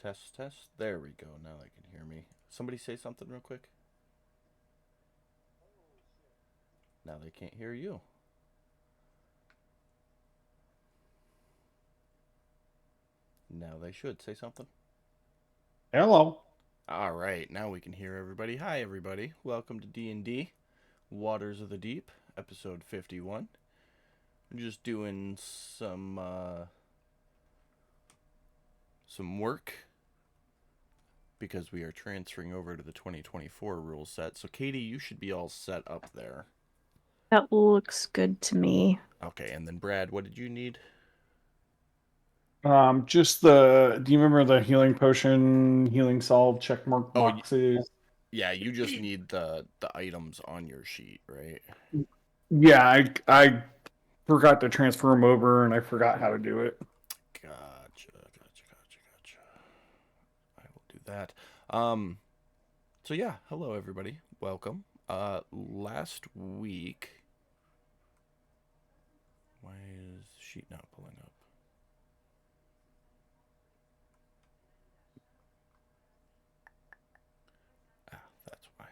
Test, test. There we go. Now they can hear me. Somebody say something real quick. Now they can't hear you. Now they should say something. Hello. All right, now we can hear everybody. Hi, everybody. Welcome to D&D Waters of the Deep, episode 51. We're just doing some work because we are transferring over to the 2024 rule set. So, Katie, you should be all set up there. That looks good to me. Okay, and then Brad, what did you need? Just do you remember the healing potion, healing salve, check mark Oh, boxes? yeah, you just need the items on your sheet, right? Yeah, I forgot to transfer them over and I forgot how to do it. Gotcha. I will do that. Um, so yeah, hello everybody. Welcome. Last week, why is the sheet not pulling up? Ah, that's why.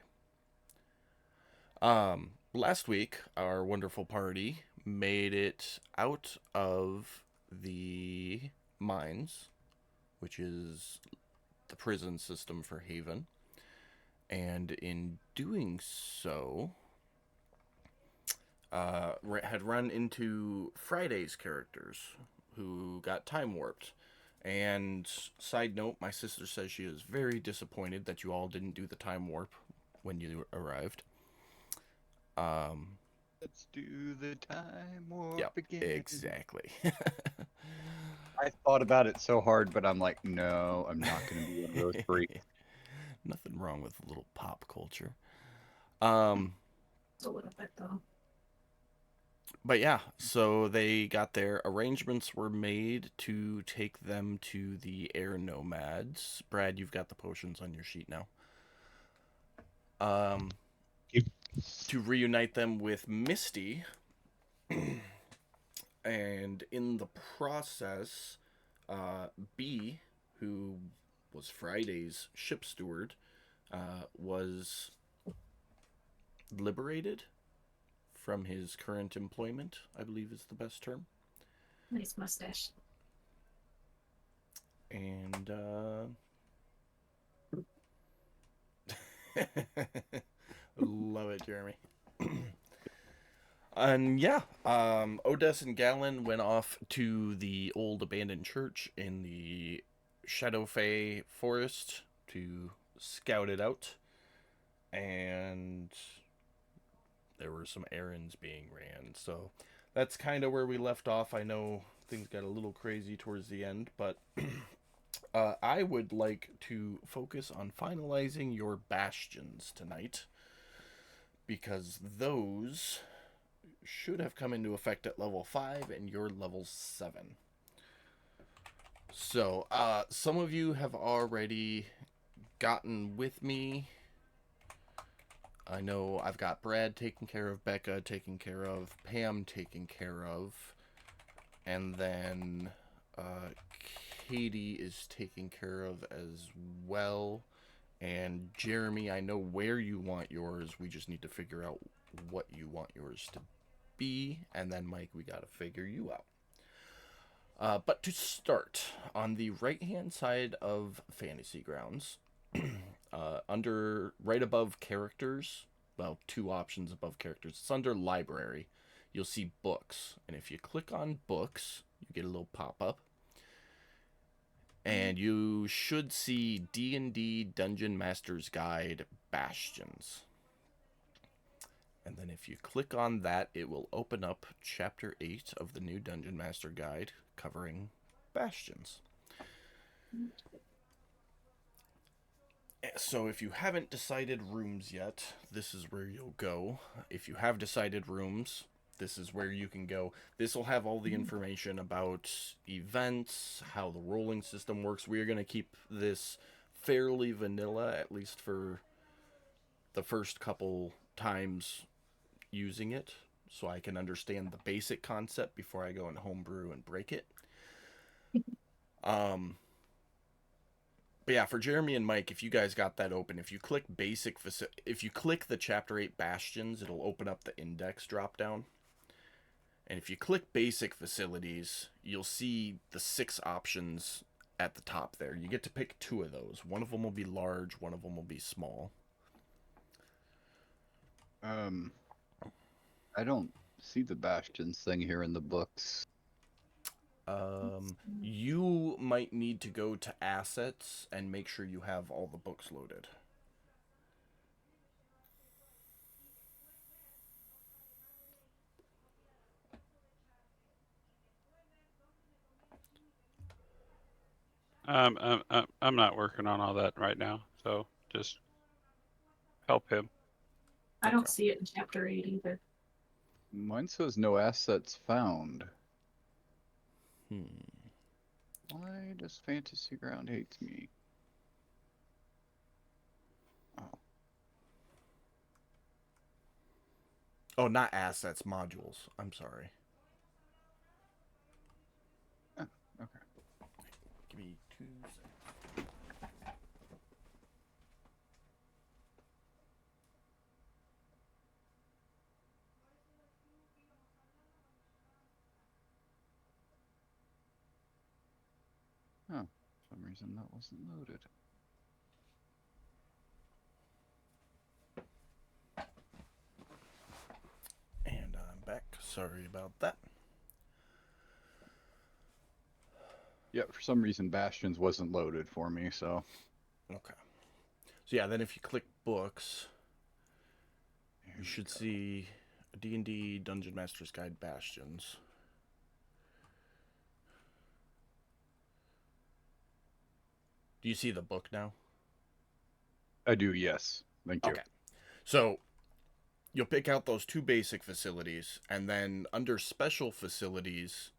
Last week, our wonderful party made it out of the mines, which is the prison system for Haven. And in doing so, had run into Friday's characters who got time warped. And side note, my sister says she is very disappointed that you all didn't do the time warp when you arrived. Um, Let's do the time warp yep, again. exactly. I thought about it so hard, but I'm like, no, I'm not going to be one of those freaks. Nothing wrong with a little pop culture. Um, A little bit though. but yeah, so they got their arrangements were made to take them to the air nomads. Brad, you've got the potions on your sheet now. Um, to reunite them with Misty, and in the process, B, who was Friday's ship steward, was liberated from his current employment, I believe is the best term. Nice mustache. And love it, Jeremy. And yeah, Odess and Gallon went off to the old abandoned church in the Shadowfey forest to scout it out. And there were some errands being ran. So that's kind of where we left off. I know things got a little crazy towards the end, but I would like to focus on finalizing your bastions tonight because those should have come into effect at level 5 and you're level 7. So, some of you have already gotten with me. I know I've got Brad taken care of, Becca taken care of, Pam taken care of, and then Katie is taken care of as well. And Jeremy, I know where you want yours. We just need to figure out what you want yours to be. And then, Mike, we got to figure you out. But to start, on the right hand side of Fantasy Grounds, under right above characters, well, two options above characters, it's under library. You'll see books. And if you click on books, you get a little pop up. And you should see D&D Dungeon Master's Guide Bastions. And then if you click on that, it will open up Chapter 8 of the new Dungeon Master Guide covering Bastions. So if you haven't decided rooms yet, this is where you'll go. If you have decided rooms, this is where you can go. This will have all the information about events, how the rolling system works. We are going to keep this fairly vanilla, at least for the first couple times using it, so I can understand the basic concept before I go and homebrew and break it. Um, But yeah, for Jeremy and Mike, if you guys got that open, if you click if you click the Chapter 8 Bastions, it'll open up the index drop down. And if you click basic facilities, you'll see the 6 options at the top there. You get to pick 2 of those. One of them will be large, one of them will be small. I don't see the Bastions thing here in the books. You might need to go to assets and make sure you have all the books loaded. I'm not working on all that right now, so just help him. I don't see it in chapter 8 either. Mine says no assets found. Hmm. Why does Fantasy Ground hate me? Oh, not assets, modules. I'm sorry. Oh, okay. Give me 2 seconds. Oh, for some reason that wasn't loaded. And I'm back. Sorry about that. Yeah, for some reason Bastions wasn't loaded for me, so. Okay. So yeah, then if you click books, Here you we should go. see D&D Dungeon Master's Guide Bastions. Do you see the book now? I do, yes. Thank you. Okay. So you'll pick out those 2 basic facilities, and then under special facilities,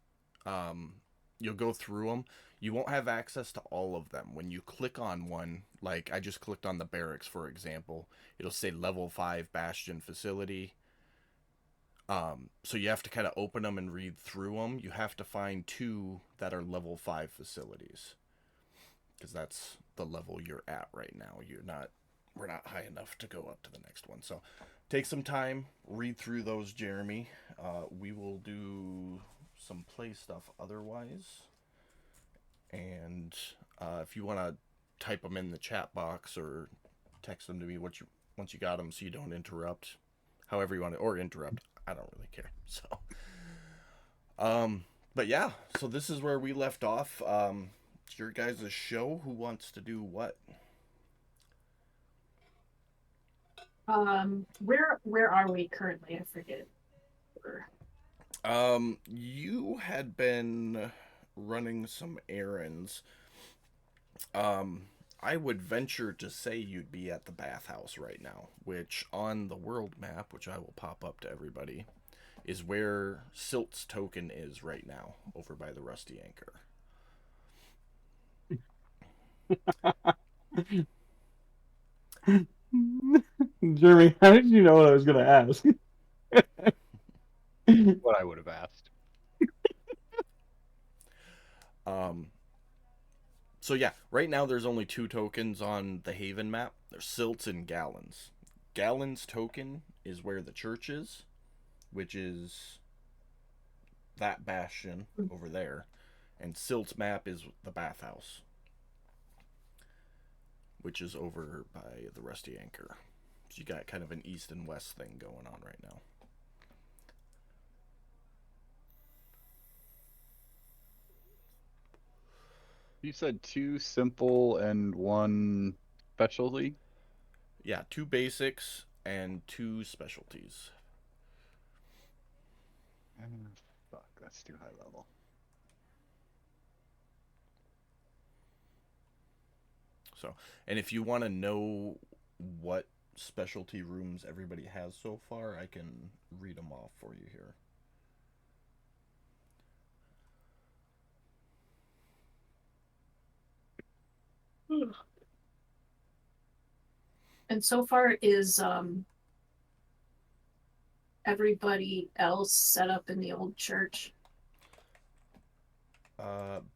you'll go through them. You won't have access to all of them. When you click on one, like I just clicked on the barracks, for example, it'll say level 5 Bastion facility. So you have to kind of open them and read through them. You have to find 2 that are level 5 facilities, because that's the level you're at right now. We're not high enough to go up to the next one. So take some time, read through those, Jeremy. We will do some play stuff otherwise. And if you want to type them in the chat box or text them to me once you got them, so you don't interrupt, however you want to, or interrupt. I don't really care. So, but yeah, so this is where we left off. It's your guys' show. Who wants to do what? Where are we currently? I forget. You had been running some errands. I would venture to say you'd be at the bathhouse right now, which on the world map, which I will pop up to everybody, is where Silt's token is right now, over by the Rusty Anchor. Jeremy, how did you know what I was going to ask? What I would have asked. So yeah, right now there's only 2 tokens on the Haven map. There's Silts and Gallons. Gallons token is where the church is, which is that bastion over there. And Silt's map is the bathhouse, which is over by the Rusty Anchor. So you got kind of an east and west thing going on right now. You said 2 simple and 1 specialty? Yeah, 2 basics and 2 specialties. Fuck, that's too high level. So, and if you want to know what specialty rooms everybody has so far, I can read them off for you here. And so far is everybody else set up in the old church?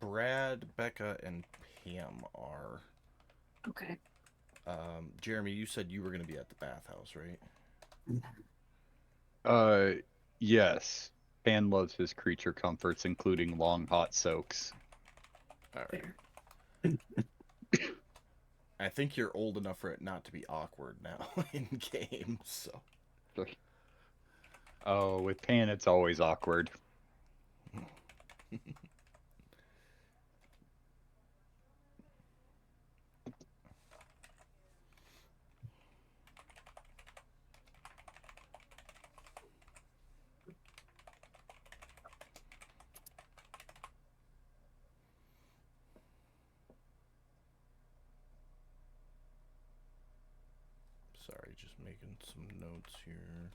Brad, Becca, and Pam are. Okay. Jeremy, you said you were going to be at the bathhouse, right? Yes. Pan loves his creature comforts, including long hot soaks. All right. Fair. I think you're old enough for it not to be awkward now in games. So. Oh, with Pan, it's always awkward. Sorry, just making some notes here.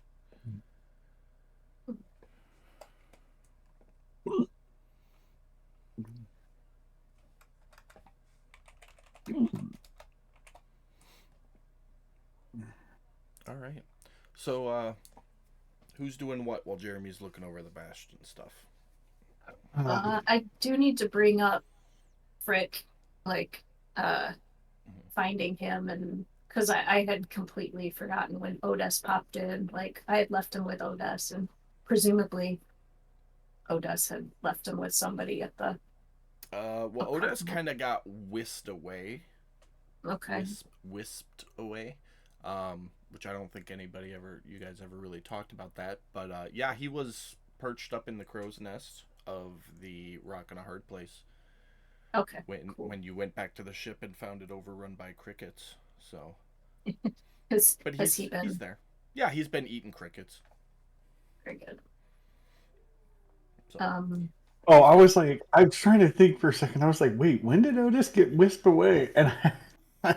All right. So, who's doing what while Jeremy's looking over the Bastion stuff? I do need to bring up Frick, like, finding him, and because I had completely forgotten when Odes popped in. Like, I had left him with Odes, and presumably Odes had left him with somebody at the. Well, Odes kind of got whisked away. Okay. Wisped away. Which I don't think you guys ever really talked about that. But yeah, he was perched up in the crow's nest of the Rock and a Hard Place Okay. Cool. when you went back to the ship and found it overrun by crickets. So, but Has he been he's there. Yeah, he's been eating crickets. very good? So. Oh, I was trying to think for a second. I was like, wait, when did Otis get whisked away? And I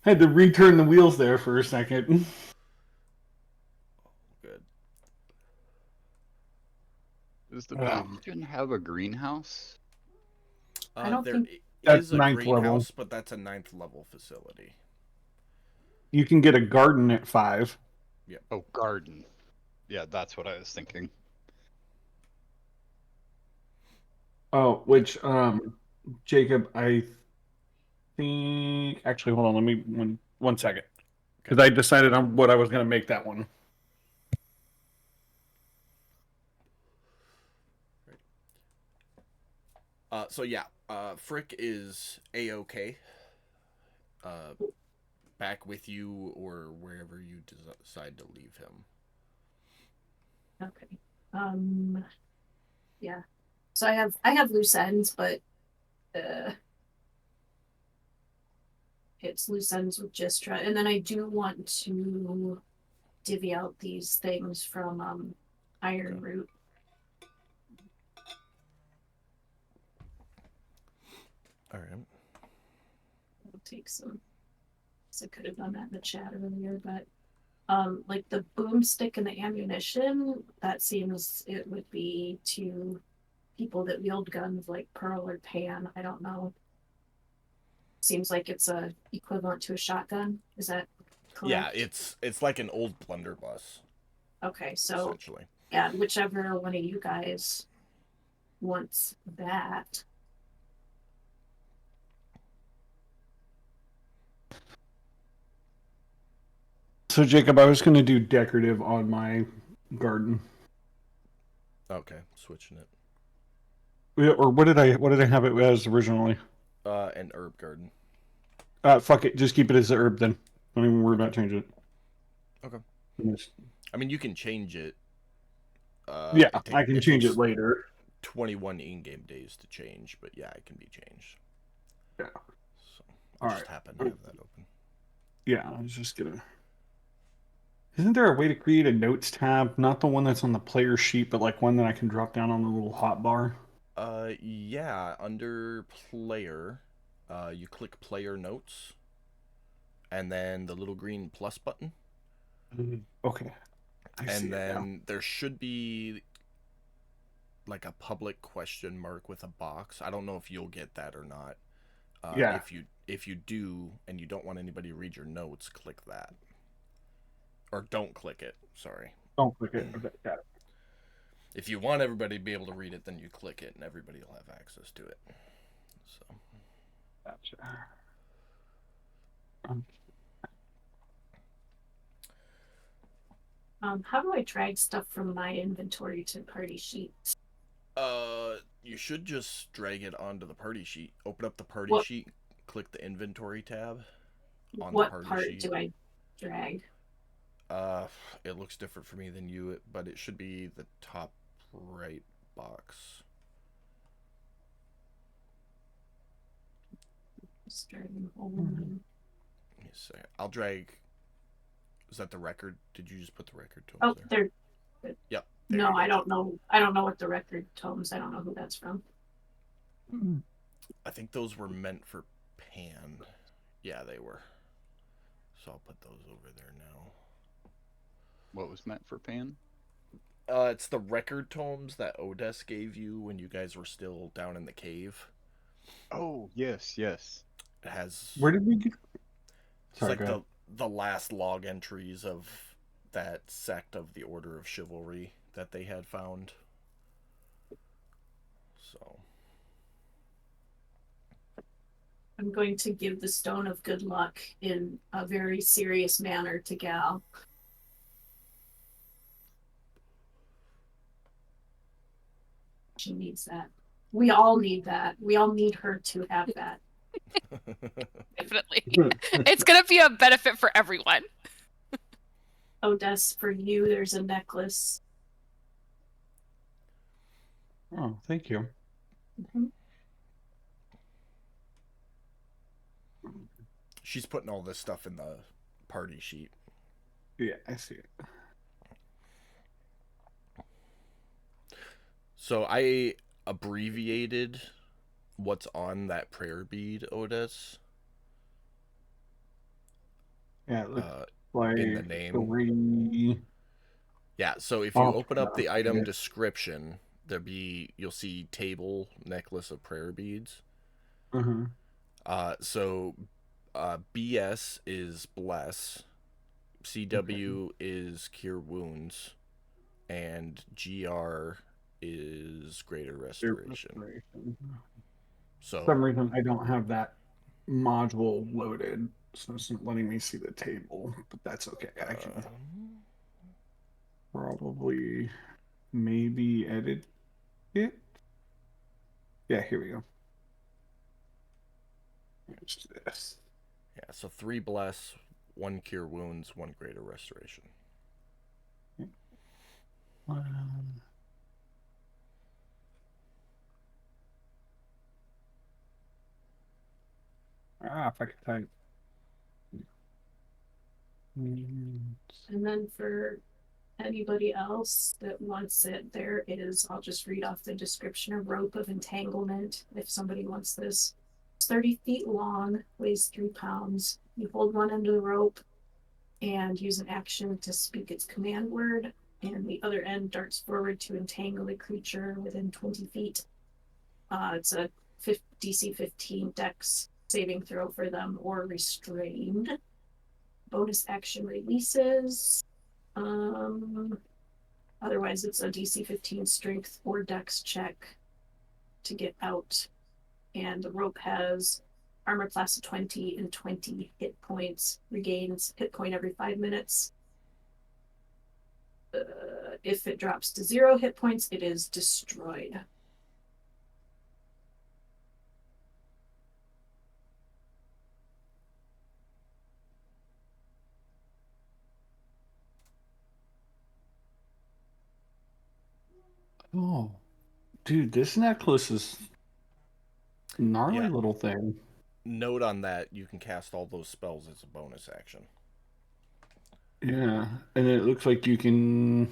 had to return the wheels there for a second. Good. Does the Bastion have a greenhouse? I don't there think is that's a 9th level. greenhouse, but that's a 9th level facility. You can get a garden at 5. Oh, garden. Yeah, that's what I was thinking. Oh, which Jacob, I think actually hold on, let me one second. Because I decided on what I was gonna make that one. So yeah, Frick is A-OK. Back with you or wherever you decide to leave him. Okay. Yeah. So I have loose ends, but it's loose ends with Gistra, and then I do want to divvy out these things from Iron Root. All right. I'll take some. So I could have done that in the chat earlier, but like the boomstick and the ammunition, that seems it would be to people that wield guns like Pearl or Pan. I don't know. Seems like it's a equivalent to a shotgun. Is that correct? Yeah, it's like an old blunderbuss. Okay, so essentially. yeah, whichever one of you guys wants that. So Jacob, I was gonna do decorative on my garden. Okay, switching it. Yeah, or what did I have it as originally? An herb garden. Fuck it, just keep it as the herb then. Don't even worry about changing it. Okay. Yes. I mean, you can change it. Yeah, I can change it later. 21 in-game days to change, but yeah, it can be changed. Yeah. So, All just right. happen to have that open. Yeah, I was just gonna. Isn't there a way to create a notes tab? Not the one that's on the player sheet, but like one that I can drop down on the little hot bar? Yeah, under player, you click player notes, and then the little green plus button. Okay. And then there should be like a public question mark with a box. I don't know if you'll get that or not. Yeah. If you do and you don't want anybody to read your notes, click that. Or don't click it. Sorry. Don't click it. Okay, got it. If you want everybody to be able to read it, then you click it, and everybody will have access to it. So. Gotcha. How do I drag stuff from my inventory to party sheet? You should just drag it onto the party sheet. Open up the party What- sheet, click the inventory tab on What the party part sheet. do I drag? It looks different for me than you, but it should be the top right box. Just dragging the whole one. Let me see. I'll drag. Is that the record? Did you just put the record tomes Oh, there? there. Yep. there No, you go. I don't know. I don't know what the record tomes. I don't know who that's from. I think those were meant for Pan. Yeah, they were. So I'll put those over there now. What was meant for Pan? It's the record tomes that Odess gave you when you guys were still down in the cave. Oh, yes, yes. It has. Where did we get? It's Sorry, like go ahead. the last log entries of that sect of the Order of Chivalry that they had found. So I'm going to give the Stone of Good Luck in a very serious manner to Gal. She needs that. We all need that. We all need her to have that. Definitely. It's gonna be a benefit for everyone. Odess, for you, there's a necklace. Oh, thank you. Mhm. she's putting all this stuff in the party sheet. Yeah, I see it. So I abbreviated what's on that prayer bead, Odess. Yeah, it looks Uh, like in the name. 3. yeah, so if you Oh, open up the no, item yeah. description, you'll see table necklace of prayer beads. Uh-huh. So BS is bless, CW is cure wounds, and GR is greater restoration. For So some reason, I don't have that module loaded, so it's not letting me see the table, but that's okay. I can probably maybe edit it. Yeah, here we go. It's this. yeah, so 3 bless, 1 cure wounds, 1 greater restoration. If I could type. And then for anybody else that wants it, there is, I'll just read off the description, a rope of entanglement, if somebody wants this. It's 30 feet long, weighs 3 pounds. You hold one end of the rope and use an action to speak its command word, and the other end darts forward to entangle a creature within 20 feet. It's a DC 15 dex saving throw for them, or restrained. Bonus action releases. Otherwise, it's a DC 15 strength or dex check to get out. And the rope has armor class of 20 and 20 hit points. Regains hit point every 5 minutes. If it drops to 0 hit points, it is destroyed. Oh, dude, this necklace is gnarly Yeah. little thing. Note on that, you can cast all those spells as a bonus action. Yeah, and it looks like you gain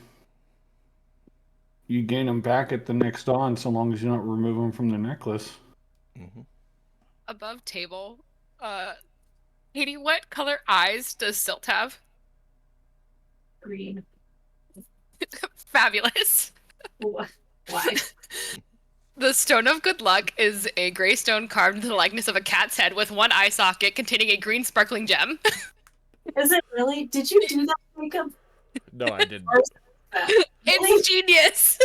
them back at the next dawn, so long as you don't remove them from the necklace. Mm-hmm. Above table, Katie, what color eyes does Silt have? Green. Fabulous. Why? The Stone of Good Luck is a gray stone carved into the likeness of a cat's head with one eye socket containing a green sparkling gem. Is it really? Did you do that, Jacob? No, I didn't. Really? It's genius.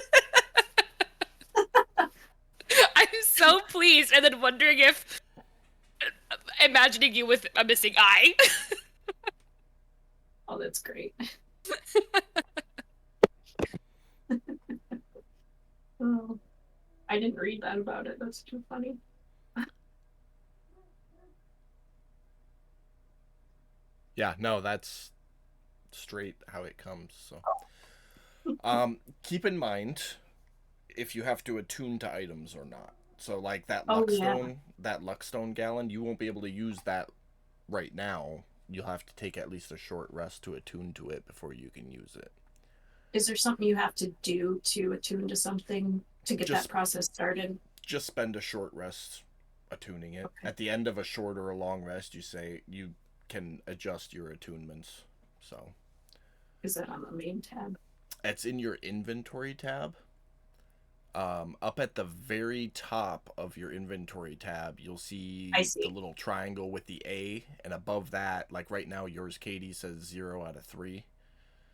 I'm so pleased, and then wondering if imagining you with a missing eye. Oh, that's great. Oh, I didn't read that about it. That's too funny. Yeah, no, that's straight how it comes. So, keep in mind if you have to attune to items or not. So, like that Oh, Luckstone, that Luckstone gallon, you won't be able to use that right now. You'll have to take at least a short rest to attune to it before you can use it. Is there something you have to do to attune to something to get Just- that process started? Just spend a short rest attuning it. Okay. At the end of a short or a long rest, you say you can adjust your attunements. So, Is that on the main tab? it's in your inventory tab. Up at the very top of your inventory tab, you'll see, I see. the little triangle with the A, and above that, like right now, yours, Katie, says 0 out of 3.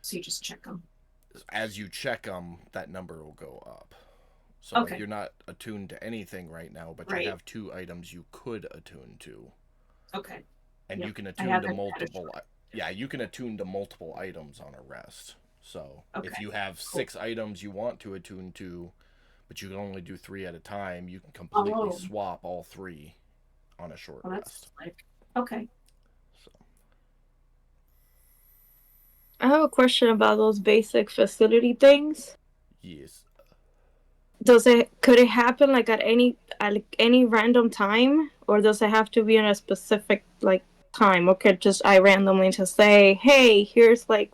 So you just check them. As you check them, that number will go up. So Okay. you're not attuned to anything right now, but Right. you have 2 items you could attune to, Okay. and Yep. you can I attune to haven't had a multiple. Yeah, you can attune to multiple items on a rest. So if Okay, you have cool. 6 items you want to attune to, but you can only do 3 at a time, you can completely Oh. swap all 3 on a short Well, rest. that's like okay. So I have a question about those basic facility things. yes, Could it happen like at any random time, or does it have to be in a specific like time, or could just I randomly just say, hey, here's like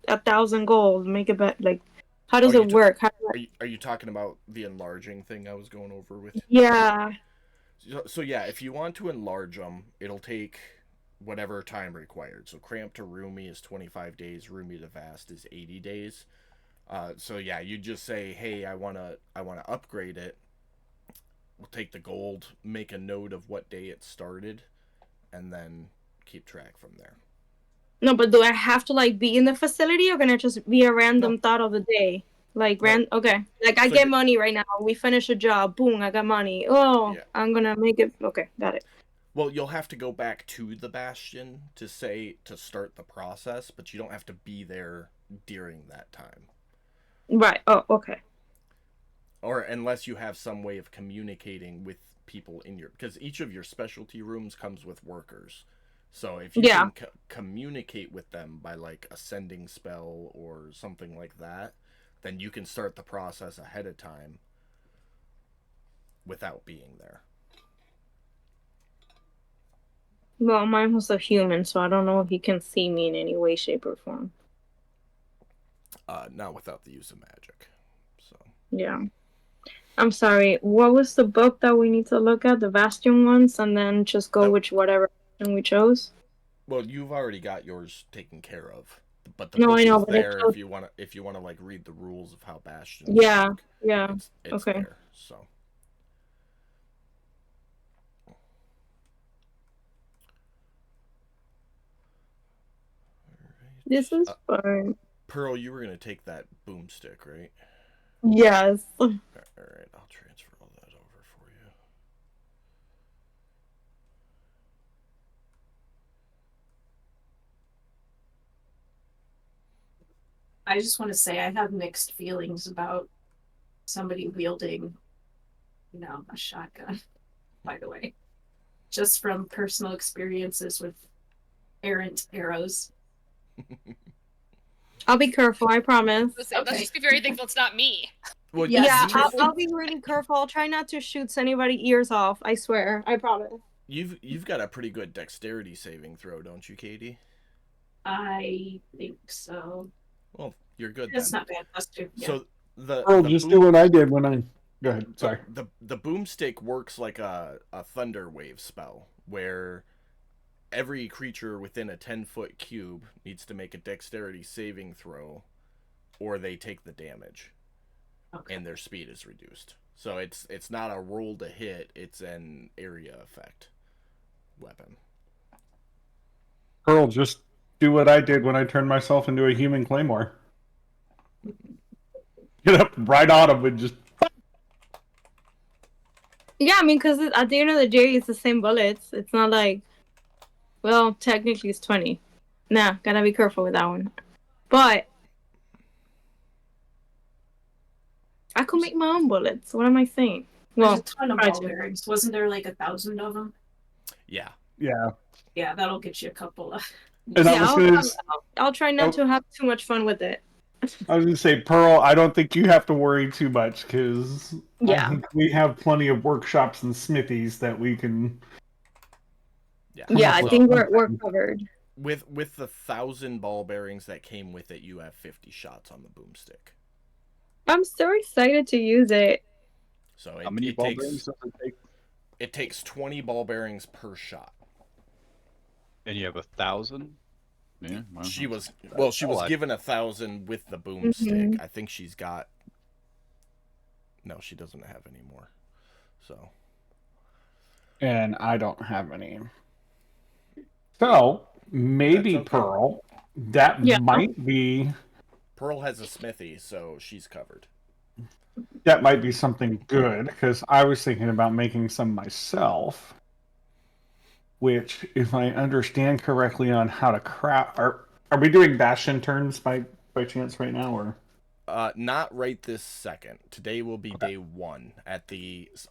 1,000 gold, make it better? Like, how does Oh, it work? How do are you talking about the enlarging thing I was going over with? yeah. So yeah, if you want to enlarge them, it'll take whatever time required. So cramp to roomy is 25 days, roomy to vast is 80 days. So yeah, you just say, hey, I wanna upgrade it. We'll take the gold, make a note of what day it started, and then keep track from there. No, but do I have to like be in the facility, or can it just be a random thought of the day? Like okay. Like I So get you- money right now. We finish a job. Boom, I got money. Oh, Yeah. I'm gonna make it. Okay, got it. Well, you'll have to go back to the bastion to start the process, but you don't have to be there during that time. Right. Oh, okay. Or unless you have some way of communicating with people in your, because each of your specialty rooms comes with workers. So if you Yeah. can communicate with them by like a sending spell or something like that, then you can start the process ahead of time without being there. Well, mine was a human, so I don't know if he can see me in any way, shape, or form. Not without the use of magic. So Yeah. I'm sorry. What was the book that we need to look at? The Bastion ones, and then just go Nope. with whatever we chose. well, you've already got yours taken care of, but the No, book I know, is but I there chose- if you want to like read the rules of how bastions Yeah. work. Yeah. It's Okay. there. So This is Uh, fun. Pearl, you were gonna take that boomstick, right? Yes. All right, I'll transfer all that over for you. I just want to say I have mixed feelings about somebody wielding, a shotgun, by the way. Just from personal experiences with errant arrows. I'll be careful. I promise. Let's Okay. just be very thankful it's not me. Well, Yeah, Yeah, you've, I'll be really careful. I'll try not to shoot anybody's ears off. I swear. I promise. you've got a pretty good dexterity saving throw, don't you, Katie? I think so. Well, you're good That's then. not bad. Plus 2. Yeah. So the Oh, the just boom- do what I did when I. Go ahead. Sorry. the boomstick works like a thunder wave spell where every creature within a 10-foot cube needs to make a dexterity saving throw or they take the damage Okay. and their speed is reduced. So it's not a roll to hit, it's an area effect weapon. Pearl, just do what I did when I turned myself into a human claymore. Get up right on him and just. Yeah, I mean, because at the end of the day, it's the same bullets. It's not like, well, technically it's 20. Nah, gotta be careful with that one. But I could make my own bullets. What am I saying? There's Well, a ton of try ball to. bearings. Wasn't there like 1,000 of them? Yeah. Yeah. Yeah, that'll get you a couple of. And I Yeah, was I'll, gonna, I'll try not to have too much fun with it. I was gonna say, Pearl. I don't think you have to worry too much because I Yeah. think we have plenty of workshops and smithies that we can. Yeah. Yeah, I So- think we're covered. With the 1,000 ball bearings that came with it, you have 50 shots on the boomstick. I'm so excited to use it. So How many ball takes bearings does it take? it takes 20 ball bearings per shot. And you have 1,000? Yeah. Well, She that's- was lot. given 1,000 with the boomstick. Mhm. I think she's got. No, she doesn't have any more. So And I don't have any. So maybe That's okay. Pearl. That Yeah. might be Pearl has a smithy, so she's covered. something good because I was thinking about making some myself. Which, if I understand correctly on how to craft, are we doing bastion turns by chance right now, or Not right this second. Today will be day 1.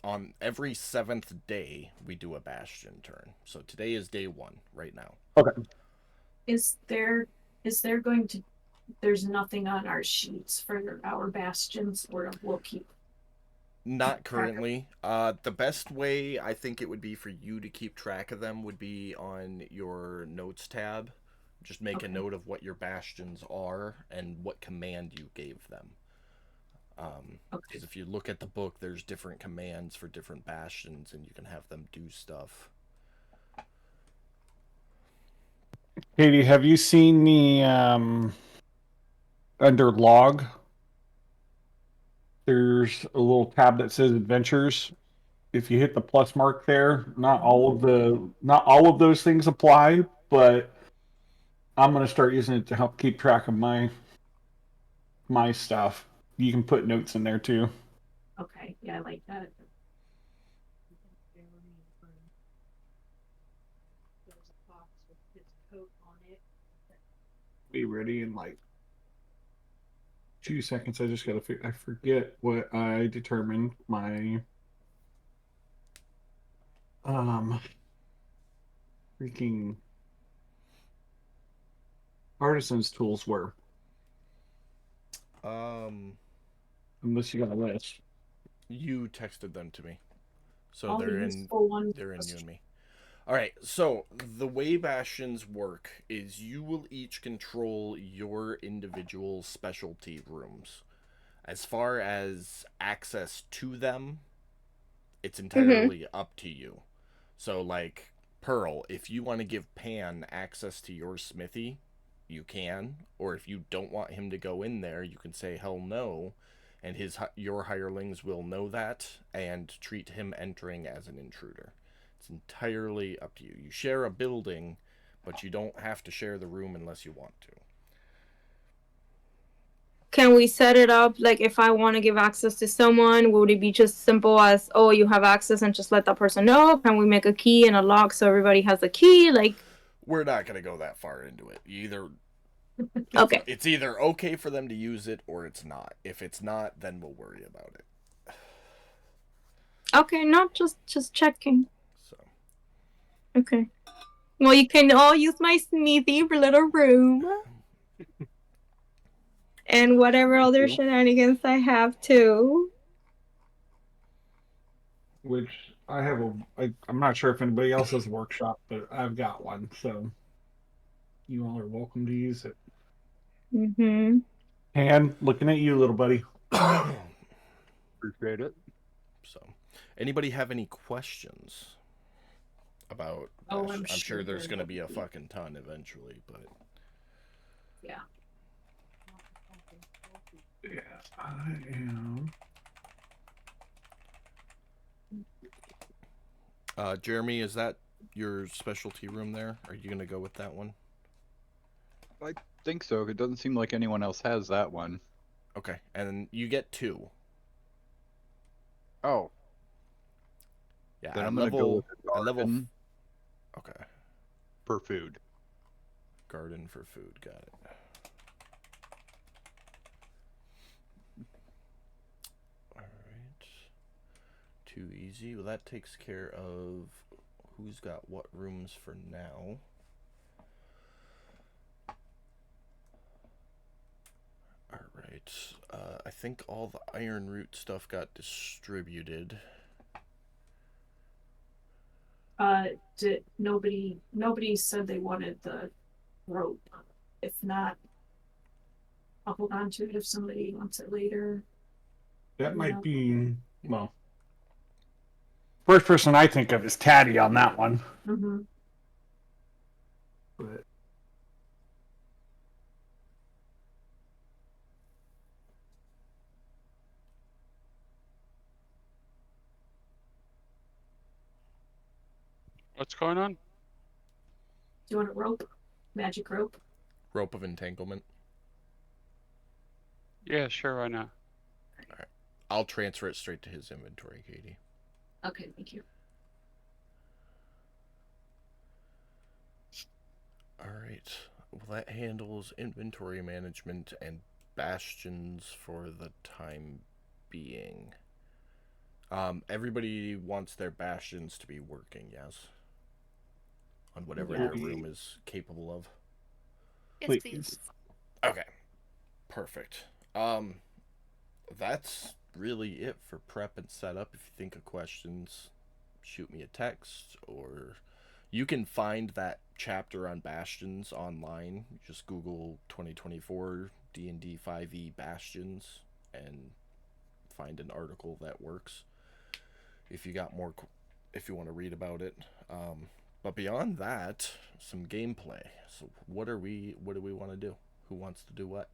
On every 7th day, we do a bastion turn. So today is day 1 right now. Is there going to? There's nothing on our sheets for our bastions, or we'll keep. Not currently. The best way I think it would be for you to keep track of them would be on your notes tab. Just make a Okay. note of what your bastions are and what command you gave them. Okay. Because if you look at the book, there's different commands for different bastions, and you can have them do stuff. Katie, have you seen the under log? There's a little tab that says adventures. If you hit the plus mark there, not all of those things apply, but I'm gonna start using it to help keep track of my stuff. You can put notes in there too. Okay. Yeah, I like that. Be ready in like 2 seconds. I just gotta. I forget what I determined my freaking artisan's tools were. Unless you got a list. You texted them to me, so All the they're in useful ones. you and me. All right. So the way bastions work is you will each control your individual specialty rooms. As far as access to them, it's entirely up to you. So, like, Pearl, if you want to give Pan access to your smithy, you can. Or if you don't want him to go in there, you can say hell no, and your hirelings will know that and treat him entering as an intruder. It's entirely up to you. You share a building, but you don't have to share the room unless you want to. Can we set it up like if I want to give access to someone, would it be just simple as, oh, you have access and just let that person know? Can we make a key and a lock so everybody has a key? Like, We're not going to go that far into it. okay. It's either okay for them to use it or it's not. If it's not, then we'll worry about it. Okay, not just checking. So, Okay. Well, you can all use my smithy for little room. And whatever other shenanigans I have too. Which I have I'm not sure if anybody else has a workshop, but I've got one, so you all are welcome to use it. Mm-hmm. And looking at you, little buddy. Appreciate it. so, anybody have any questions about? Oh, I'm I'm sure sure there's there going to will be a be. fucking ton eventually, but Yeah. Yeah, I am. Jeremy, is that your specialty room there? Are you going to go with that one? I think so. It doesn't seem like anyone else has that one. Okay, and you get 2. Oh. Yeah, Then at I'm gonna go level, with a at level. garden Okay, for food. garden for food. Got it. All right. Too easy. Well, that takes care of who's got what rooms for now. Alright, I think all the iron root stuff got distributed. Did nobody said they wanted the rope? If not, I'll hold on to it if somebody wants it later. That might be, well, first person I think of is Taddy on that one. Mm-hmm. But What's going on? Do you want a rope? Magic rope? Rope of entanglement. Yeah, sure, why not? I'll transfer it straight to his inventory, Katie. Okay, thank you. Alright, well, that handles inventory management and bastions for the time being. Everybody wants their bastions to be working, yes? On whatever Yeah. their room is capable of. Yes, Please. please. Okay. Perfect. That's really it for prep and setup. If you think of questions, shoot me a text, or you can find that chapter on Bastions online. Just Google 2024 D&D 5e Bastions and find an article that works. If you got more, if you want to read about it. But beyond that, some gameplay. So what do we want to do? Who wants to do what?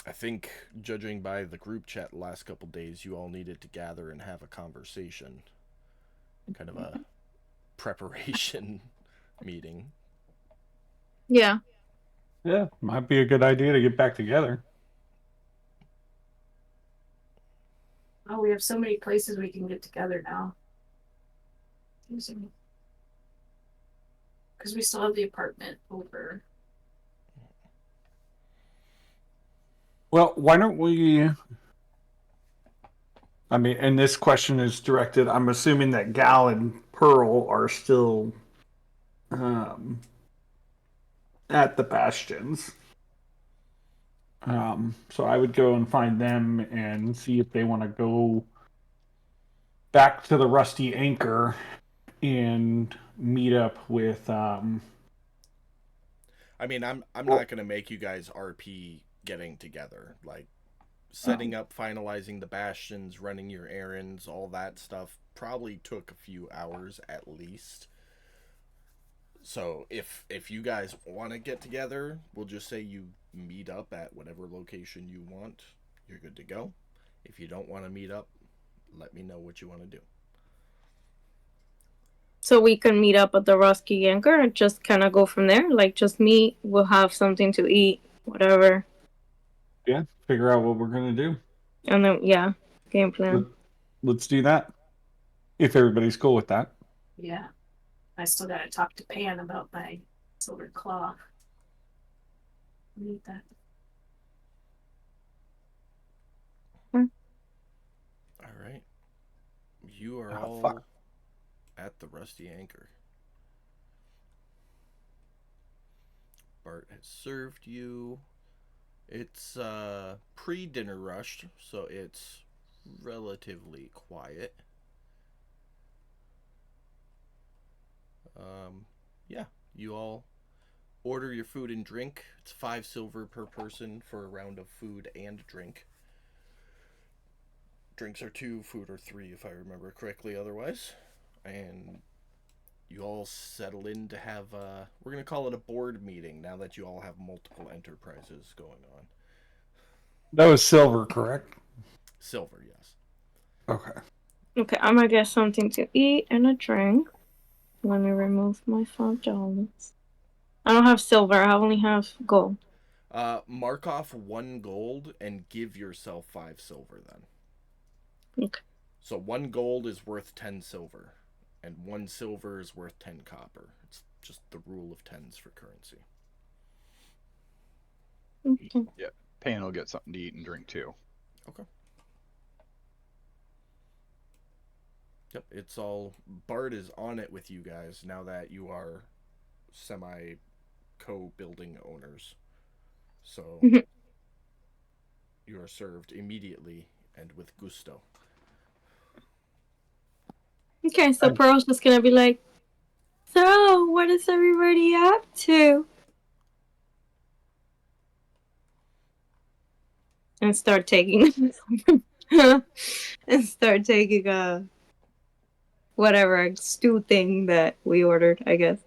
I think, judging by the group chat the last couple days, you all needed to gather and have a conversation. Kind of a preparation meeting. Yeah. yeah, might be a good idea to get back together. Oh, we have so many places we can get together now. Because we still have the apartment over. Well, why don't we? I mean, and this question is directed. I'm assuming that Gal and Pearl are still at the bastions. So I would go and find them and see if they want to go back to the Rusty Anchor and meet up with. I mean, I'm not gonna make you guys RP getting together. Like setting up, finalizing the bastions, running your errands, all that stuff probably took a few hours at least. So if you guys want to get together, we'll just say you meet up at whatever location you want. You're good to go. If you don't want to meet up, let me know what you want to do. So we can meet up at the Rusty Anchor and just kind of go from there. Like, just meet. We'll have something to eat, whatever, Yeah, figure out what we're gonna do. and then yeah, game plan. Let's do that. If everybody's cool with that. Yeah. I still gotta talk to Pan about my silver claw. I need that. All right. You are Oh, all fuck. at the Rusty Anchor. Bart has served you. It's pre-dinner rushed, so it's relatively quiet. Yeah, you all order your food and drink. It's 5 silver per person for a round of food and drink. Drinks are 2, food are 3, if I remember correctly otherwise. And you all settle in to have, we're going to call it a board meeting now that you all have multiple enterprises going on. That was silver, correct? Silver, yes. Okay. Okay, I'm gonna get something to eat and a drink. Let me remove my $5. I don't have silver. I only have gold. Mark off 1 gold and give yourself 5 silver then. Okay. So 1 gold is worth 10 silver, and 1 silver is worth 10 copper. It's just the rule of tens for currency. Okay. Pan will get something to eat and drink too. Okay. Yep, it's all. Bard is on it with you guys now that you are semi co-building owners. So Mhm. you are served immediately and with gusto. Okay, so Pearl's just gonna be like, so what is everybody up to? And start taking and start taking whatever stew thing that we ordered, I guess.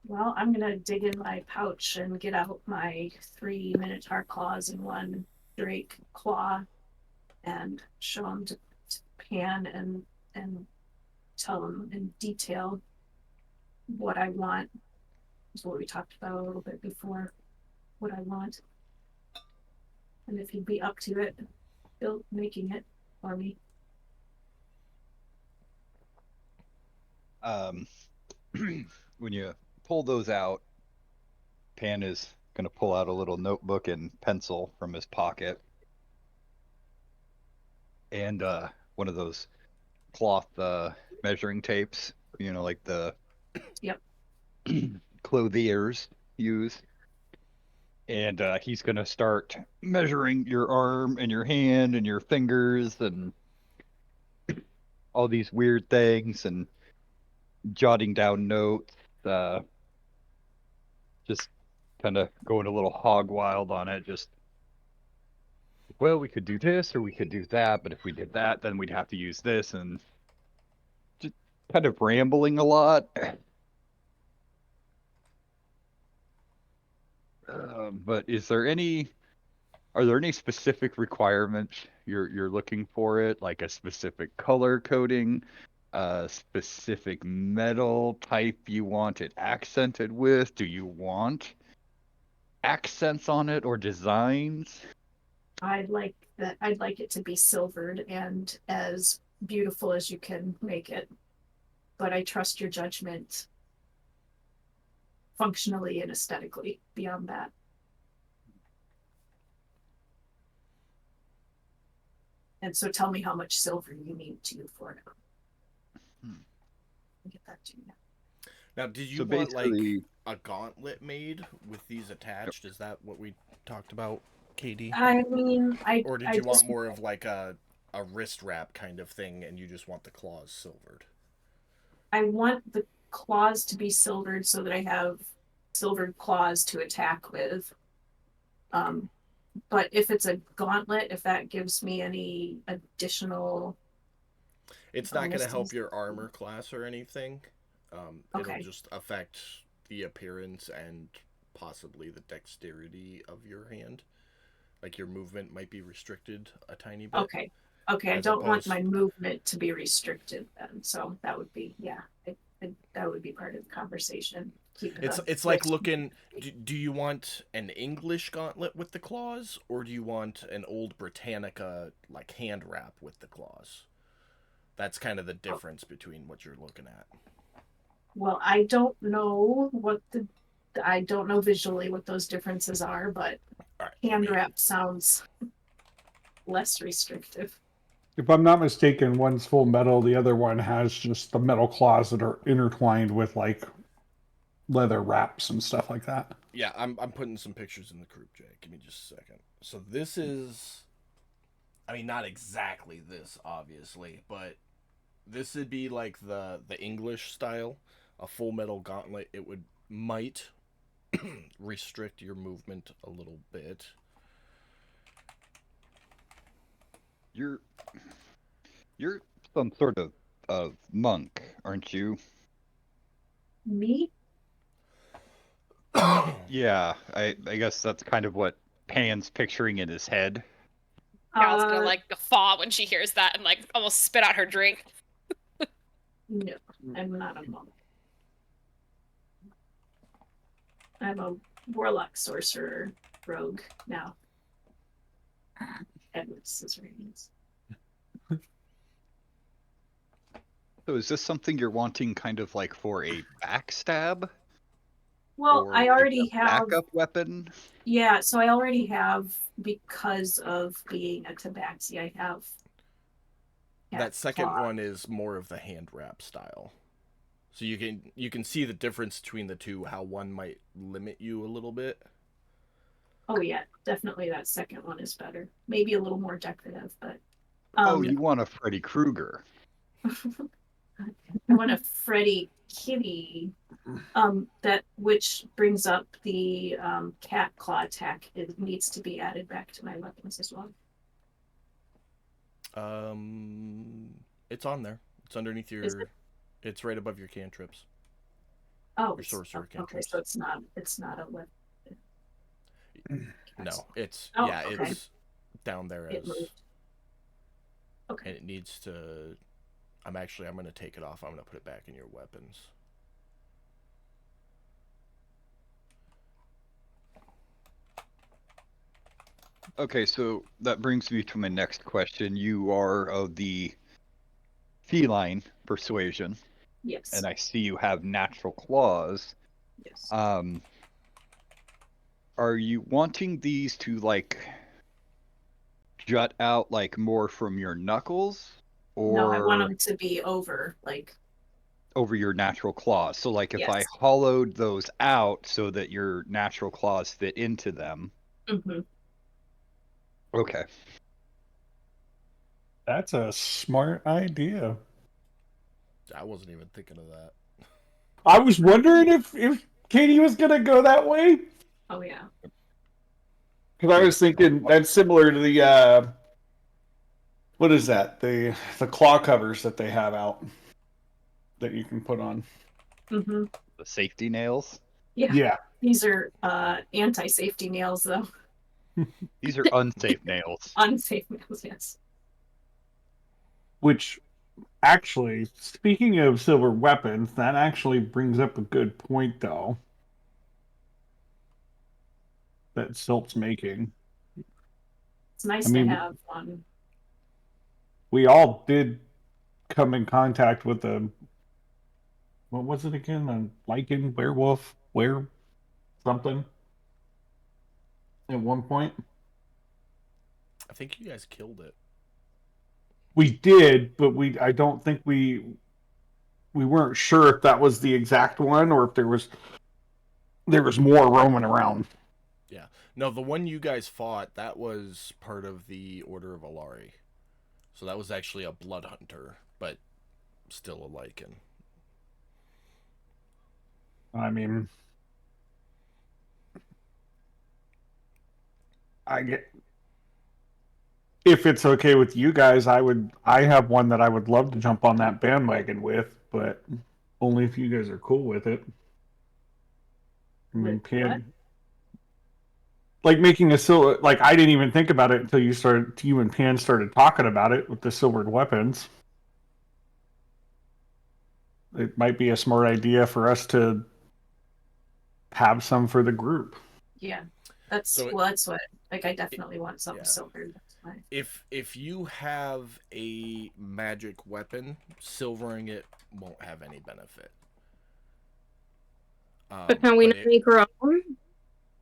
Well, I'm gonna dig in my pouch and get out my 3 Minotaur claws and 1 Drake claw, and show them to Pan and tell him in detail what I want. Is what we talked about a little bit before. What I want, and if he'd be up to it, making it for me. When you pull those out, Pan is going to pull out a little notebook and pencil from his pocket. And one of those cloth measuring tapes, like the Yep. clothiers use. And he's going to start measuring your arm and your hand and your fingers and all these weird things and jotting down notes. Just kind of going a little hog wild on it. Just, well, we could do this or we could do that, but if we did that, then we'd have to use this, and just kind of rambling a lot. But are there any specific requirements you're looking for it, like a specific color coding, a specific metal type you want it accented with? Do you want accents on it or designs? I'd like it to be silvered and as beautiful as you can make it. But I trust your judgment functionally and aesthetically beyond that. And so tell me how much silver you need for it. I'll get that to you now. Now, did you So want like basically- a gauntlet made with these attached? Is that what we talked about, Katie? I mean, Or did I you want just- more of like a wrist wrap kind of thing, and you just want the claws silvered? I want the claws to be silvered so that I have silvered claws to attack with. But if it's a gauntlet, if that gives me any additional, It's not going to bonuses. help your armor class or anything. Okay. It'll just affect the appearance and possibly the dexterity of your hand. Like your movement might be restricted a tiny bit. okay, I As don't want opposed- my movement to be restricted then. So that would be, that would be part of the conversation. Keep It's like looking. Do you want an English gauntlet with the claws, or do you want an old Britannica like hand wrap with the claws? That's kind of the difference between what you're looking at. Well, I don't know visually what those differences are, but All right, hand wrap sounds less restrictive. If I'm not mistaken, one's full metal, the other one has just the metal claws that are intertwined with like leather wraps and stuff like that. Yeah, I'm putting some pictures in the group, Jay. Give me just a second. So this is, I mean, not exactly this, obviously, but this would be like the English style, a full metal gauntlet. It might restrict your movement a little bit. You're some sort of monk, aren't you? Me? Yeah, I guess that's kind of what Pan's picturing in his head. Gal's gonna like guffaw when she hears that and like almost spit out her drink. No, I'm not a monk. I'm a warlock sorcerer rogue now. Edward Scissorhands. So is this something you're wanting kind of like for a backstab? Well, or I like already a have. backup weapon? Yeah, so I already have, because of being a tabaxi, I have. That second claw. one is more of the hand wrap style. So you can see the difference between the two, how one might limit you a little bit. Oh yeah, definitely that second one is better. Maybe a little more decorative, but Oh, you want a Freddy Krueger. I want a Freddy Kitty. That which brings up the cat claw attack. It needs to be added back to my weapons as well. It's on there. It's underneath your. Is it? It's right above your cantrips. Oh, Your sorcerer okay, cantrips. so it's not a weapon. No, it's Oh, yeah, okay. it's down there It as, moved. and Okay. it needs to. I'm gonna take it off. I'm gonna put it back in your weapons. Okay, so that brings me to my next question. You are of the feline persuasion, Yes. and I see you have natural claws. Yes. Are you wanting these to like jut out like more from your knuckles, No, I want or them to be over like. over your natural claws? So like if I Yes. hollowed those out so that your natural claws fit into them. Mm-hmm. Okay. That's a smart idea. I wasn't even thinking of that. I was wondering if Katie was gonna go that way, Oh yeah. because I was thinking that's similar to the what is that, the claw covers that they have out that you can put on. Mm-hmm. The safety nails. Yeah. Yeah, These are anti-safety nails though. These are unsafe nails. Unsafe nails, yes. which actually, speaking of silver weapons, that actually brings up a good point though. That Silt's making. It's nice I mean, to have one. we all did come in contact with a, what was it again? A lichen werewolf, something at one point. I think you guys killed it. We did, but I don't think we weren't sure if that was the exact one or if there was more roaming around. Yeah. No, the one you guys fought, that was part of the Order of Alari. So that was actually a blood hunter, but still a lichen. I mean, if it's okay with you guys, I have one that I would love to jump on that bandwagon with, but only if you guys are cool with it. I mean, With what? like making a silver, like I didn't even think about it until you and Pan started talking about it with the silvered weapons. It might be a smart idea for us to have some for the group. Yeah. That's what like I definitely want something yeah. silver. That's fine. If you have a magic weapon, silvering it won't have any benefit. But can we not make our own?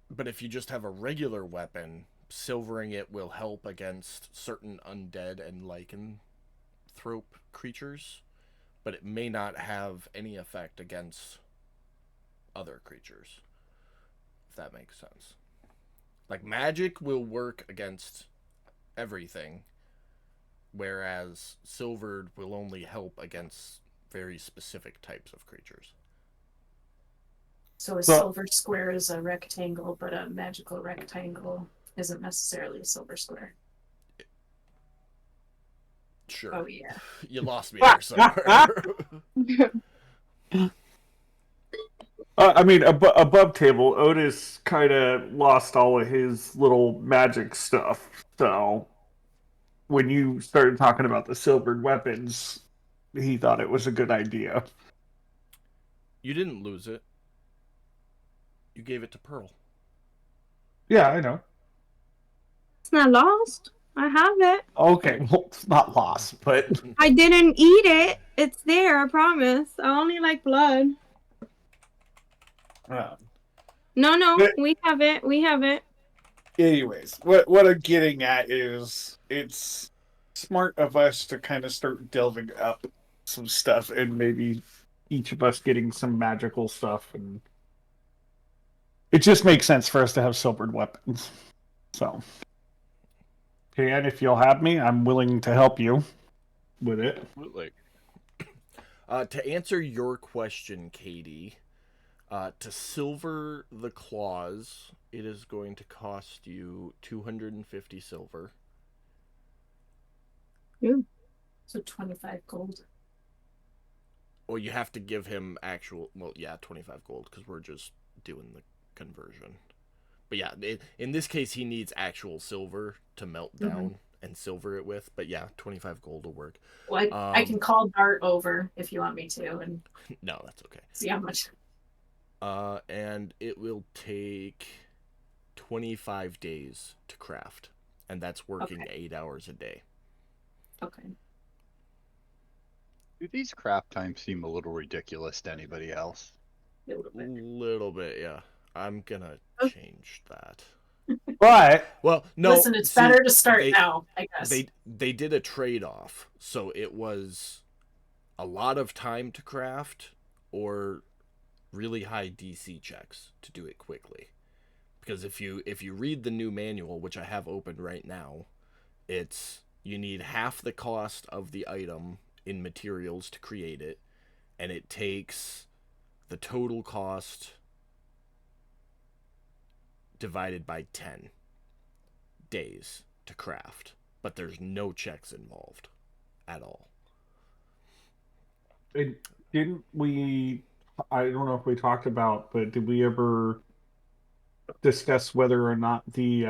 But if you just have a regular weapon, silvering it will help against certain undead and lycanthrope creatures, but it may not have any effect against other creatures, if that makes sense. Like, magic will work against everything, whereas silvered will only help against very specific types of creatures. So a silver square is a rectangle, but a magical rectangle isn't necessarily a silver square. Sure. Oh yeah. You lost me there somewhere. I mean, above table, Otis kind of lost all of his little magic stuff. So when you started talking about the silvered weapons, he thought it was a good idea. You didn't lose it. You gave it to Pearl. Yeah, I know. It's not lost. I have it. Okay, well, it's not lost, but I didn't eat it. It's there, I promise. I only like blood. No, But- we have it. We have it. anyways, what I'm getting at is it's smart of us to kind of start delving up some stuff, and maybe each of us getting some magical stuff, and it just makes sense for us to have silvered weapons. So, okay, and if you'll have me, I'm willing to help you with it. Absolutely. To answer your question, Katie, to silver the claws, it is going to cost you 250 silver. So 25 gold. Or you have to give him actual, well, yeah, 25 gold, because we're just doing the conversion. But yeah, in this case, he needs actual silver to melt down and silver it with. But yeah, 25 gold will work. Well, I can call Dart over if you want me to and No, that's okay. see how much. And it will take 25 days to craft. And that's working 8 hours a day. Okay. Do these craft times seem a little ridiculous to anybody else? A little bit. Little bit, yeah. I'm gonna change that. But Well, no. Listen, it's see, better to start they- now, I guess. They did a trade-off, so it was a lot of time to craft or really high DC checks to do it quickly. Because if you read the new manual, which I have open right now, it's you need half the cost of the item in materials to create it, and it takes the total cost divided by 10 days to craft, but there's no checks involved at all. didn't we? I don't know if we talked about, but did we ever discuss whether or not the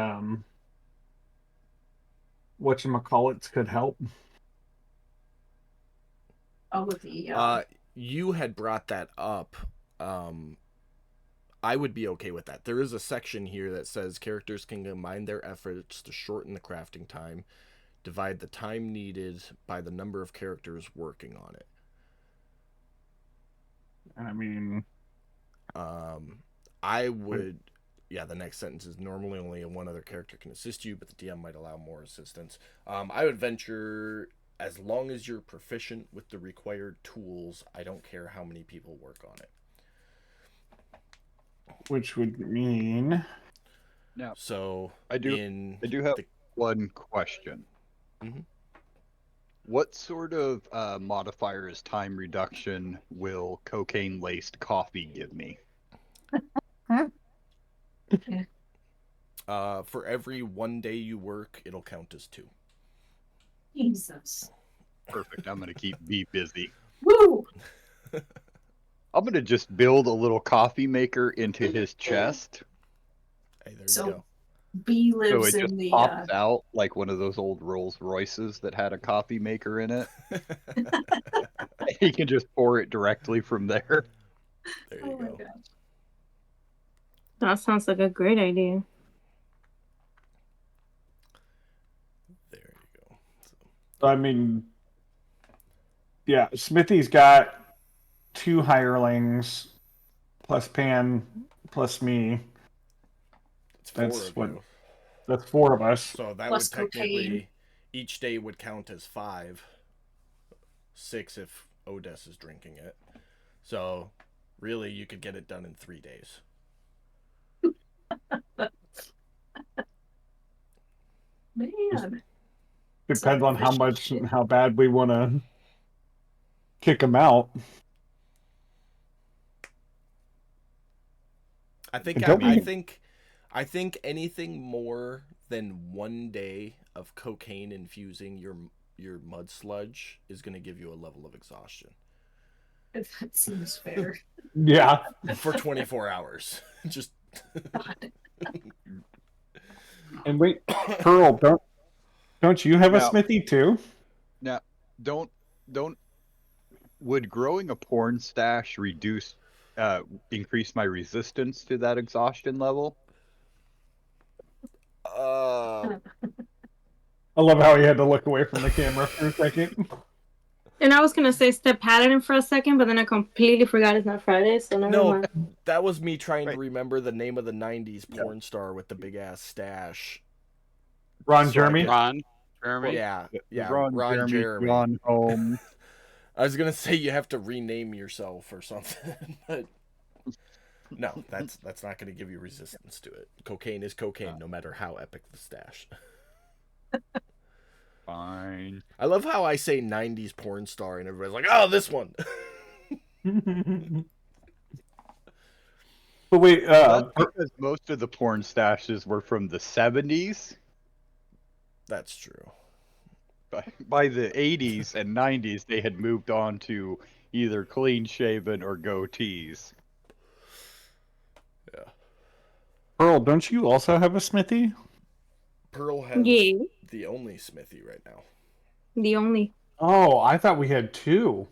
whatchamacallits could help? Oh, with the You had brought that up. I would be okay with that. There is a section here that says characters can combine their efforts to shorten the crafting time, divide the time needed by the number of characters working on it. I mean, I would, yeah, the next sentence is normally only one other character can assist you, but the DM might allow more assistance. I would venture, as long as you're proficient with the required tools, I don't care how many people work on it. which would mean So I do have one question. Mhm. What sort of modifiers time reduction will cocaine-laced coffee give me? For every 1 day you work, it'll count as 2. Jesus. Perfect. I'm gonna keep B busy. Woo! I'm gonna just build a little coffee maker into his chest, Hey, there So- you go. B so lives it just in the pops out like one of those old Rolls Royces that had a coffee maker in it. He can just pour it directly from there. There Oh you my go. gosh. That sounds like a great idea. There you go. I mean, yeah, Smithy's got 2 hirelings plus Pan plus me. It's 4 That's of what- you. That's 4 of us. So that Plus would technically, cocaine. each day would count as 5. 6 if Odess is drinking it. So really, you could get it done in 3 days. Man. Depends on how much and how bad we want to kick him out. I think. And don't I we- think. I think anything more than 1 day of cocaine infusing your mud sludge is going to give you a level of exhaustion If that seems fair. Yeah. for 24 hours. Just God. And wait, Pearl, don't you have a Now- Smithy too? Don't would growing a porn stash increase my resistance to that exhaustion level? Uh, I love how he had to look away from the camera for a second. And I was gonna say Step Paladin for a second, but then I completely forgot it's not Friday, so never no, mind. that was me trying to Right. remember the name of the '90s porn star with the big ass stash. Ron So I Jeremy. could- Ron, Jeremy. Yeah, yeah, Ron, Jeremy, John Holmes. I was gonna say you have to rename yourself or something, but no, that's not gonna give you resistance to it. Cocaine is cocaine, no matter how epic the stash. Fine. I love how I say '90s porn star and everybody's like, "Oh, this one." But wait, That's because most of the porn stashes were from the 70s. That's true. By the 80s and 90s, they had moved on to either clean shaven or goatees. Yeah. Pearl, don't you also have a smithy? Pearl has Yeah, the only smithy right now. the only. Oh, I thought we had two.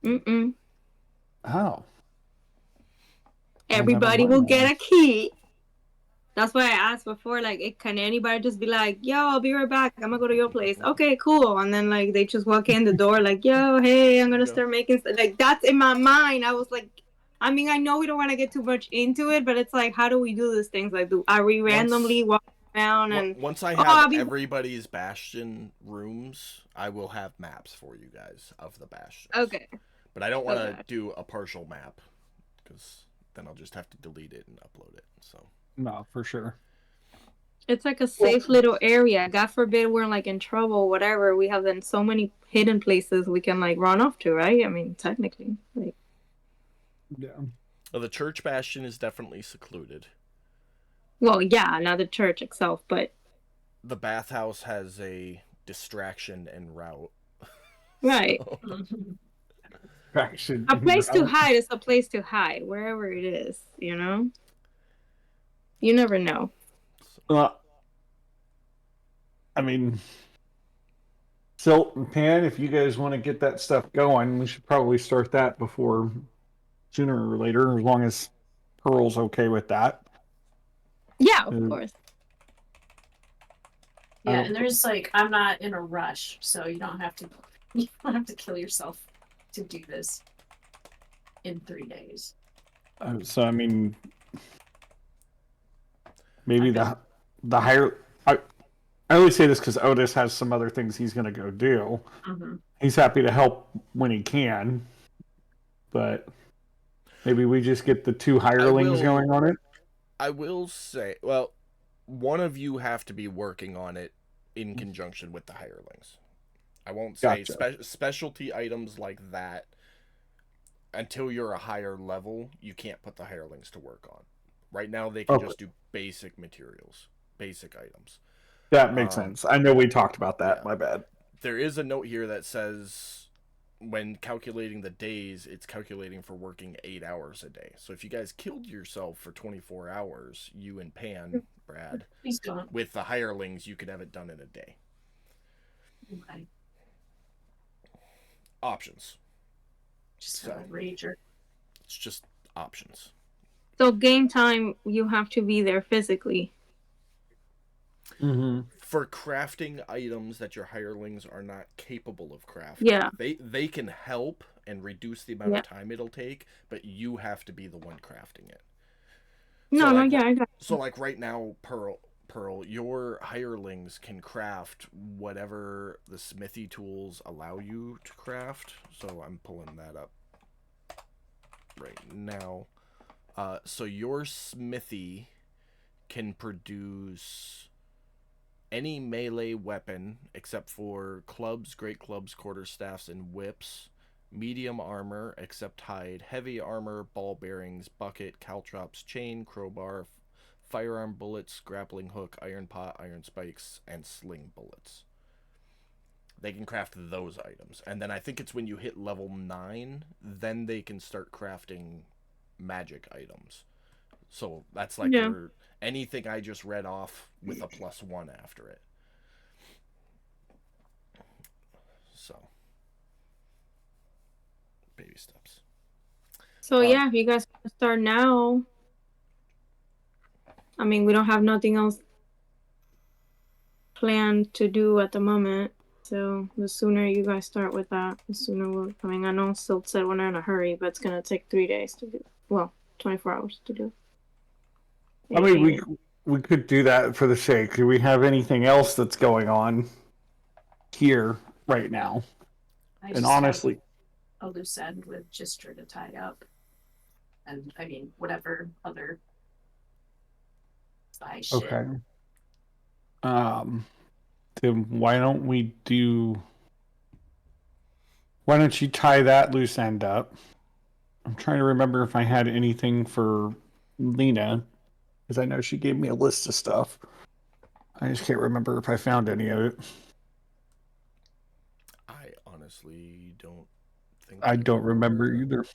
Mm-mm. Oh. Everybody never will mind get then. a key. That's why I asked before, like, can anybody just be like, yo, I'll be right back. I'm gonna go to your place. Okay, cool. And then, like, they just walk in the door, like, yo, hey, I'm gonna Yeah. start making stuff. Like, that's in my mind. I was like, I mean, I know we don't want to get too much into it, but it's like, how do we do these things? Like, are we randomly walking around and. Once I Oh, have I'll be- everybody's bastion rooms, I will have maps for you guys of the bastions. Okay. But I don't want to Okay. do a partial map because then I'll just have to delete it and upload it. So No, for sure. It's like a safe little area. God forbid we're like in trouble, whatever. We have then so many hidden places we can like run off to, right? I mean, technically, like. Yeah. well, the church bastion is definitely secluded. Well, yeah, not the church itself, but The bathhouse has a distraction en route. right. So- Faction. A place to hide is a place to hide, wherever it is. You know. You never know. I mean, Silt and Pan, if you guys want to get that stuff going, we should probably start that before sooner or later, as long as Pearl's okay with that. Yeah, of Mm. course. Yeah, Oh. and there's like I'm not in a rush, so you don't have to kill yourself to do this in 3 days. So I mean, maybe the higher. I always say this because Otis has some other things he's going to go do. Mm-hmm. He's happy to help when he can, but maybe we just get the two hirelings will- going on it. I will say, well, one of you have to be working on it in conjunction with the hirelings. I won't say Gotcha. specialty items like that. Until you're a higher level, you can't put the hirelings to work on. Right now, they can Okay. just do basic materials, basic items. That makes sense. I know we talked about that. yeah. My bad. There is a note here that says when calculating the days, it's calculating for working 8 hours a day. So if you guys killed yourself for 24 hours, you and Pan, Brad, Please don't. with the hirelings, you could have it done in a day. Okay. Options. Just So. a rager. It's just options. So game time, you have to be there physically. Mm-hmm. For crafting items that your hirelings are not capable of crafting, Yeah. they can help and reduce the amount Yeah. of time it'll take, but you have to be the one crafting it. No, So, no, like, yeah, I got. So like right now, Pearl, your hirelings can craft whatever the smithy tools allow you to craft. So I'm pulling that up right now. So your smithy can produce any melee weapon except for clubs, great clubs, quarterstaffs, and whips. Medium armor except hide, heavy armor, ball bearings, bucket, caltrops, chain, crowbar, firearm bullets, grappling hook, iron pot, iron spikes, and sling bullets. They can craft those items. And then I think it's when you hit level 9, then they can start crafting magic items. So that's like Yeah. anything I just read off with a +1 after it. So, baby steps. So yeah, if you guys want to start now, I mean, we don't have nothing else plan to do at the moment. So the sooner you guys start with that, the sooner we're coming. I know Silt said we're not in a hurry, but it's gonna take 3 days to do. Well, 24 hours to do. I mean, we could do that for the sake. Do we have anything else that's going on here right now? I And just honestly, have a loose end with Gistra to tie up, and I mean whatever other spy shit. okay. Then why don't we do? Why don't you tie that loose end up? I'm trying to remember if I had anything for Lena, because I know she gave me a list of stuff. I just can't remember if I found any of it. I honestly don't think. I don't remember either.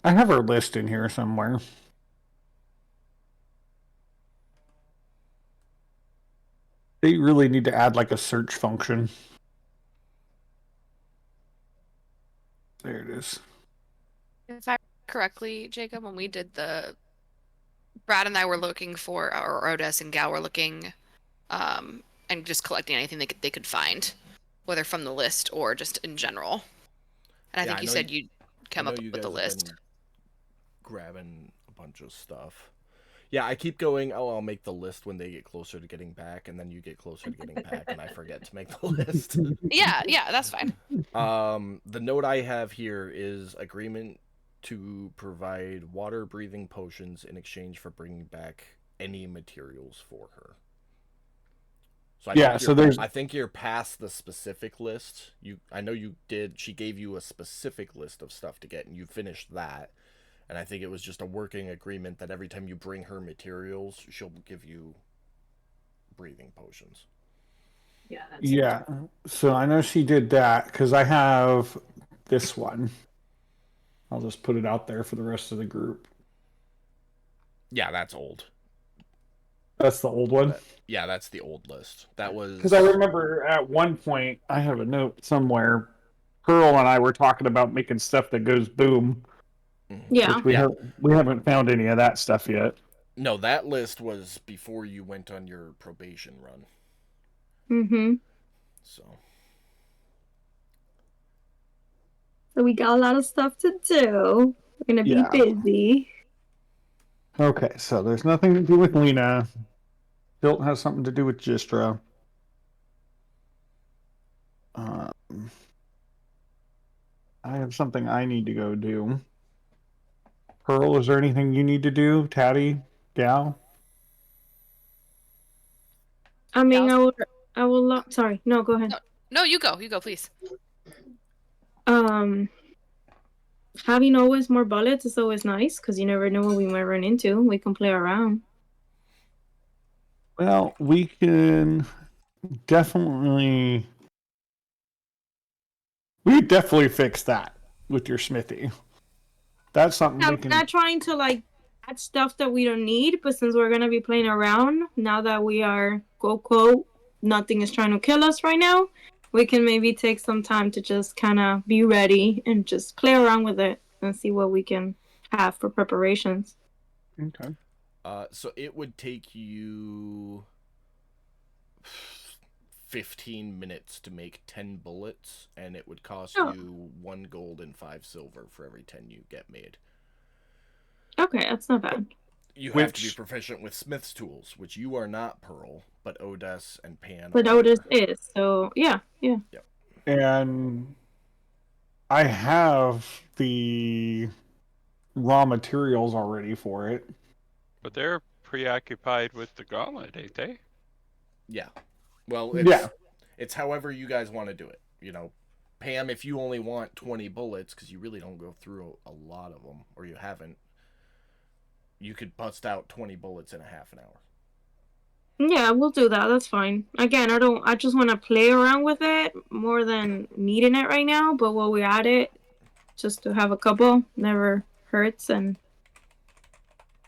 I have her list in here somewhere. They really need to add like a search function. There it is. If I correctly, Jacob, when we did Brad and I were looking for, or Odes and Gal were looking, and just collecting anything they could find, whether from the list or just in general. And I Yeah, think I you know said you'd come I up know you with the guys have list. been grabbing a bunch of stuff. Yeah, I keep going, oh, I'll make the list when they get closer to getting back, and then you get closer to getting back, and I forget to make the list. Yeah, that's fine. The note I have here is agreement to provide water-breathing potions in exchange for bringing back any materials for her. So I think you're past the specific list. I know you did. She gave you a specific list of stuff to get, and you finished that. And I think it was just a working agreement that every time you bring her materials, she'll give you breathing potions. Yeah. That's Yeah. So I know she did that because I have this one. I'll just put it out there for the rest of the group. Yeah, that's old. That's the old one. Yeah, that's the old list. That was Because I remember at one point I have a note somewhere. Pearl and I were talking about making stuff that goes boom. Yeah. Which we haven't found any of that stuff yet. No, that list was before you went on your probation run. Mm-hmm. So we got a lot of stuff to do. We're gonna be busy. Okay, so there's nothing to do with Lena. Built has something to do with Gistra. I have something I need to go do. Pearl, is there anything you need to do? Tatty? Gal? I mean, I will. Sorry, no, go ahead. No, you go, please. Having always more bullets is always nice because you never know what we might run into. We can play around. Well, we can definitely fix that with your smithy. That's something we I'm can. not trying to add stuff that we don't need, but since we're gonna be playing around now that we are quote nothing is trying to kill us right now, we can maybe take some time to just kind of be ready and just play around with it and see what we can have for preparations. Okay. So it would take you 15 minutes to make 10 bullets, and it would cost you 1 gold and 5 silver for every 10 you get made. Okay, that's not bad. You have to be proficient with smith's tools, which you are not, Pearl, but Odes and Pan But are. Otis is, so yeah. Yep. And I have the raw materials already for it. But they're preoccupied with the gauntlet, ain't they? Yeah. Well, it's however you guys want to do it. You know, Pam, if you only want 20 bullets, because you really don't go through a lot of them, or you haven't, you could bust out 20 bullets in a half an hour. Yeah, we'll do that. That's fine. Again, I just want to play around with it more than needing it right now. But while we're at it, just to have a couple never hurts. And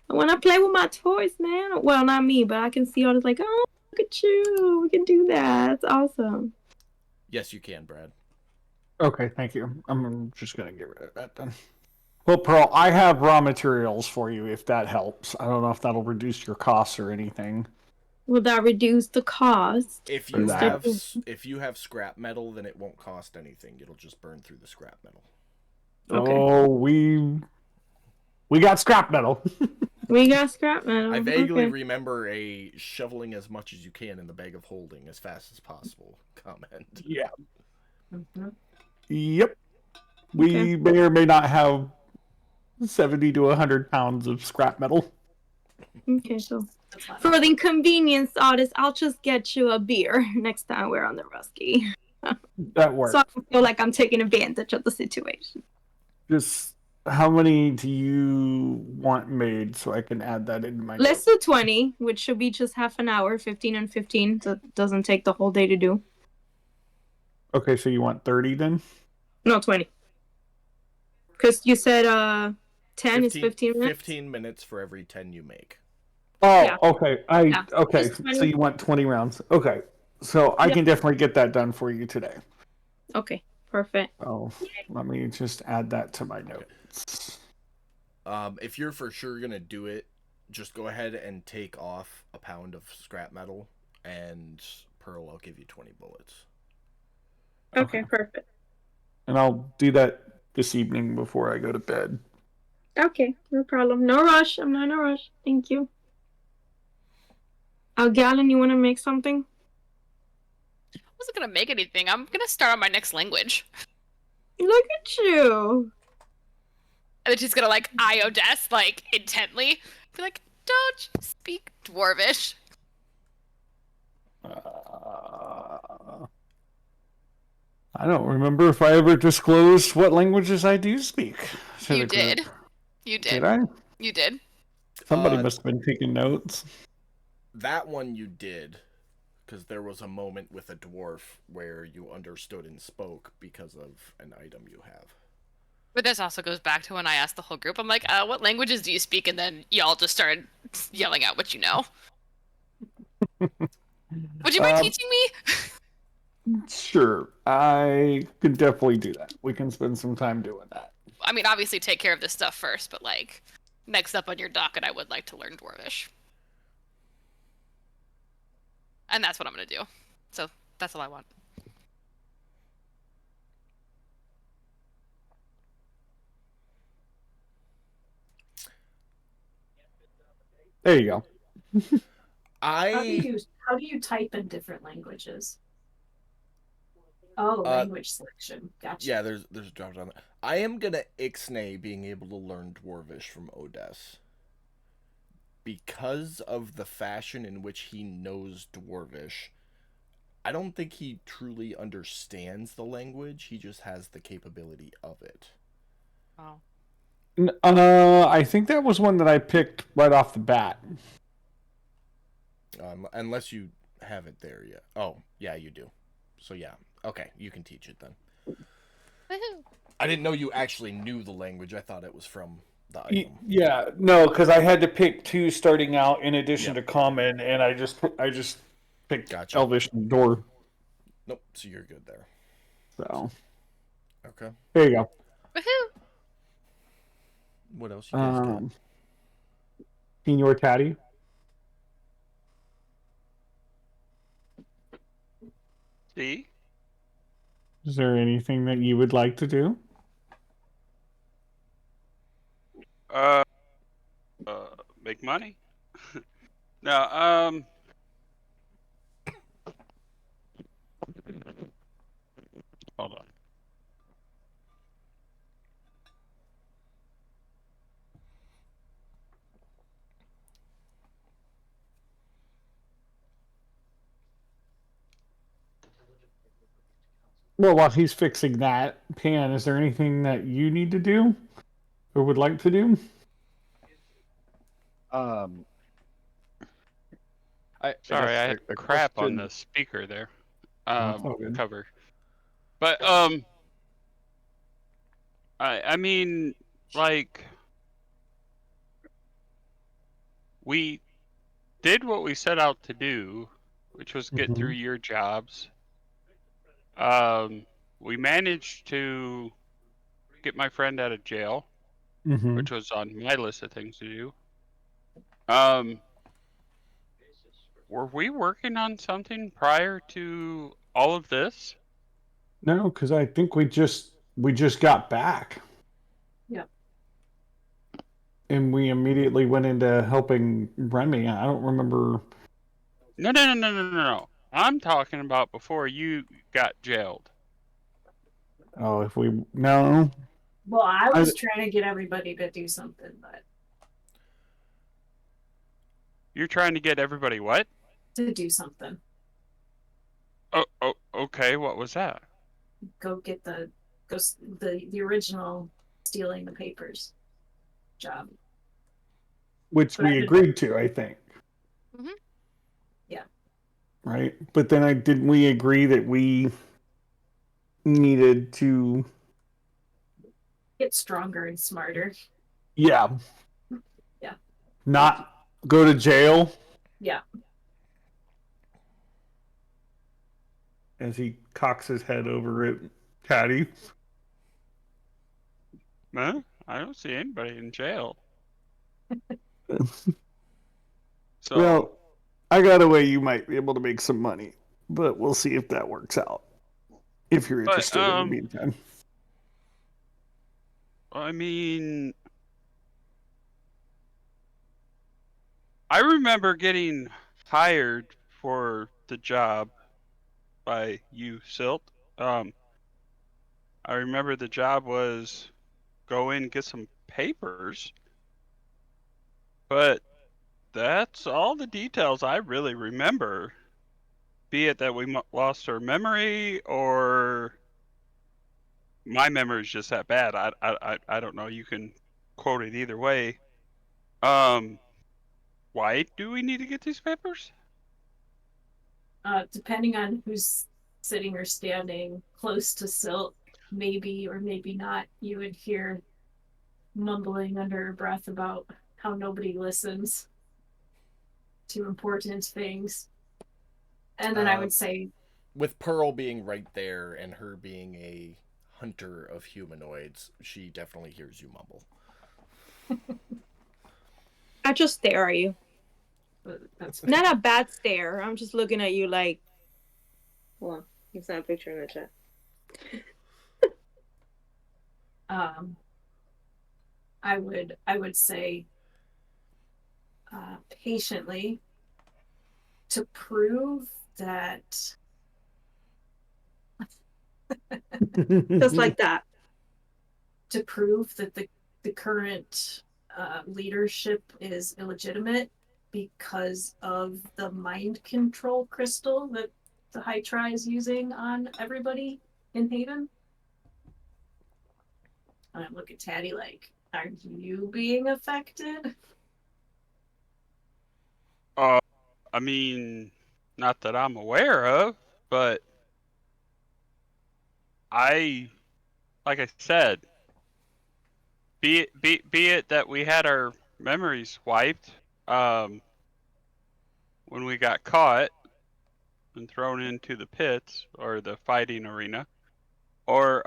I want to play with my toys, man. Well, not me, but I can see all this like, oh, look at you. We can do that. It's awesome. Yes, you can, Brad. Okay, thank you. I'm just going to get rid of that then. Well, Pearl, I have raw materials for you if that helps. I don't know if that'll reduce your costs or anything. Will that reduce the cost? If For you that. have scrap metal, then it won't cost anything. It'll just burn through the scrap metal. Okay. Oh, we got scrap metal. We got scrap metal. I vaguely Okay. remember a shoveling as much as you can in the bag of holding as fast as possible comment. Yeah. Mhm. Yep. We may or may not have 70 to 100 pounds of scrap metal. Okay, so That's not for the inconvenience, Otis, I'll just get you a beer next time we're on the Rusky. That works. So I don't feel like I'm taking advantage of the situation. Just how many do you want made so I can add that into my Let's do 20, which should be just half an hour, 15 and 15. So it doesn't take the whole day to do. Okay, so you want 30 then? No, 20. Because you said 10 is 15 minutes. 15 minutes for every 10 you make. Oh, Yeah. okay. Yeah, Okay. just 20. So you want 20 rounds. Okay. So I Yep. can definitely get that done for you today. Okay, perfect. Oh, let me just add that to my notes. If you're for sure gonna do it, just go ahead and take off a pound of scrap metal, and Pearl, I'll give you 20 bullets. Okay, Okay. perfect. And I'll do that this evening before I go to bed. Okay, no problem. No rush. I'm not in a rush. Thank you. Galen, you want to make something? I wasn't gonna make anything. I'm gonna start on my next language. Look at you. And then she's gonna like eye Odess like intently. Be like, don't you speak Dwarvish. I don't remember if I ever disclosed what languages I do speak. to You the group. did. You did. Did I? You did. Somebody Uh, must have been taking notes. That one you did, because there was a moment with a dwarf where you understood and spoke because of an item you have. But this also goes back to when I asked the whole group, I'm like, what languages do you speak? And then y'all just started yelling out what you know. Would you mind teaching me? Sure, I could definitely do that. We can spend some time doing that. I mean, obviously take care of this stuff first, but like, next up on your docket, I would like to learn Dwarvish. And that's what I'm gonna do. So that's all I want. There you go. How do you type in different languages? Oh, language selection. Gotcha. Yeah, there's a drop down there. I am gonna ixnay being able to learn Dwarvish from Odess. Because of the fashion in which he knows Dwarvish, I don't think he truly understands the language. He just has the capability of it. Oh. I think that was one that I picked right off the bat. Unless you have it there yet. Oh, yeah, you do. So yeah, okay, you can teach it then. Woohoo. I didn't know you actually knew the language. I thought it was from the item. Yeah, no, because I had to pick two starting out in addition Yep. to common, and I just picked Gotcha. Elvish and Door. Nope, so you're good there. So Okay. there you go. Woohoo. What else you guys got? Senior Tatty. See? Is there anything that you would like to do? Make money? No, hold on. Well, while he's fixing that, Pan, is there anything that you need to do or would like to do? Sorry, I had a crap on question. the speaker there. That's all good. Cover. But I mean, like, we did what we set out to do, which was get through your jobs. We managed to get my friend out of jail, Mm-hmm. which was on my list of things to do. were we working on something prior to all of this? No, because I think we just got back. Yep. And we immediately went into helping Remy. I don't remember. No. I'm talking about before you got jailed. Oh, if we no. Well, I was trying to get everybody to do something, but You're trying to get everybody what? to do something. Oh, okay. What was that? Go get the original stealing the papers job. Which But I we did- agreed to, I think. Mhm. Yeah. Right, but then didn't we agree that we needed to? Get stronger and smarter. Yeah. Yeah. Not go to jail. Yeah. As he cocks his head over at Caddy. Huh? I don't see anybody in jail. So Well, I got a way you might be able to make some money, but we'll see if that works out. If you're interested in the meantime. I mean, I remember getting hired for the job by you, Silt. I remember the job was go in, get some papers, but that's all the details I really remember. Be it that we lost our memory or my memory is just that bad. I don't know. You can quote it either way. Why do we need to get these papers? Depending on who's sitting or standing close to Silt, maybe or maybe not, you would hear mumbling under her breath about how nobody listens to important things. And then I would say, with Pearl being right there and her being a hunter of humanoids, she definitely hears you mumble. I just stare at you. that's Not a bad stare. I'm just looking at you like. Hold on. You sent a picture in the chat. I would say patiently to prove that Just like that. to prove that the current leadership is illegitimate because of the mind control crystal that the High Tri is using on everybody in Haven. And I look at Taddy like, are you being affected? I mean, not that I'm aware of, but like I said, be it that we had our memories wiped, when we got caught and thrown into the pits or the fighting arena, or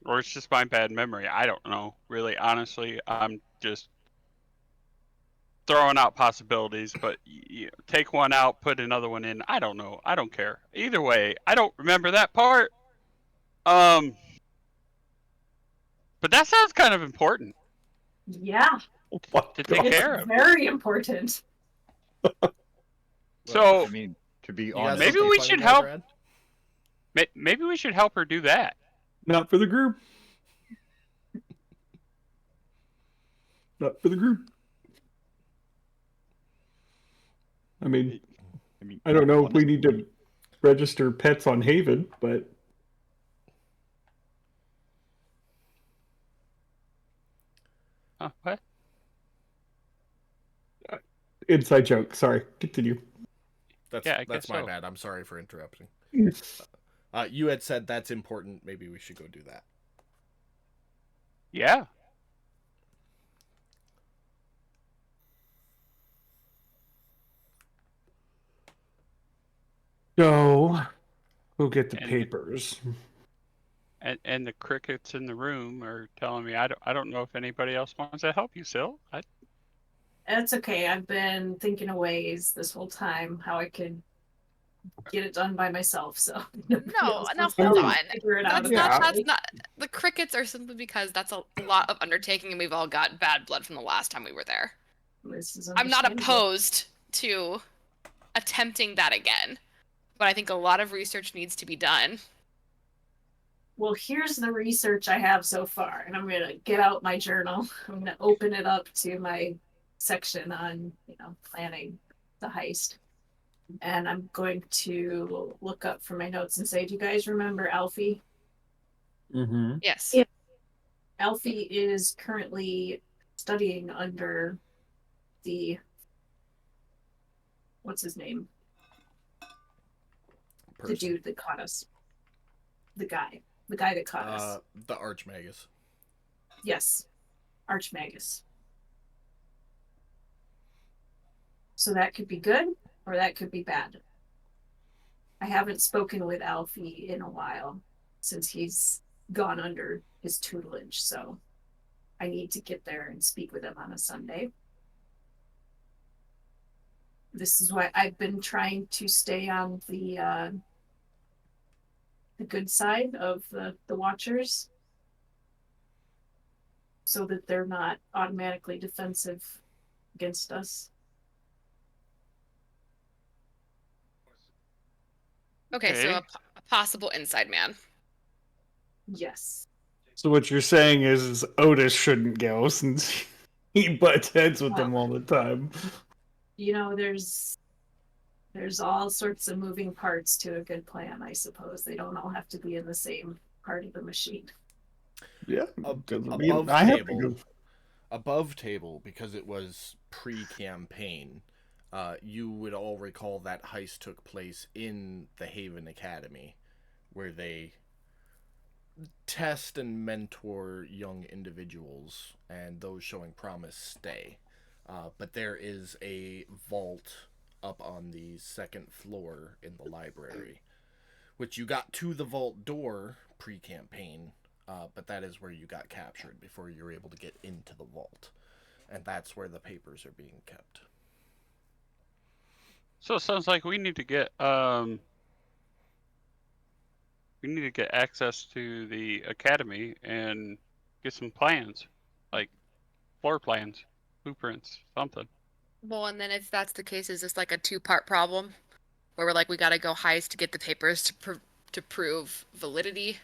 it's just my bad memory. I don't know. Really, honestly, I'm just throwing out possibilities, but take one out, put another one in. I don't know. I don't care. Either way, I don't remember that part. But that sounds kind of important Yeah, to take it's care of. very important. So, I mean, to be You got honest, maybe something we funny should there, help- Brad? maybe we should help her do that. Not for the group. Not for the group. I mean, I don't know if we need to register pets on Haven, but What? inside joke. Sorry, continue. That's Yeah, I guess that's my so. bad. I'm sorry for interrupting. You had said that's important. Maybe we should go do that. Yeah. So, we'll get the And- papers. And the crickets in the room are telling me I don't know if anybody else wants to help you, Sil. It's okay. I've been thinking of ways this whole time how I could get it done by myself. So nobody No, else no, has hold to on. figure it out. That's Yeah. not. That's not. The crickets are simply because that's a lot of undertaking, and we've all got bad blood from the last time we were there. This is I'm not understandable. opposed to attempting that again, but I think a lot of research needs to be done. Well, here's the research I have so far, and I'm gonna get out my journal. I'm gonna open it up to my section on, planning the heist. And I'm going to look up from my notes and say, do you guys remember Alfie? Mm-hmm. Yes. Yeah. Alfie is currently studying under the what's his name? The Person. dude that caught us. The guy that caught us. The Archmagus. Yes, Archmagus. So that could be good or that could be bad. I haven't spoken with Alfie in a while since he's gone under his tutelage, so I need to get there and speak with him on a Sunday. This is why I've been trying to stay on the good side of the Watchers, so that they're not automatically defensive against us. Okay, so Okay. a possible inside man. Yes. So what you're saying is Otis shouldn't go since he butts heads with them all the time. There's all sorts of moving parts to a good plan, I suppose. They don't all have to be in the same part of the machine. Yeah. Above table, because it was pre-campaign, you would all recall that heist took place in the Haven Academy, where they test and mentor young individuals, and those showing promise stay. But there is a vault up on the second floor in the library, which you got to the vault door pre-campaign, but that is where you got captured before you were able to get into the vault. And that's where the papers are being kept. So it sounds like we need to get access to the academy and get some plans, like floor plans, blueprints, something. Well, and then if that's the case, is this like a two-part problem, where we're like, we gotta go heist to get the papers to prove validity,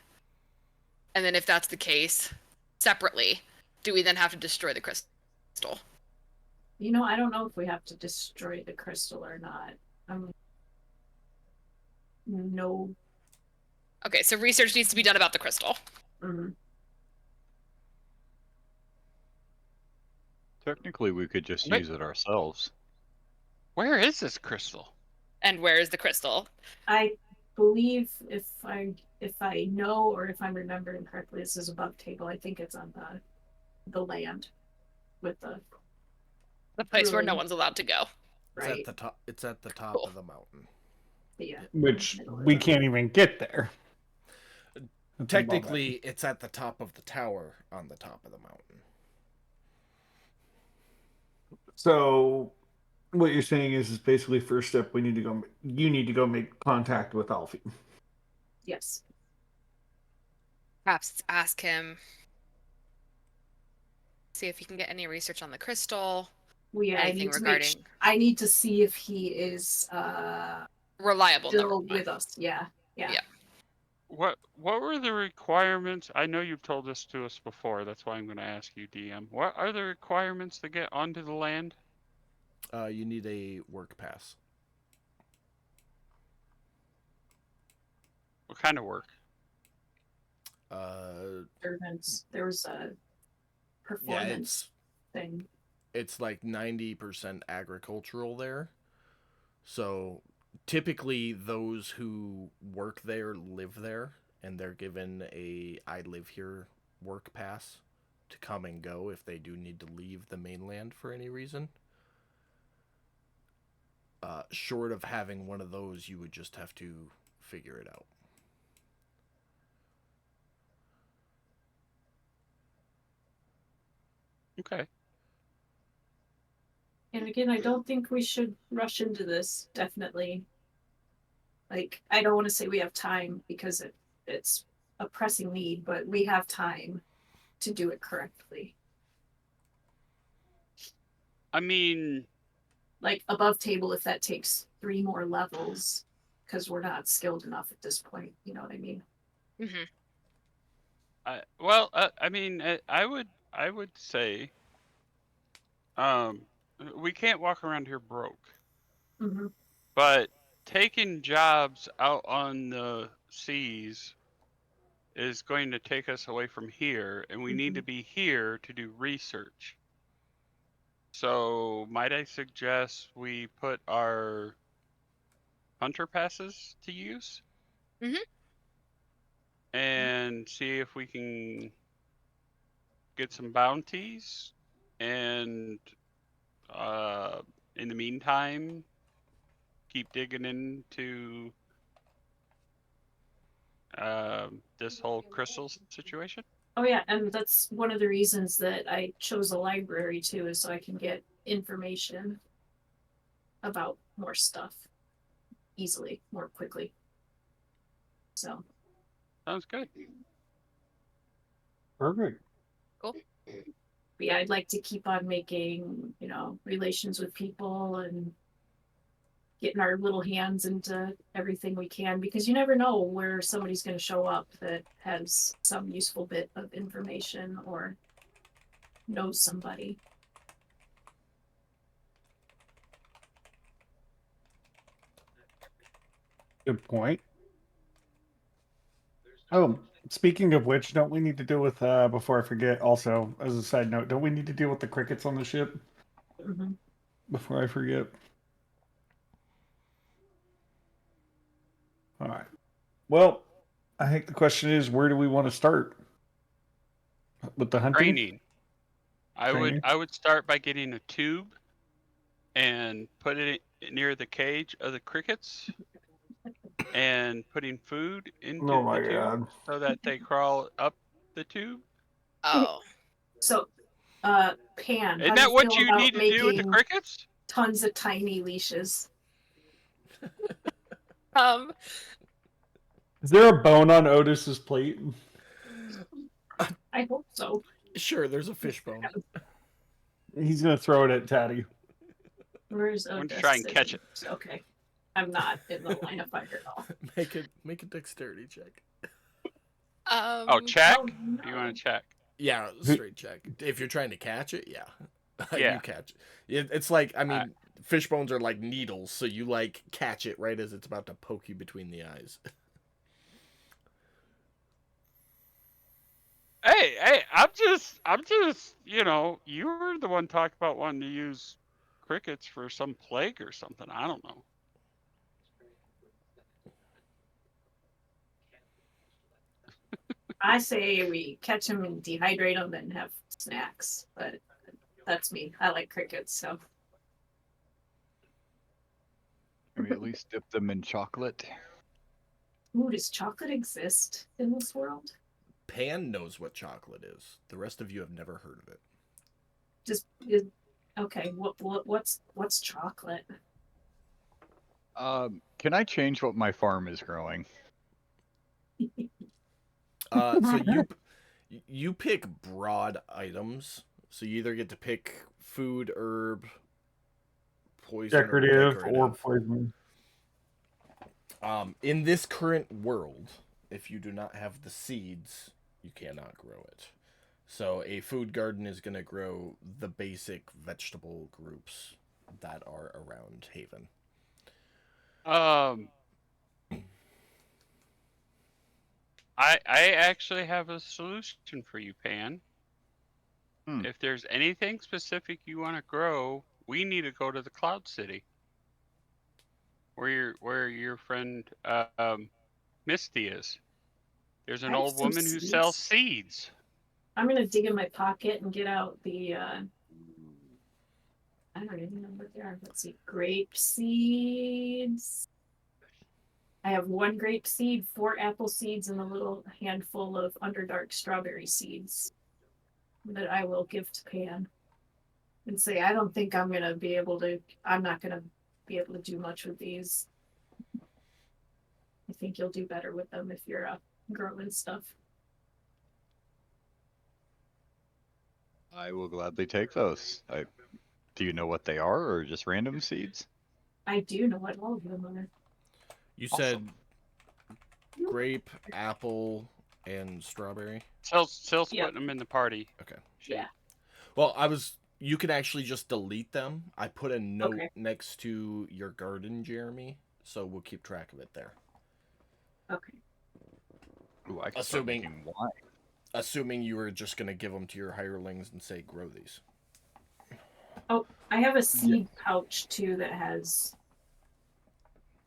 and then if that's the case, separately, do we then have to destroy the crystal? I don't know if we have to destroy the crystal or not. No. Okay, so research needs to be done about the crystal. Mm-hmm. Technically, we could just But- use it ourselves. Where is this crystal? And where is the crystal? I believe if I know or if I'm remembering correctly, this is above table. I think it's on the land with the place where no Really? one's allowed to go. right. It's at the top Cool. of the mountain. Yeah. Which Middle of we the- can't even get there. Technically, it's at the top of the tower on the top of the mountain. So, what you're saying is basically first step. You need to go make contact with Alfie. Yes. Perhaps ask him, see if he can get any research on the crystal, I anything need to regarding I need to see if he is reliable. still number one. with us. Yeah. What were the requirements? I know you've told this to us before. That's why I'm going to ask you, DM. What are the requirements to get onto the land? You need a work pass. What kind of work? Servants. There was a performance thing. It's like 90% agricultural there. So typically those who work there live there, and they're given a I live here work pass to come and go if they do need to leave the mainland for any reason. Short of having one of those, you would just have to figure it out. Okay. And again, I don't think we should rush into this, definitely. Like, I don't want to say we have time because it's a pressing need, but we have time to do it correctly. I mean, Like, above table, if that takes 3 more levels, because we're not skilled enough at this point, you know what I mean? Mm-hmm. I would say, we can't walk around here broke, Mm-hmm. but taking jobs out on the seas is going to take us away from here, and we need to be here to do research. So, might I suggest we put our hunter passes to use? Mhm. And see if we can get some bounties, and in the meantime, keep digging into this whole crystal situation. Oh yeah, and that's one of the reasons that I chose a library too, is so I can get information about more stuff easily, more quickly. So Sounds good. Perfect. but yeah, I'd like to keep on making, relations with people and getting our little hands into everything we can, because you never know where somebody's going to show up that has some useful bit of information or knows somebody. Good point. Oh, speaking of which, don't we need to deal with, before I forget, also, as a side note, don't we need to deal with the crickets on the ship Mm-hmm. before I forget? All right. Well, I think the question is, where do we want to start? With the hunting? Training. Training? I would start by getting a tube and put it near the cage of the crickets, and putting food into Oh my the tube god. so that they crawl up the tube. Oh. So, Pan, Isn't how do that you what feel you about need to do with the making crickets? tons of tiny leashes? Um. Is there a bone on Otis's plate? I hope so. Sure, there's a fishbone. He's gonna throw it at Taddy. Where's I'm Odessa? gonna try and catch it. Okay. I'm not in the line of fire at all. Make a dexterity check. Oh, check? Oh, no. You want to check? Yeah, straight check. If you're trying to catch it, yeah. Yeah. You catch it. It's like, I mean, fish bones are like needles, so you like catch it right as it's about to poke you between the eyes. Hey, I'm just, you were the one talking about wanting to use crickets for some plague or something. I don't know. I say we catch them and dehydrate them and have snacks, but that's me. I like crickets, so. Can we at least dip them in chocolate? Ooh, does chocolate exist in this world? Pan knows what chocolate is. The rest of you have never heard of it. Okay. What's chocolate? Can I change what my farm is growing? So you pick broad items. So you either get to pick food, herb, poison, Decorative or or decorative. poison. In this current world, if you do not have the seeds, you cannot grow it. So a food garden is going to grow the basic vegetable groups that are around Haven. I actually have a solution for you, Pan. If there's anything specific you want to grow, we need to go to the Cloud City, where your friend Misty is. There's an I have old some woman who seeds. sells seeds. I'm gonna dig in my pocket and get out the I don't even know what they are. Let's see. Grape seeds. I have 1 grape seed, 4 apple seeds, and a little handful of Underdark strawberry seeds that I will give to Pan. and say, I don't think I'm gonna be able to. I'm not gonna be able to do much with these. I think you'll do better with them if you're growing stuff. I will gladly take those. Do you know what they are, or just random seeds? I do know what all of them are. You Awesome. said grape, apple, and strawberry. Sil's Yeah. putting them in the party. Okay. Yeah. Well, you can actually just delete them. I put a note Okay. next to your garden, Jeremy, so we'll keep track of it there. Okay. Ooh, I can start Assuming- making wine. Assuming you were just going to give them to your hirelings and say, grow these. I have a seed pouch too that has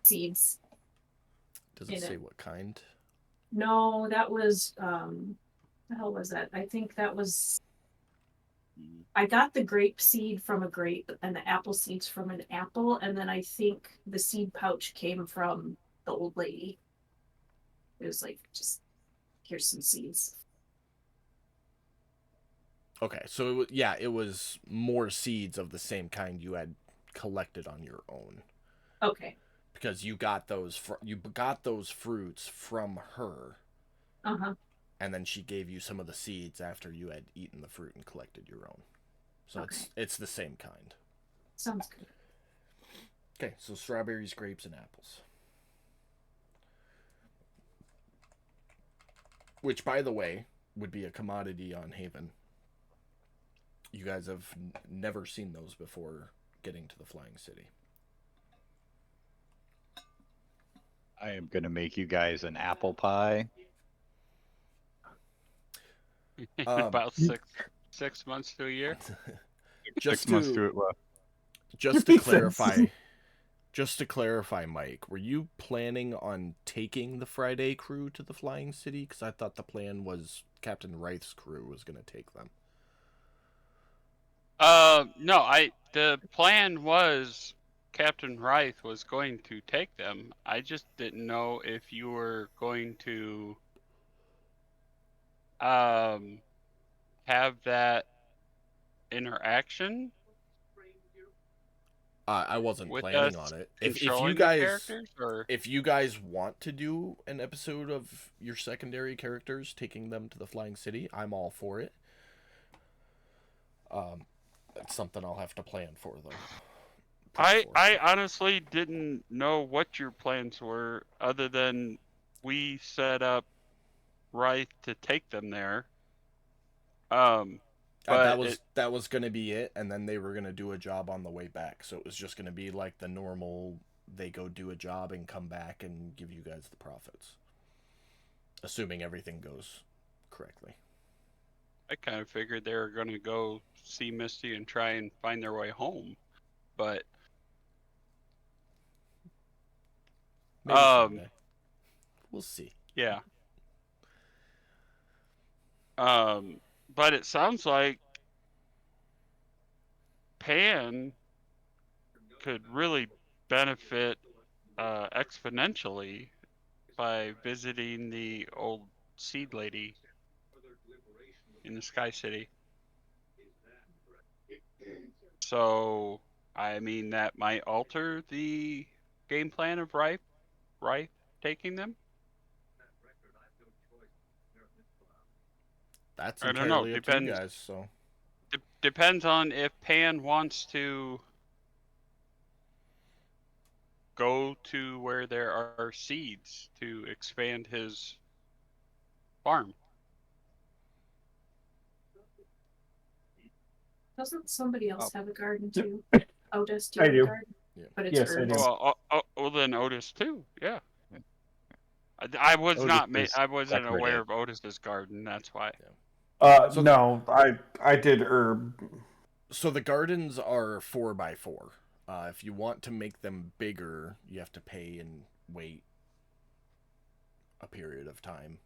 seeds. Does it In say it. what kind? No, that was the hell was that? I think that was I got the grape seed from a grape and the apple seeds from an apple, and then I think the seed pouch came from the old lady. It was like, just here's some seeds. Okay, so it was more seeds of the same kind you had collected on your own. Okay. Because you got those fruits from her, Uh-huh. and then she gave you some of the seeds after you had eaten the fruit and collected your own. So Okay. it's the same kind. Sounds good. Okay, so strawberries, grapes, and apples. Which, by the way, would be a commodity on Haven. You guys have never seen those before getting to the Flying City. I am gonna make you guys an apple pie. In Um, about 6 months to a year. Just 6 months to- to it. Well, Just to Makes clarify, Mike, were you planning on taking the Friday crew to the Flying City? Because I thought the plan was Captain Wraith's crew was going to take them. No, the plan was Captain Wraith was going to take them. I just didn't know if you were going to have that interaction I wasn't with planning us on it. If you controlling the guys characters, or if you guys want to do an episode of your secondary characters taking them to the Flying City, I'm all for it. It's something I'll have to plan for though. I honestly didn't know what your plans were, other than we set up Wraith to take them there. But that was going to be it, and then they were going to do a job on the way back. So it was just going to be like the normal, they go do a job and come back and give you guys the profits. Assuming everything goes correctly. I kind of figured they were going to go see Misty and try and find their way home. But Maybe someday. We'll see. yeah. But it sounds like Pan could really benefit exponentially by visiting the old seed lady in the Sky City. So, I mean, that might alter the game plan of Rife taking them. That's I don't know, entirely up to you depends. guys. So Depends on if Pan wants to go to where there are seeds to expand his farm. Doesn't somebody else have a garden too? Otis, do I you have do. a garden? Yeah. But it's Yes, I herbs. do. Well, then Otis too. Yeah. I was Otis not. is I wasn't decorative. aware of Otis's garden. That's why. So No, I did herb. So the gardens are 4x4. If you want to make them bigger, you have to pay and wait a period of time.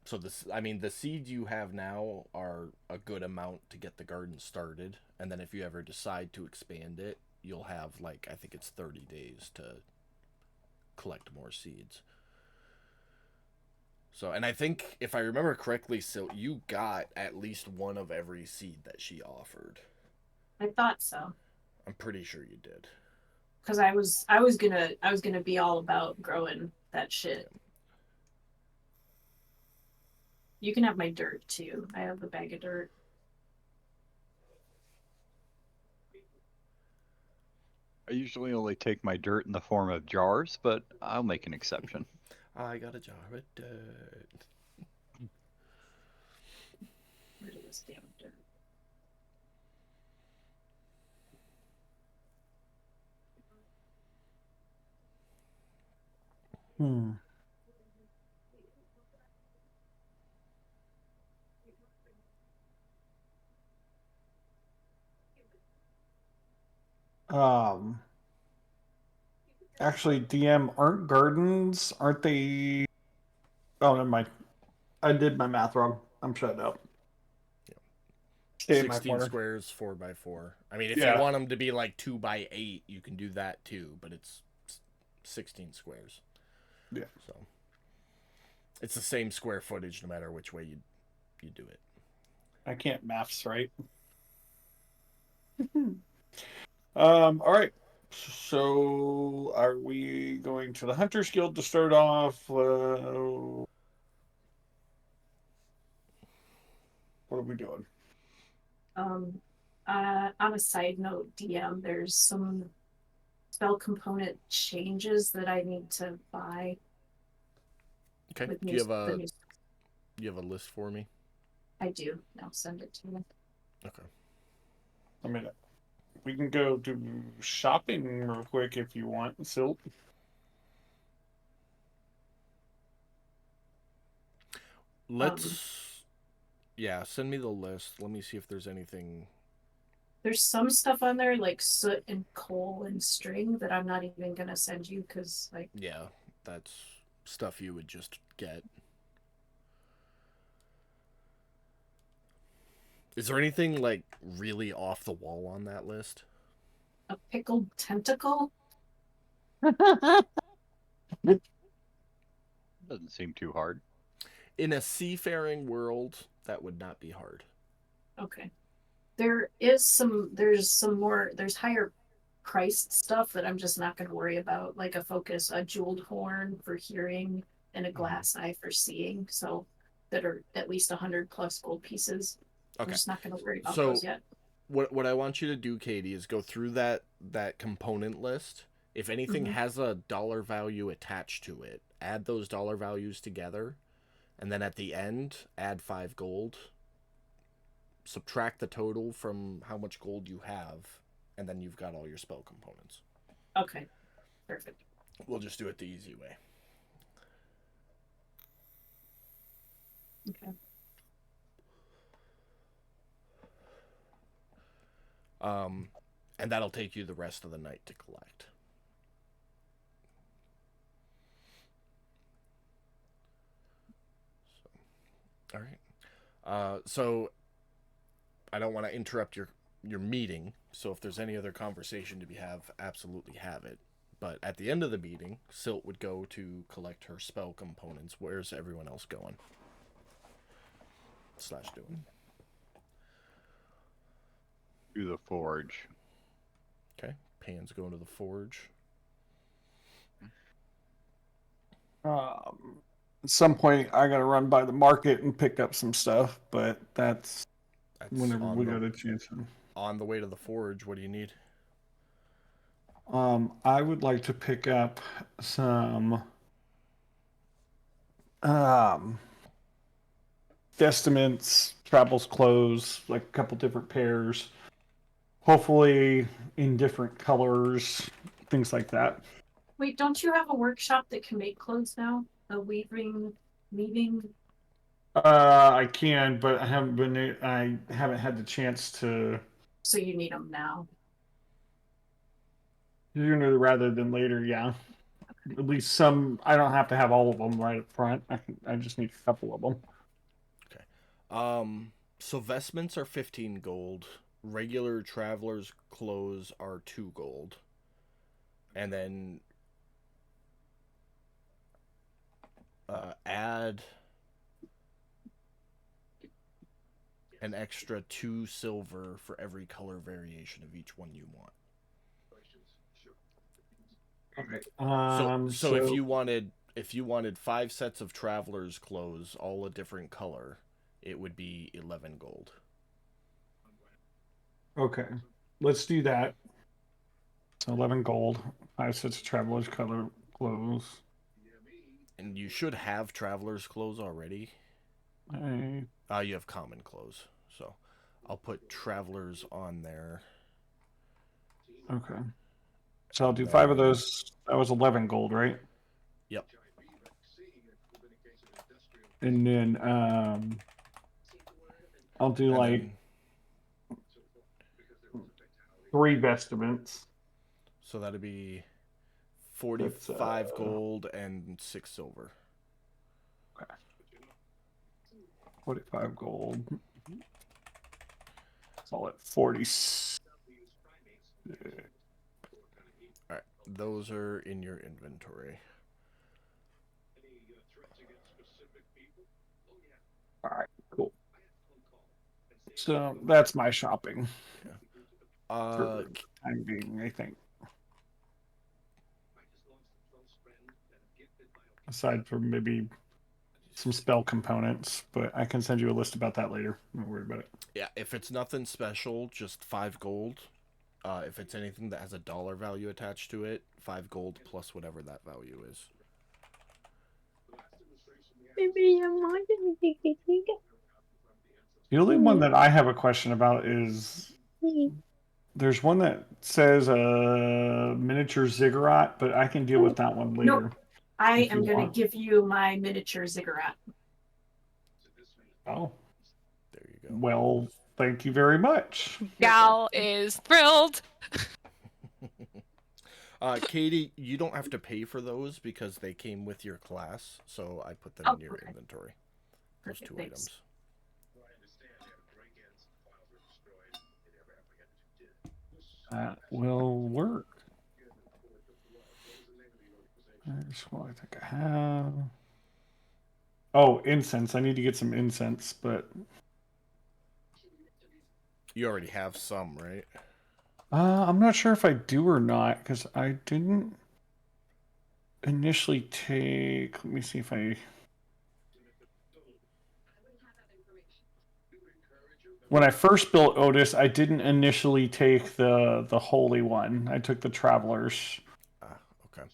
So the seeds you have now are a good amount to get the garden started, and then if you ever decide to expand it, you'll have I think it's 30 days to collect more seeds. So, and I think if I remember correctly, so you got at least one of every seed that she offered. I thought so. I'm pretty sure you did. Because I was gonna be all about growing that shit. You can have my dirt too. I have a bag of dirt. I usually only take my dirt in the form of jars, but I'll make an exception. I got a jar of dirt. Where did this damn dirt? Hmm. Um. Actually, DM, aren't they? Oh, never mind. I did my math wrong. I'm shut up. Stay in my 16 corner. squares, 4x4. I mean, if Yeah. you want them to be like 2x8, you can do that too, but it's 16 squares. Yeah. So it's the same square footage no matter which way you do it. I can't maths right. All right. So, are we going to the Hunters Guild to start off? What are we doing? On a side note, DM, there's some spell component changes that I need to buy. Okay. With Do you have a list for me? I do. I'll send it to you. Okay. I mean, we can go do shopping real quick if you want, Silt. Let's yeah, send me the list. Let me see if there's anything. There's some stuff on there like soot and coal and string that I'm not even gonna send you because like Yeah, that's stuff you would just get. Is there anything like really off the wall on that list? a pickled tentacle. Doesn't seem too hard. In a seafaring world, that would not be hard. Okay. There's higher priced stuff that I'm just not gonna worry about, like a jeweled horn for hearing and a glass eye for seeing, so that are at least 100+ gold pieces. I'm Okay. just not gonna worry about So those yet. what I want you to do, Katie, is go through that component list. If anything Mhm. has a dollar value attached to it, add those dollar values together, and then at the end, add 5 gold. Subtract the total from how much gold you have, and then you've got all your spell components. Okay. Perfect. We'll just do it the easy way. Okay. And that'll take you the rest of the night to collect. So, all right. So I don't want to interrupt your meeting. So if there's any other conversation to be have, absolutely have it. But at the end of the meeting, Silt would go to collect her spell components. Where's everyone else going? / doing. To the forge. Okay. Pan's going to the forge. At some point, I gotta run by the market and pick up some stuff, but that's whenever we got a chance. On the way to the forge, what do you need? I would like to pick up some vestments, travels clothes, like a couple different pairs, hopefully in different colors, things like that. Wait, don't you have a workshop that can make clothes now? A weaving. I can, but I haven't had the chance to. So you need them now. Sooner rather than later, yeah. At least some. I don't have to have all of them right up front. I just need a couple of them. Okay. So vestments are 15 gold. Regular traveler's clothes are 2 gold. And then add an extra 2 silver for every color variation of each one you want. Okay. So if you wanted 5 sets of traveler's clothes, all a different color, it would be 11 gold. Okay, let's do that. So 11 gold, 5 sets of traveler's color clothes. And you should have traveler's clothes already. I, You have common clothes. So I'll put travelers on there. okay. So I'll do 5 of those. That was 11 gold, right? Yep. And then I'll do And like then- 3 vestments. so that'd be 45 gold and 6 silver. 45 gold. Call it 40. All right, those are in your inventory. All right, cool. So that's my shopping for the time being, I think. Aside from maybe some spell components, but I can send you a list about that later. Don't worry about it. Yeah, if it's nothing special, just 5 gold. If it's anything that has a dollar value attached to it, 5 gold plus whatever that value is. The only one that I have a question about is there's one that says miniature ziggurat, but I can deal with that one later. Nope. I If am you going want. to give you my miniature ziggurat. Oh, There you go. well, thank you very much. Gal is thrilled. Katie, you don't have to pay for those because they came with your class, so I put them Oh, in your okay. inventory. Those Perfect, 2 thanks. items. That will work. There's what I think I have. Oh, incense. I need to get some incense, but You already have some, right? I'm not sure if I do or not because I didn't initially take. Let me see if I. When I first built Otis, I didn't initially take the holy one. I took the travelers. Okay.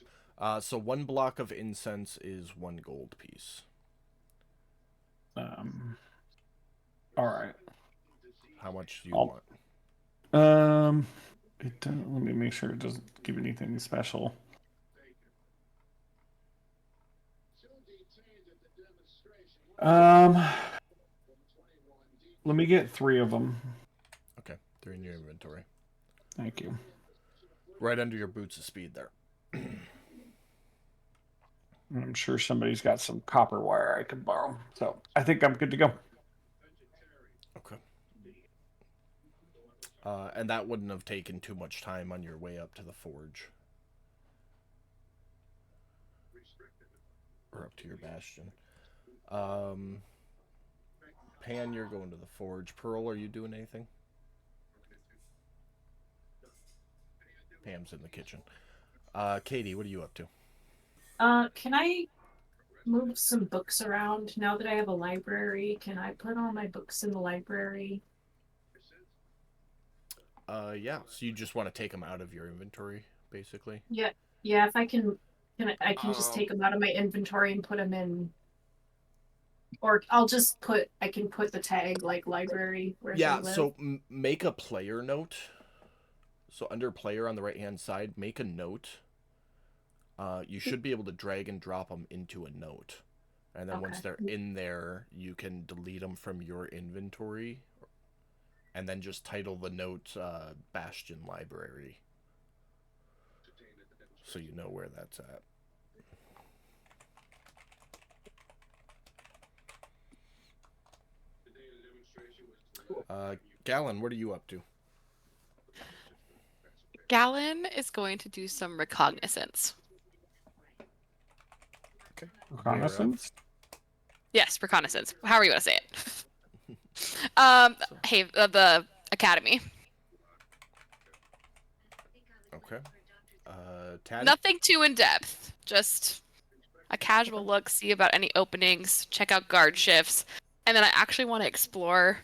So 1 block of incense is 1 gold piece. All right. How much do you want? It doesn't. Let me make sure it doesn't give anything special. Let me get 3 of them. Okay, they're in your inventory. Thank you. Right under your boots of speed there. I'm sure somebody's got some copper wire I could borrow. So I think I'm good to go. Okay. And that wouldn't have taken too much time on your way up to the forge. Or up to your bastion. Pan, you're going to the forge. Pearl, are you doing anything? Pam's in the kitchen. Katie, what are you up to? Can I move some books around now that I have a library? Can I put all my books in the library? Yeah. So you just want to take them out of your inventory, basically? Yeah, if I can I can just take them out of my inventory and put them in, or I can put the tag like library where Yeah. they live. So make a player note. So under player on the right hand side, make a note. You should be able to drag and drop them into a note, and then once they're in there, you can delete them from your inventory, and then just title the note Bastion Library, so you know where that's at. Gallon, what are you up to? Gallon is going to do some recognizance. Okay. Reconnaissance? Yes, reconnaissance. How are you going to say it? Hey, the academy. Okay. Taddy? Nothing too in depth. Just a casual look, see about any openings, check out guard shifts, and then I actually want to explore,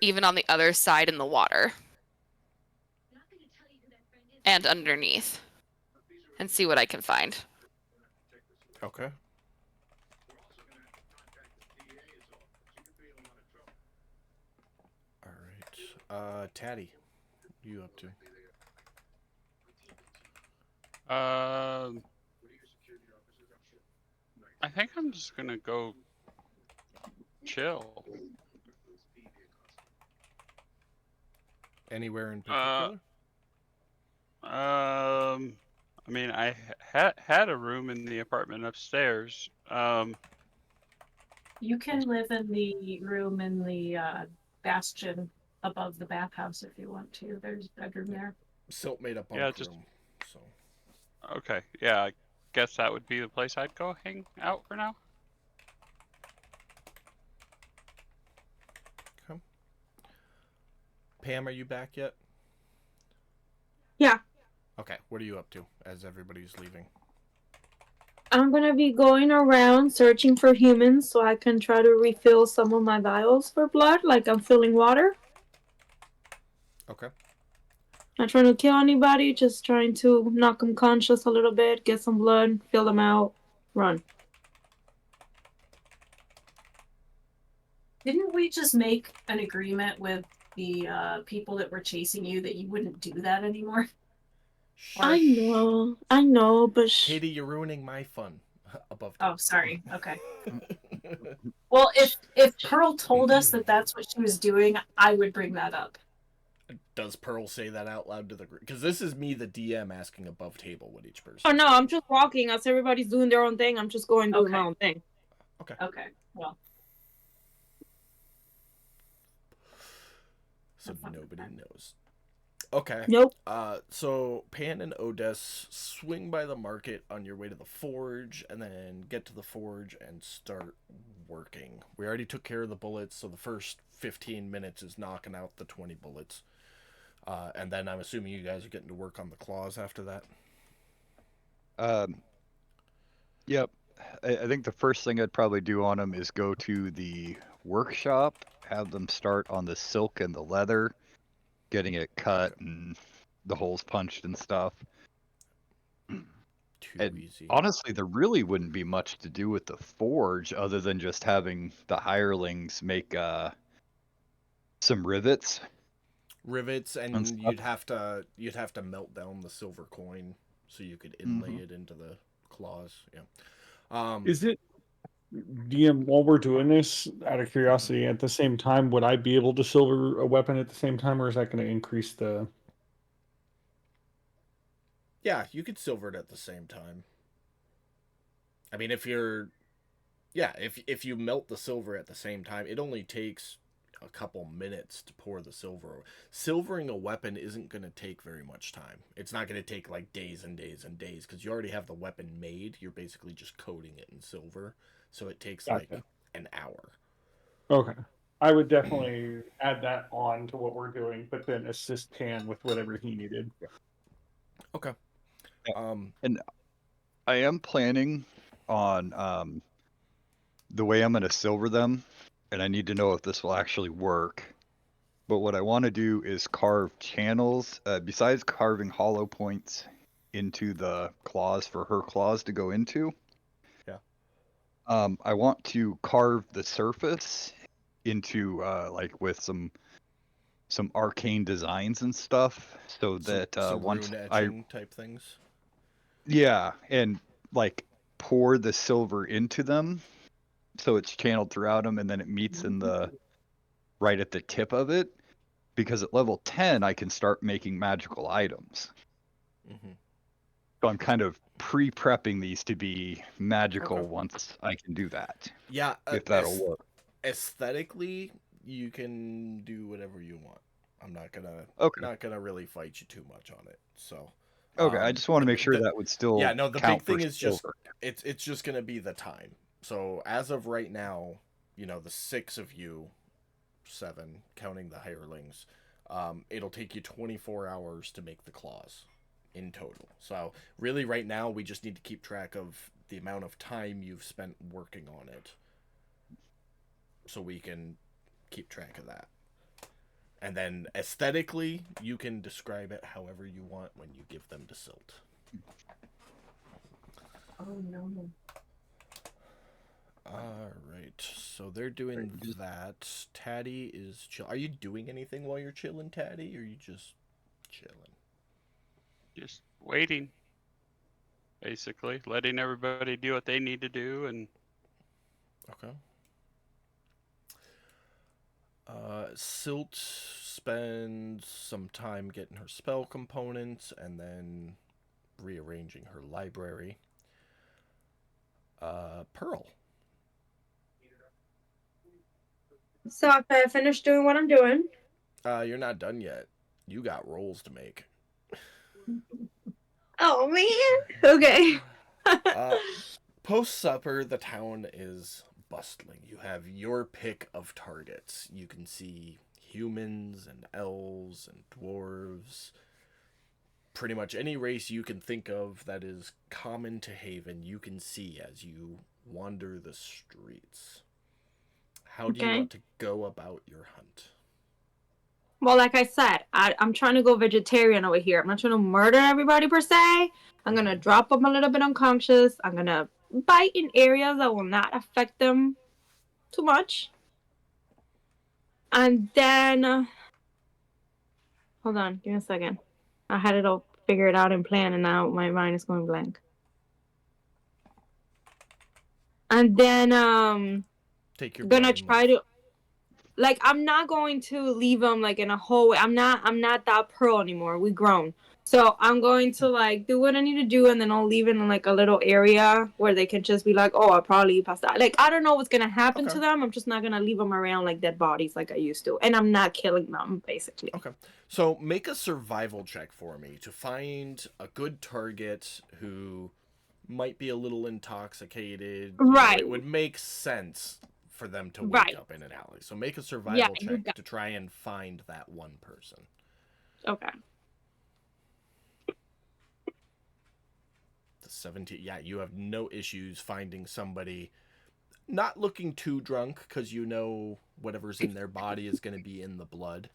even on the other side in the water and underneath, and see what I can find. Okay. All right. Taddy, what are you up to? I think I'm just gonna go chill. Anywhere in particular? I mean, I had a room in the apartment upstairs. You can live in the room in the bastion above the bathhouse if you want to. There's a bedroom there. Silt made a bunk Yeah, just- room. So Okay, yeah, I guess that would be the place I'd go hang out for now. okay. Pam, are you back yet? Yeah. Okay. What are you up to as everybody's leaving? I'm gonna be going around searching for humans so I can try to refill some of my vials for blood, like I'm filling water. Okay. Not trying to kill anybody, just trying to knock them conscious a little bit, get some blood, fill them out, run. Didn't we just make an agreement with the people that were chasing you that you wouldn't do that anymore? I know, but Katie, you're ruining my fun. Above. Oh, sorry. Okay. Well, if Pearl told us that that's what she was doing, I would bring that up. Does Pearl say that out loud to the group? Because this is me, the DM, asking above table what each person. oh no, I'm just walking as everybody's doing their own thing. I'm just going doing my Okay. own thing. Okay. Well, So That's not nobody bad. knows. Okay. Nope. So Pan and Odess swing by the market on your way to the forge, and then get to the forge and start working. We already took care of the bullets, so the first 15 minutes is knocking out the 20 bullets. And then I'm assuming you guys are getting to work on the claws after that. Yep. I think the first thing I'd probably do on them is go to the workshop, have them start on the silk and the leather, getting it cut and the holes punched and stuff. Too And easy. honestly, there really wouldn't be much to do with the forge other than just having the hirelings make some rivets. Rivets, and And stuff. you'd have to melt down the silver coin so you could inlay it into the claws. Yeah. Is it DM while we're doing this, out of curiosity, at the same time, would I be able to silver a weapon at the same time, or is that going to increase the? Yeah, you could silver it at the same time. I mean, if you melt the silver at the same time, it only takes a couple minutes to pour the silver. Silvering a weapon isn't going to take very much time. It's not going to take like days and days and days because you already have the weapon made. You're basically just coating it in silver, so it takes like an hour. Okay, I would definitely add that on to what we're doing, but then assist Pan with whatever he needed. Okay. And I am planning on the way I'm going to silver them, and I need to know if this will actually work. But what I want to do is carve channels, besides carving hollow points into the claws for her claws to go into. Yeah. I want to carve the surface into like with some arcane designs and stuff, so that some once rune etching type things. Yeah, and like pour the silver into them so it's channeled throughout them and then it meets in the right at the tip of it, because at level 10 I can start making magical items. Mm-hmm. So I'm kind of pre-prepping these to be magical Okay. once I can do that. Yeah, If that'll work. Aesthetically, you can do whatever you want. I'm not gonna really fight you too much on it. So Okay, I just want to make sure the- that would still yeah, no, the count big thing for is just silver. it's just gonna be the time. So as of right now, you know, the 6 of you, 7 counting the hirelings, it'll take you 24 hours to make the claws in total. So really right now we just need to keep track of the amount of time you've spent working on it, so we can keep track of that. And then aesthetically, you can describe it however you want when you give them to Silt. Oh no. Alright, so they're doing that. Taddy is chill. Are you doing anything while you're chilling, Taddy, or are you just chilling? Just waiting. Basically, letting everybody do what they need to do, and Okay. Silt spends some time getting her spell components and then rearranging her library. Pearl. So after I finish doing what I'm doing, You're not done yet. You got rolls to make. oh man, okay. Post supper, the town is bustling. You have your pick of targets. You can see humans and elves and dwarves. Pretty much any race you can think of that is common to Haven, you can see as you wander the streets. How do you Okay. want to go about your hunt? Well, like I said, I'm trying to go vegetarian over here. I'm not trying to murder everybody per se. I'm gonna drop them a little bit unconscious. I'm gonna bite in areas that will not affect them too much. And then, hold on, give me a second. I had it all figured out and planned, and now my mind is going blank. And then, Take your gonna blind try move. to, like, I'm not going to leave them like in a hallway. I'm not that Pearl anymore. We grown. So I'm going to like do what I need to do, and then I'll leave it in like a little area where they can just be like, oh, I'll probably pass out. Like, I don't know what's gonna happen Okay. to them. I'm just not gonna leave them around like dead bodies like I used to, and I'm not killing them basically. Okay. So make a survival check for me to find a good target who might be a little intoxicated. You know, Right. it would make sense for them to wake Right. up in an alley. So make a survival Yeah, you check got- to try and find that one person. Okay. The 17. Yeah, you have no issues finding somebody not looking too drunk, because you know whatever's in their body is going to be in the blood,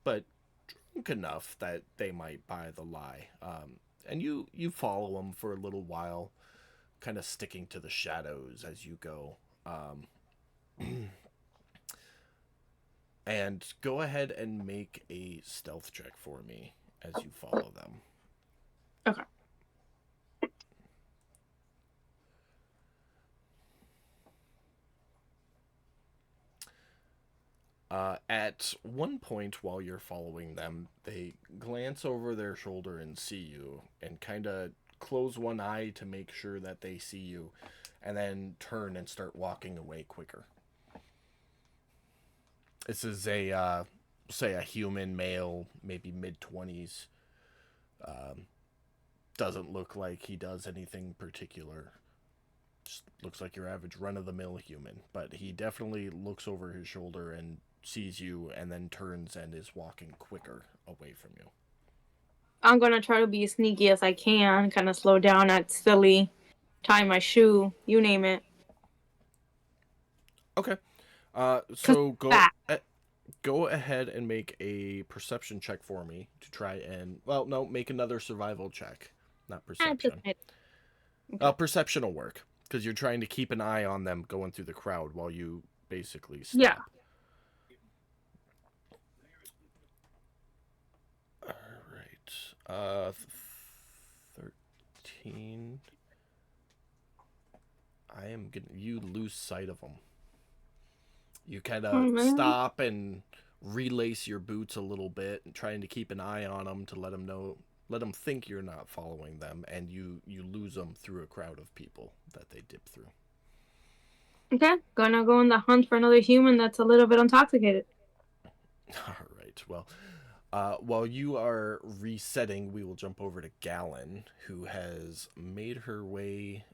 but drunk enough that they might buy the lie. And you follow them for a little while, kind of sticking to the shadows as you go. And go ahead and make a stealth check for me as you follow them. Okay. At one point while you're following them, they glance over their shoulder and see you, and kind of close one eye to make sure that they see you, and then turn and start walking away quicker. This is a, say, a human male, maybe mid-20s. Doesn't look like he does anything particular. Just looks like your average run-of-the-mill human, but he definitely looks over his shoulder and sees you, and then turns and is walking quicker away from you. I'm gonna try to be as sneaky as I can, kind of slow down, act silly, tie my shoe, you name it. Okay. So that- go ahead and make a perception check for me to try and, well, no, make another survival check, not perception. Perception will work, because you're trying to keep an eye on them going through the crowd while you basically stop. Yeah. Alright. 13. I am gonna. You lose sight of them. You kind of stop and relace your boots a little bit, and trying to keep an eye on them to let them think you're not following them, and you lose them through a crowd of people that they dip through. Okay, gonna go on the hunt for another human that's a little bit intoxicated. All right. Well, while you are resetting, we will jump over to Gallon, who has made her way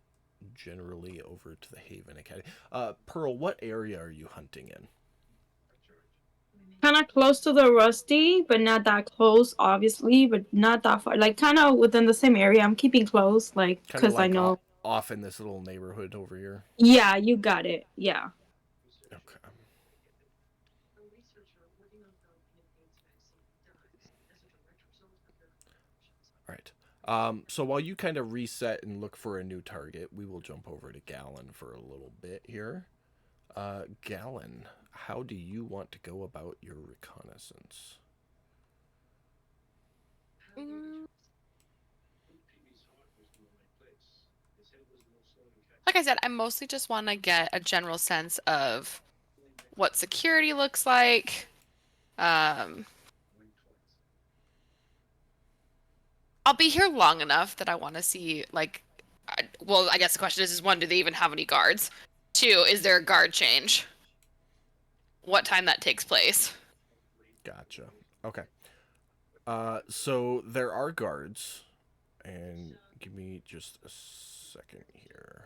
generally over to the Haven Academy. Pearl, what area are you hunting in? Kind of close to the Rusty, but not that close, obviously, but not that far. Like kind of within the same area. I'm keeping close, like Kind of because I like know. off in this little neighborhood over here. Yeah, you got it. Yeah. Okay. Alright. So while you kind of reset and look for a new target, we will jump over to Gallon for a little bit here. Gallon, how do you want to go about your reconnaissance? Like I said, I mostly just want to get a general sense of what security looks like. I'll be here long enough that I want to see, like, well, I guess the question is one, do they even have any guards? Two, is there a guard change? What time that takes place? Gotcha. Okay. So there are guards, and give me just a second here.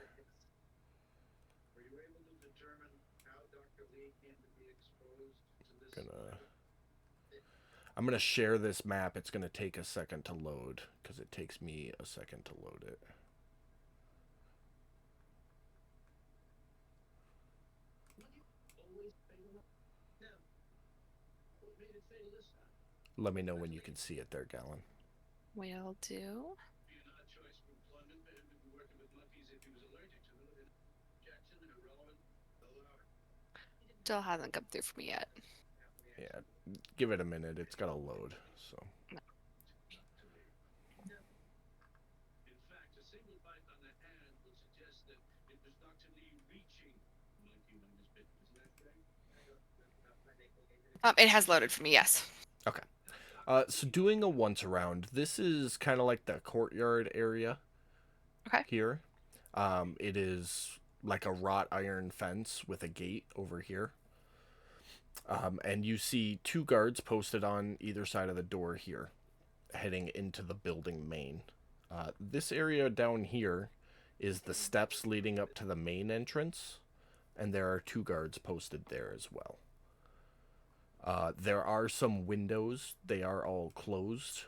I'm gonna share this map. It's gonna take a second to load because it takes me a second to load it. Let me know when you can see it there, Gallon. Will do. Still hasn't come through for me yet. Yeah, give it a minute. It's gotta load. So. It has loaded for me, yes. Okay. So doing a once around, this is kind of like the courtyard area. Okay. Here. It is like a wrought iron fence with a gate over here. And you see 2 guards posted on either side of the door here, heading into the building main. This area down here is the steps leading up to the main entrance, and there are 2 guards posted there as well. There are some windows. They are all closed.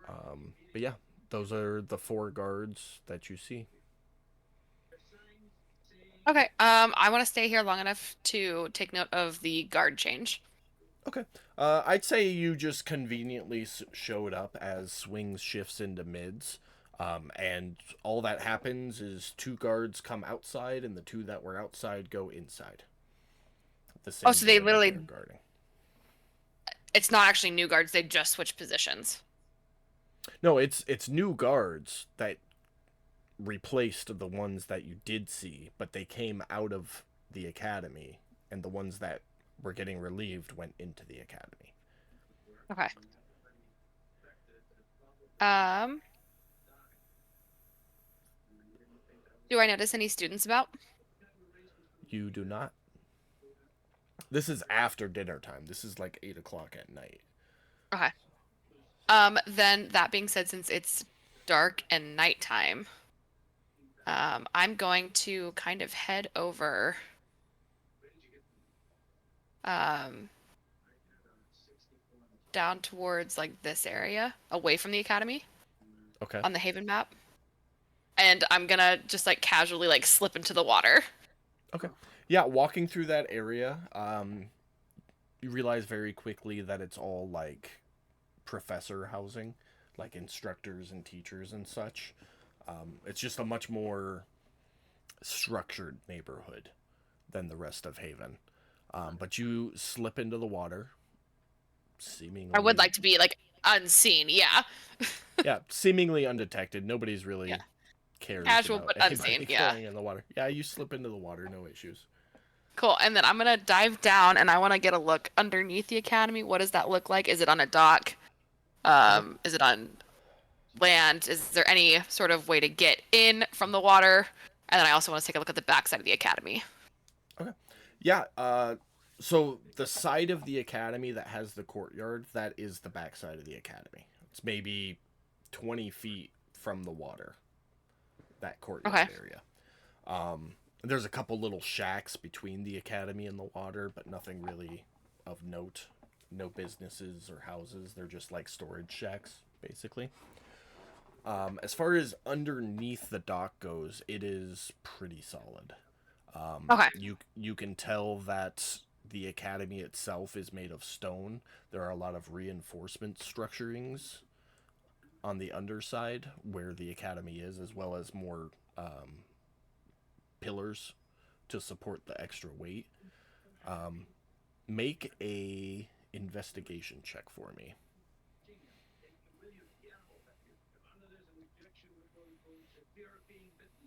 But yeah, those are the 4 guards that you see. Okay, I want to stay here long enough to take note of the guard change. Okay. I'd say you just conveniently showed up as swings shifts into mids. And all that happens is 2 guards come outside and the 2 that were outside go inside. The same So they door that literally- they're guarding. It's not actually new guards, they just switched positions. No, it's new guards that replaced the ones that you did see, but they came out of the academy, and the ones that were getting relieved went into the academy. Okay. Do I notice any students about? You do not. This is after dinner time. This is like 8 o'clock at night. Okay. Then that being said, since it's dark and nighttime, I'm going to kind of head over down towards like this area, away from the academy. Okay. On the Haven map. And I'm gonna just like casually like slip into the water. Okay. Yeah, walking through that area, you realize very quickly that it's all like professor housing, like instructors and teachers and such. It's just a much more structured neighborhood than the rest of Haven. But you slip into the water, seemingly... I would like to be like unseen, yeah. Yeah, seemingly undetected. Nobody's really cares Casual about but unseen, anybody yeah. going in the water. Yeah, you slip into the water, no issues. Cool. And then I'm gonna dive down and I want to get a look underneath the academy. What does that look like? Is it on a dock? Is it on land? Is there any sort of way to get in from the water? And then I also want to take a look at the backside of the academy. Okay. Yeah, so the side of the academy that has the courtyard, that is the backside of the academy. It's maybe 20 feet from the water. That courtyard area. There's a couple little shacks between the academy and the water, but nothing really of note. No businesses or houses. They're just like storage shacks, basically. As far as underneath the dock goes, it is pretty solid. Okay. You can tell that the academy itself is made of stone. There are a lot of reinforcement structurings on the underside where the academy is, as well as more pillars to support the extra weight. Make a investigation check for me.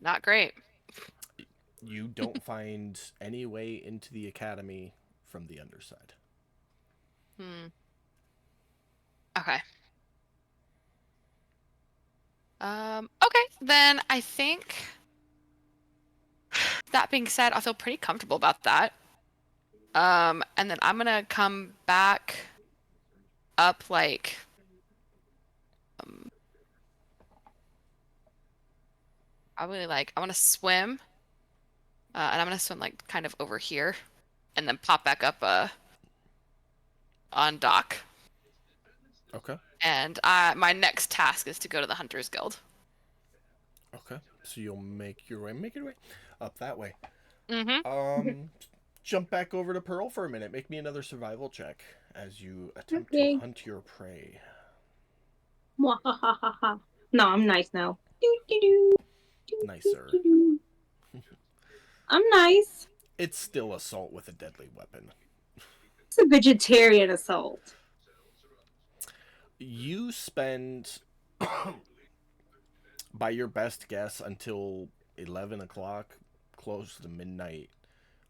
Not great. You don't find any way into the academy from the underside. Okay. Okay, then I think that being said, I feel pretty comfortable about that. And then I'm gonna come back up like probably like I want to swim, and I'm gonna swim like kind of over here, and then pop back up on dock. Okay. And my next task is to go to the Hunters Guild. Okay. So you'll make your way up that way. Mm-hmm. Jump back over to Pearl for a minute. Make me another survival check as you attempt Okay. to hunt your prey. Mwahahaha. No, I'm nice now. Doo-doo-doo. Nicer. Doo-doo-doo. I'm nice. It's still assault with a deadly weapon. It's a vegetarian assault. You spend, by your best guess, until 11 o'clock, close to midnight,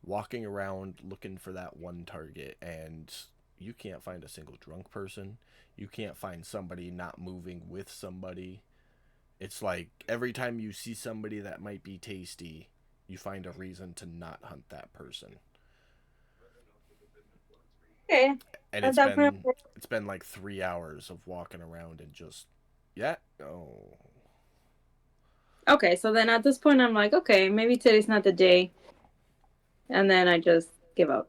walking around looking for that one target, and you can't find a single drunk person. You can't find somebody not moving with somebody. It's like every time you see somebody that might be tasty, you find a reason to not hunt that person. Okay. And it's been like 3 hours of walking around and just Okay, so then at this point I'm like, okay, maybe today's not the day. And then I just give up.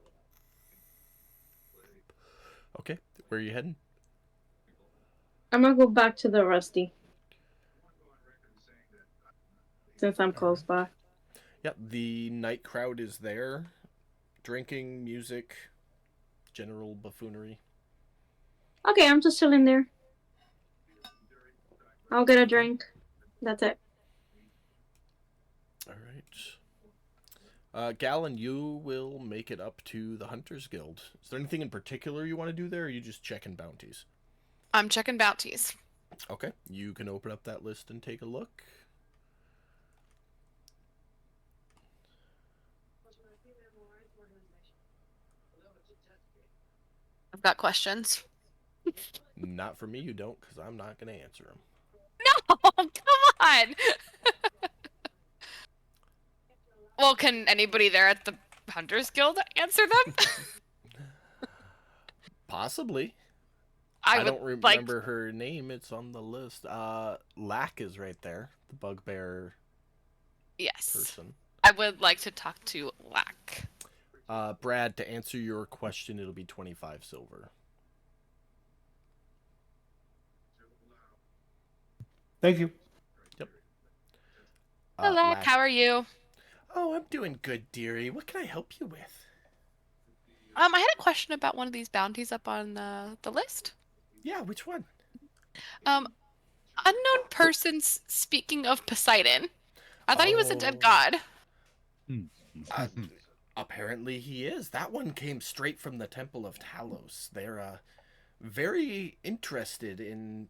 Okay, where are you heading? I'm gonna go back to the Rusty. Since I'm close by. Yep, the night crowd is there. Drinking, music, general buffoonery. Okay, I'm just chilling there. I'll get a drink. That's it. All right. Gallon, you will make it up to the Hunters Guild. Is there anything in particular you want to do there, or are you just checking bounties? I'm checking bounties. Okay, you can open up that list and take a look. I've got questions. Not for me, you don't, because I'm not going to answer them. No, come on. Well, can anybody there at the Hunters Guild answer them? Possibly. I don't would remember her name. It's on the list. Lack is right there. The bugbear Yes. person. I would like to talk to Lack. Brad, to answer your question, it'll be 25 silver. Thank you. Yep. Hello, Lack, how are you? Oh, I'm doing good, dearie. What can I help you with? I had a question about one of these bounties up on the list. Yeah, which one? Unknown persons speaking of Poseidon. I thought he was a dead god. Apparently he is. That one came straight from the Temple of Talos. They're very interested in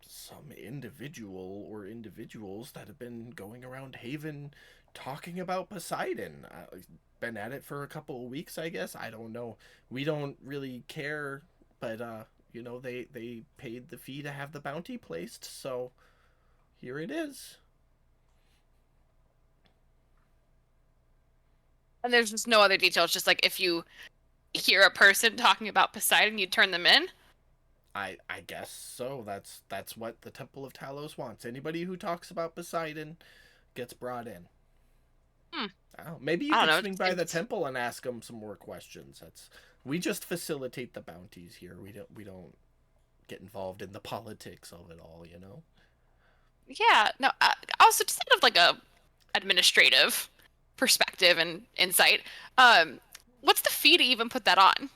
some individual or individuals that have been going around Haven talking about Poseidon. Been at it for a couple of weeks, I guess. I don't know. We don't really care, but you know, they paid the fee to have the bounty placed, so here it is. And there's just no other details, just like if you hear a person talking about Poseidon, you turn them in? I guess so. That's what the Temple of Talos wants. Anybody who talks about Poseidon gets brought in. Hmm. I don't know. Maybe you I don't could know, swing by the it's- temple and ask them some more questions. We just facilitate the bounties here. We don't get involved in the politics of it all, you know. Yeah, no, also just out of like a administrative perspective and insight, what's the fee to even put that on?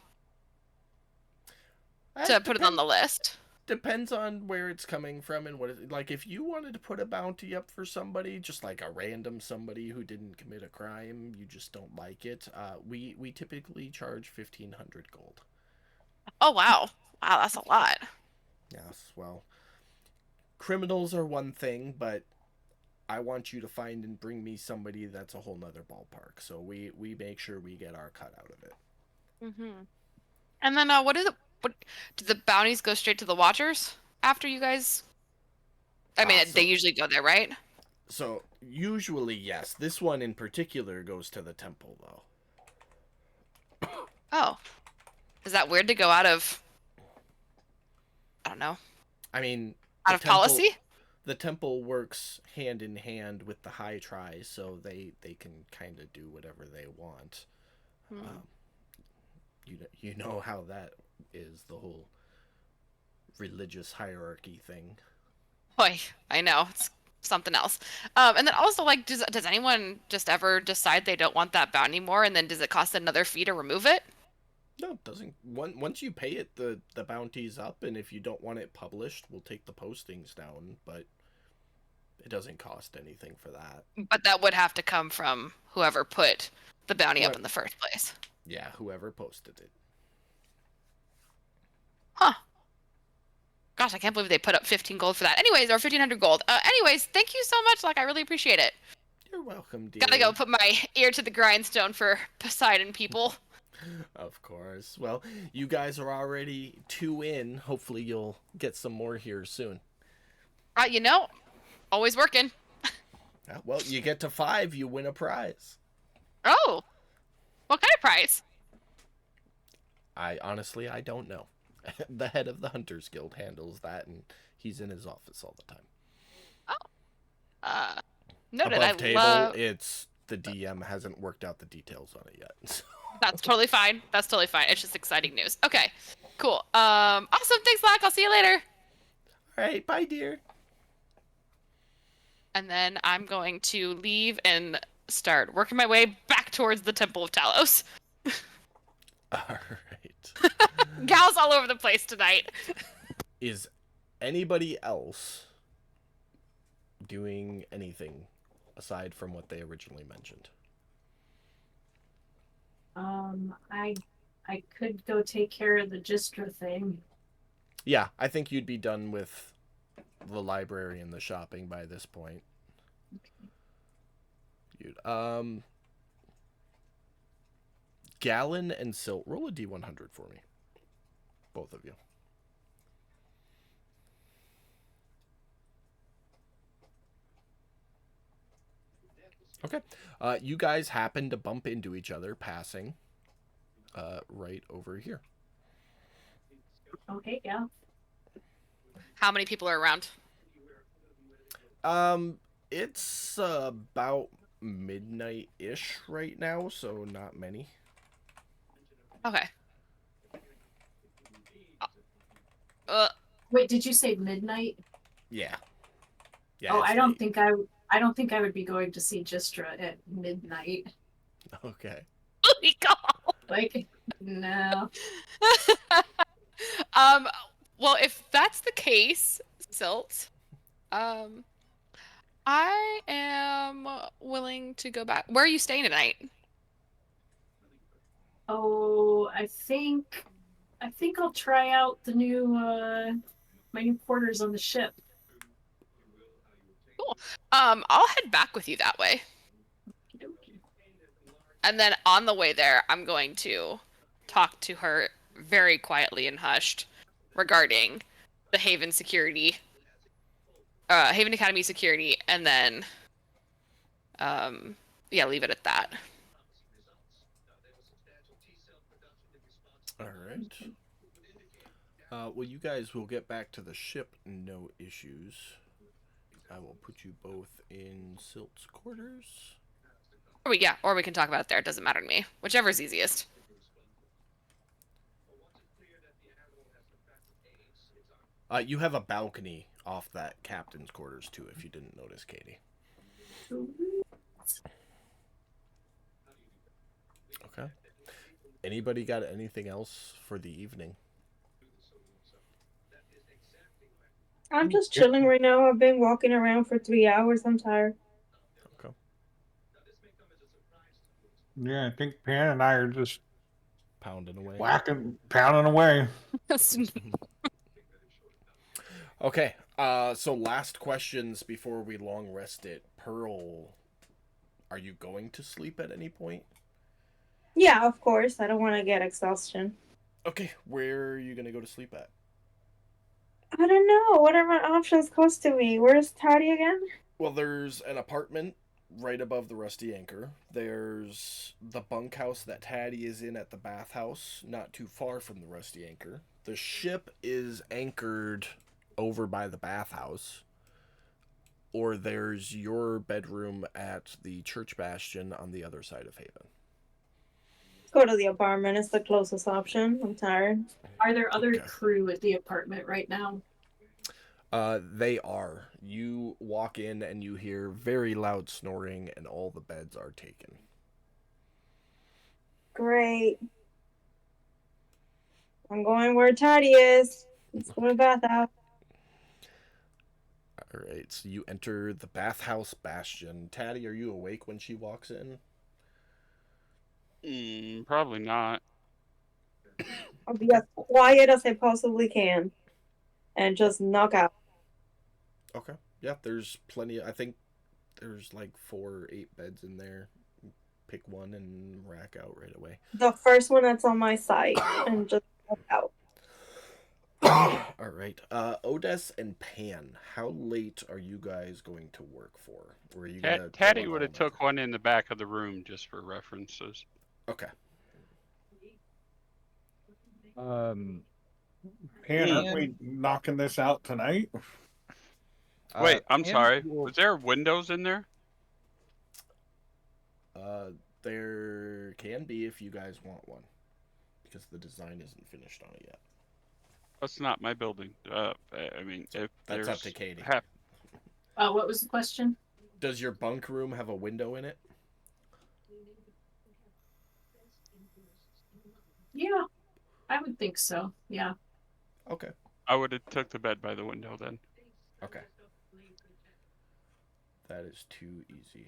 To put it on the list? Depends on where it's coming from and what it, like if you wanted to put a bounty up for somebody, just like a random somebody who didn't commit a crime, you just don't like it. We typically charge 1,500 gold. Oh wow, wow, that's a lot. Yes, well, criminals are one thing, but I want you to find and bring me somebody that's a whole nother ballpark. So we make sure we get our cut out of it. Mm-hmm. And then what is it? What do the bounties go straight to the Watchers after you guys? I mean, So- they usually go there, right? So usually, yes. This one in particular goes to the temple, though. Oh, is that weird to go out of? I don't know. I mean, Out the of temple- policy? The temple works hand in hand with the High Tri, so they can kind of do whatever they want. Hmm. You know how that is, the whole religious hierarchy thing. Boy, I know it's something else. And then also, like, does anyone just ever decide they don't want that bounty more, and then does it cost another fee to remove it? No, it doesn't. Once you pay it, the bounty's up, and if you don't want it published, we'll take the postings down, but it doesn't cost anything for that. But that would have to come from whoever put the bounty up Right. in the first place. Yeah, whoever posted it. Huh. Gosh, I can't believe they put up 15 gold for that. Anyways, or 1,500 gold. Anyways, thank you so much. Like, I really appreciate it. You're welcome, dear. Gotta go put my ear to the grindstone for Poseidon people. Of course. Well, you guys are already 2 in. Hopefully you'll get some more here soon. You know, always working. Well, you get to 5, you win a prize. Oh, what kind of prize? I don't know. The head of the Hunters Guild handles that, and he's in his office all the time. Noted. Above I table, love. it's the DM hasn't worked out the details on it yet. So. That's totally fine. That's totally fine. It's just exciting news. Okay, cool. Awesome. Thanks, Black. I'll see you later. All right, bye, dear. And then I'm going to leave and start working my way back towards the Temple of Talos. All right. Gals all over the place tonight. Is anybody else doing anything aside from what they originally mentioned? I could go take care of the Gistra thing. Yeah, I think you'd be done with the library and the shopping by this point. You'd Gallon and Silt, roll a D100 for me. Both of you. Okay. You guys happen to bump into each other passing right over here. Okay, yeah. How many people are around? It's about midnight-ish right now, so not many. Okay. Wait, did you say midnight? Yeah. Yeah. Oh, it's I don't late. think I think I would be going to see Gistra at midnight. Okay. Holy cow. Like, no. Well, if that's the case, Silt, I am willing to go back. Where are you staying tonight? Oh, I think I'll try out the new my new quarters on the ship. Cool. I'll head back with you that way. And then on the way there, I'm going to talk to her very quietly and hushed regarding the Haven security, Haven Academy security, and then, yeah, leave it at that. All right. Well, you guys will get back to the ship, no issues. I will put you both in Silt's quarters. Or we can talk about it there. It doesn't matter to me. Whichever's easiest. You have a balcony off that captain's quarters too, if you didn't notice, Katie. Okay. Anybody got anything else for the evening? I'm just chilling right now. I've been walking around for 3 hours. I'm tired. Okay. Yeah, I think Pan and I are just Pounding away. pounding away. Okay. So last questions before we long rest it. Pearl, are you going to sleep at any point? Yeah, of course. I don't want to get exhaustion. Okay. Where are you gonna go to sleep at? I don't know. What are my options close to me? Where's Taddy again? Well, there's an apartment right above the Rusty Anchor. There's the bunkhouse that Taddy is in at the bathhouse, not too far from the Rusty Anchor. The ship is anchored over by the bathhouse. Or there's your bedroom at the Church Bastion on the other side of Haven. Go to the apartment. It's the closest option. I'm tired. Are there other Okay. crew at the apartment right now? They are. You walk in and you hear very loud snoring, and all the beds are taken. Great. I'm going where Taddy is. Let's go to the bathhouse. All right, so you enter the bathhouse bastion. Taddy, are you awake when she walks in? Probably not. I'll be as quiet as I possibly can. And just knock out. Okay. Yeah, there's plenty. I think there's like 4 or 8 beds in there. Pick one and rack out right away. The first one that's on my side. And just knock out. All right. Odess and Pan, how late are you guys going to work for? Or are you gonna Taddy pull would have all took night? one in the back of the room just for references. Okay. Um, Pan, aren't And- we knocking this out tonight? Wait, I'm and sorry. we'll- Was there windows in there? There can be if you guys want one, because the design isn't finished on it yet. That's not my building. I mean, if That's there's up to Katie. What was the question? Does your bunk room have a window in it? Yeah, I would think so. Yeah. Okay. I would have took the bed by the window then. Okay. That is too easy.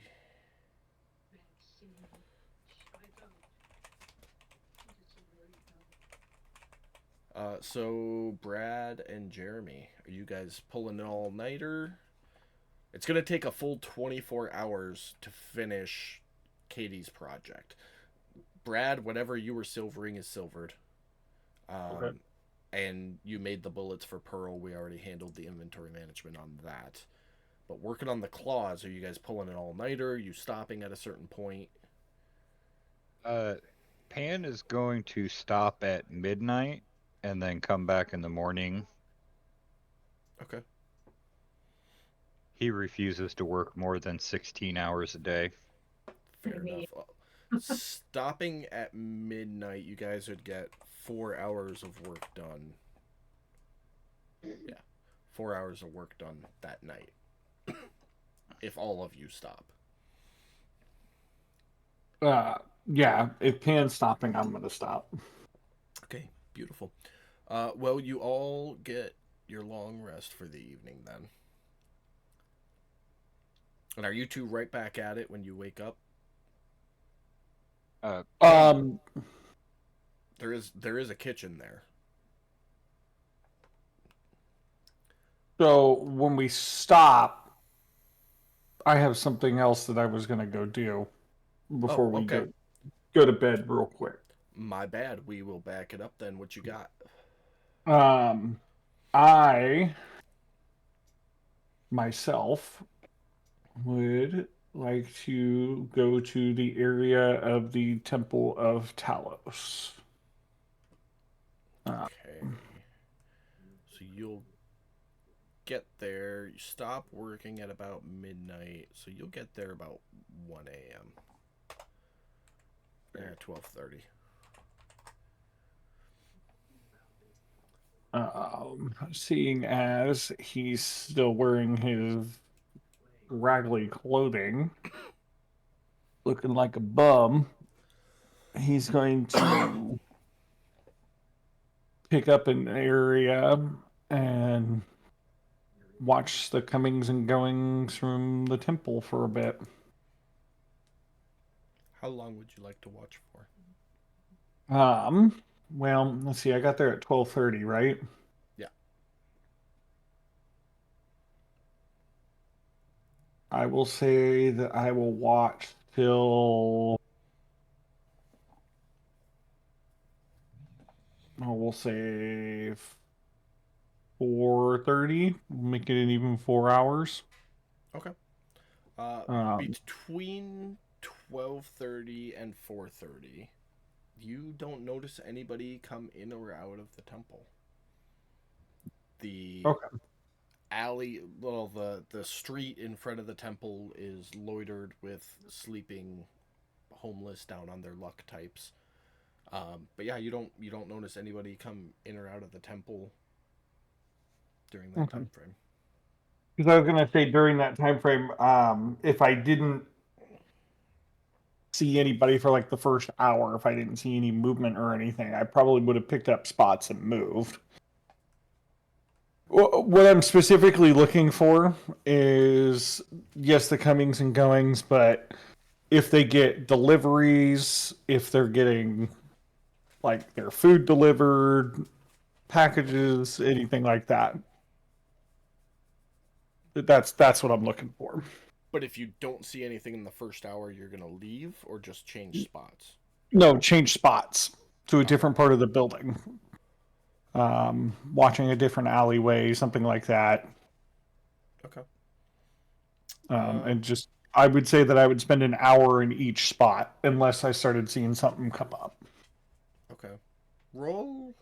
So Brad and Jeremy, are you guys pulling an all-nighter? It's gonna take a full 24 hours to finish Katie's project. Brad, whatever you were silvering is silvered. Okay. And you made the bullets for Pearl. We already handled the inventory management on that. But working on the claws, are you guys pulling an all-nighter? Are you stopping at a certain point? Pan is going to stop at midnight and then come back in the morning. Okay. He refuses to work more than 16 hours a day. Fair Maybe. enough. Stopping at midnight, you guys would get 4 hours of work done. Yeah. 4 hours of work done that night. If all of you stop. Yeah, if Pan's stopping, I'm gonna stop. Okay, beautiful. Well, you all get your long rest for the evening then. And are you two right back at it when you wake up? There is a kitchen there. So when we stop, I have something else that I was gonna go do before we okay. go to bed real quick. My bad. We will back it up then. What you got? I myself would like to go to the area of the Temple of Talos. Okay. So you'll get there. You stop working at about midnight, so you'll get there about 1 a.m. Yeah, 12:30. Seeing as he's still wearing his raggedy clothing, looking like a bum, he's going to pick up an area and watch the comings and goings from the temple for a bit. How long would you like to watch for? Well, let's see. I got there at 12:30, right? Yeah. I will say that I will watch till we'll say 4:30. Make it an even 4 hours. Okay. Um, Between 12:30 and 4:30, you don't notice anybody come in or out of the temple. The Okay. alley, well, the street in front of the temple is loitered with sleeping homeless down on their luck types. But yeah, you don't notice anybody come in or out of the temple during that Okay. time frame. Because I was gonna say during that time frame, if I didn't see anybody for like the first hour, if I didn't see any movement or anything, I probably would have picked up spots and moved. What I'm specifically looking for is, yes, the comings and goings, but if they get deliveries, if they're getting like their food delivered, packages, anything like that. That's what I'm looking for. But if you don't see anything in the first hour, you're gonna leave or just change spots. No, change spots to a different part of the building. Watching a different alleyway, something like that. Okay. And just, I would say that I would spend an hour in each spot unless I started seeing something come up. Okay. Roll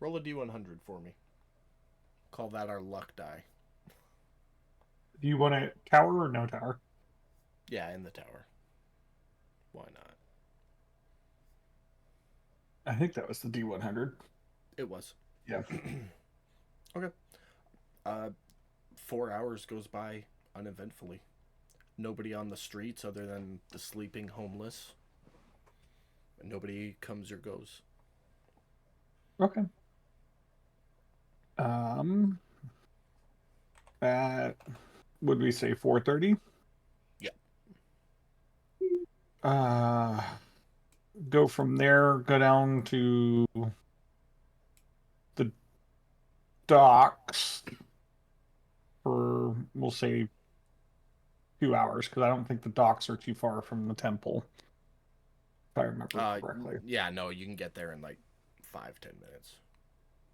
a D100 for me. Call that our luck die. Do you want a tower or no tower? Yeah, in the tower. Why not? I think that was the D100. It was. Yeah. Okay. 4 hours goes by uneventfully. Nobody on the streets other than the sleeping homeless. Nobody comes or goes. Okay. At, would we say 4:30? Yeah. Go from there, go down to the docks for, we'll say, 2 hours, because I don't think the docks are too far from the temple, if I remember correctly. Yeah, no, you can get there in like 5-10 minutes.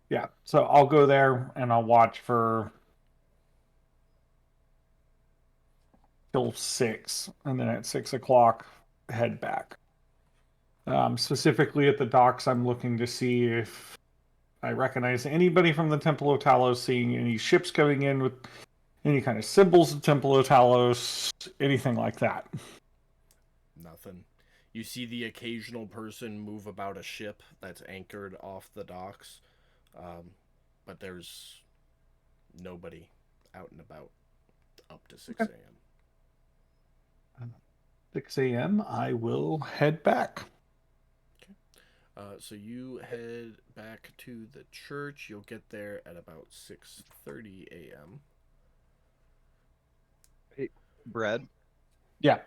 Yeah, so I'll go there and I'll watch for till 6, and then at 6 o'clock head back. Specifically at the docks, I'm looking to see if I recognize anybody from the Temple of Talos, seeing any ships coming in with any kind of symbols of Temple of Talos, anything like that. Nothing. You see the occasional person move about a ship that's anchored off the docks, but there's nobody out and about up to 6 a.m. 6 a.m., I will head back. So you head back to the church. You'll get there at about 6:30 a.m. Hey, Brad, Yeah.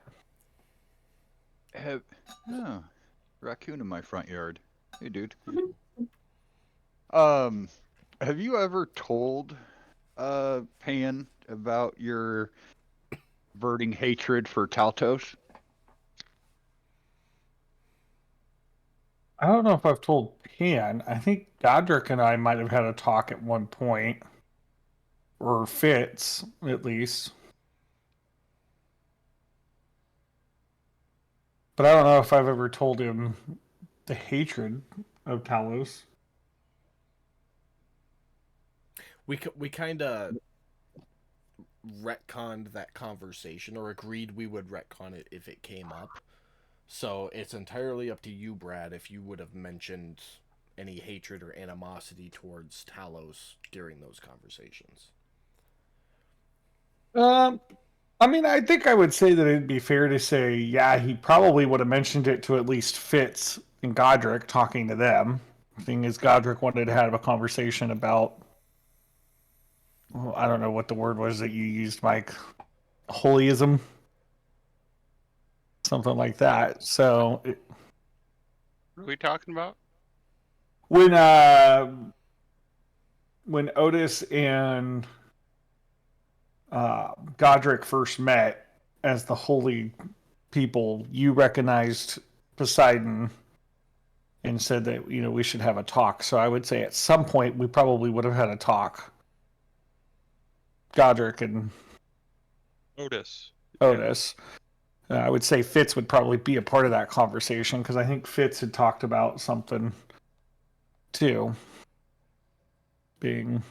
raccoon in my front yard. Hey, dude. Have you ever told Pan about your burning hatred for Taltos? I don't know if I've told Pan. I think Godric and I might have had a talk at one point. Or Fitz, at least. But I don't know if I've ever told him the hatred of Talos. we kind of retconned that conversation, or agreed we would retcon it if it came up. So it's entirely up to you, Brad, if you would have mentioned any hatred or animosity towards Talos during those conversations. I mean, I think I would say that it'd be fair to say, yeah, he probably would have mentioned it to at least Fitz and Godric talking to them. The thing is, Godric wanted to have a conversation about, well, I don't know what the word was that you used, Mike. Holyism? Something like that. So, What are we talking about? when Otis and Godric first met as the holy people, you recognized Poseidon and said that, you know, we should have a talk. So I would say at some point we probably would have had a talk. Godric and Otis. Otis. I would say Fitz would probably be a part of that conversation because I think Fitz had talked about something too. Being,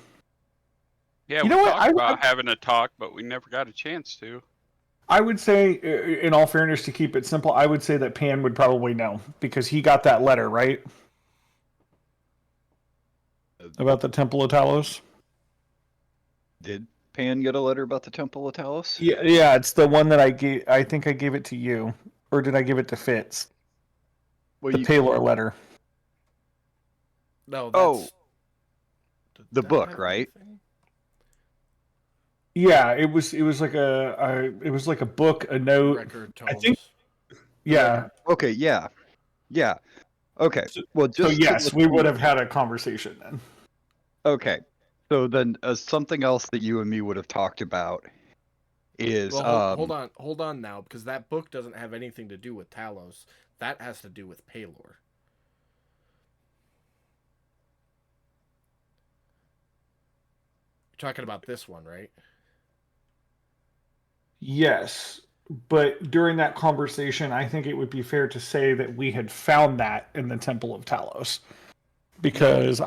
Yeah, You we know what? talked about having a talk, but we never got a chance to. I would say, in all fairness, to keep it simple, I would say that Pan would probably know because he got that letter, right? About the Temple of Talos? Did Pan get a letter about the Temple of Talos? Yeah, it's the one that I gave. I think I gave it to you. Or did I give it to Fitz? Well, The Paylor letter. No, Oh, that's the that book, have right? anything? Yeah, it was like a book, a note. Record I tomes. think yeah. Okay, yeah. Yeah. Okay. Well, So just yes, we would have had a conversation then. Okay. So then something else that you and me would have talked about is Well, hold on now, because that book doesn't have anything to do with Talos. That has to do with Paylor. You're talking about this one, right? Yes, but during that conversation, I think it would be fair to say that we had found that in the Temple of Talos, because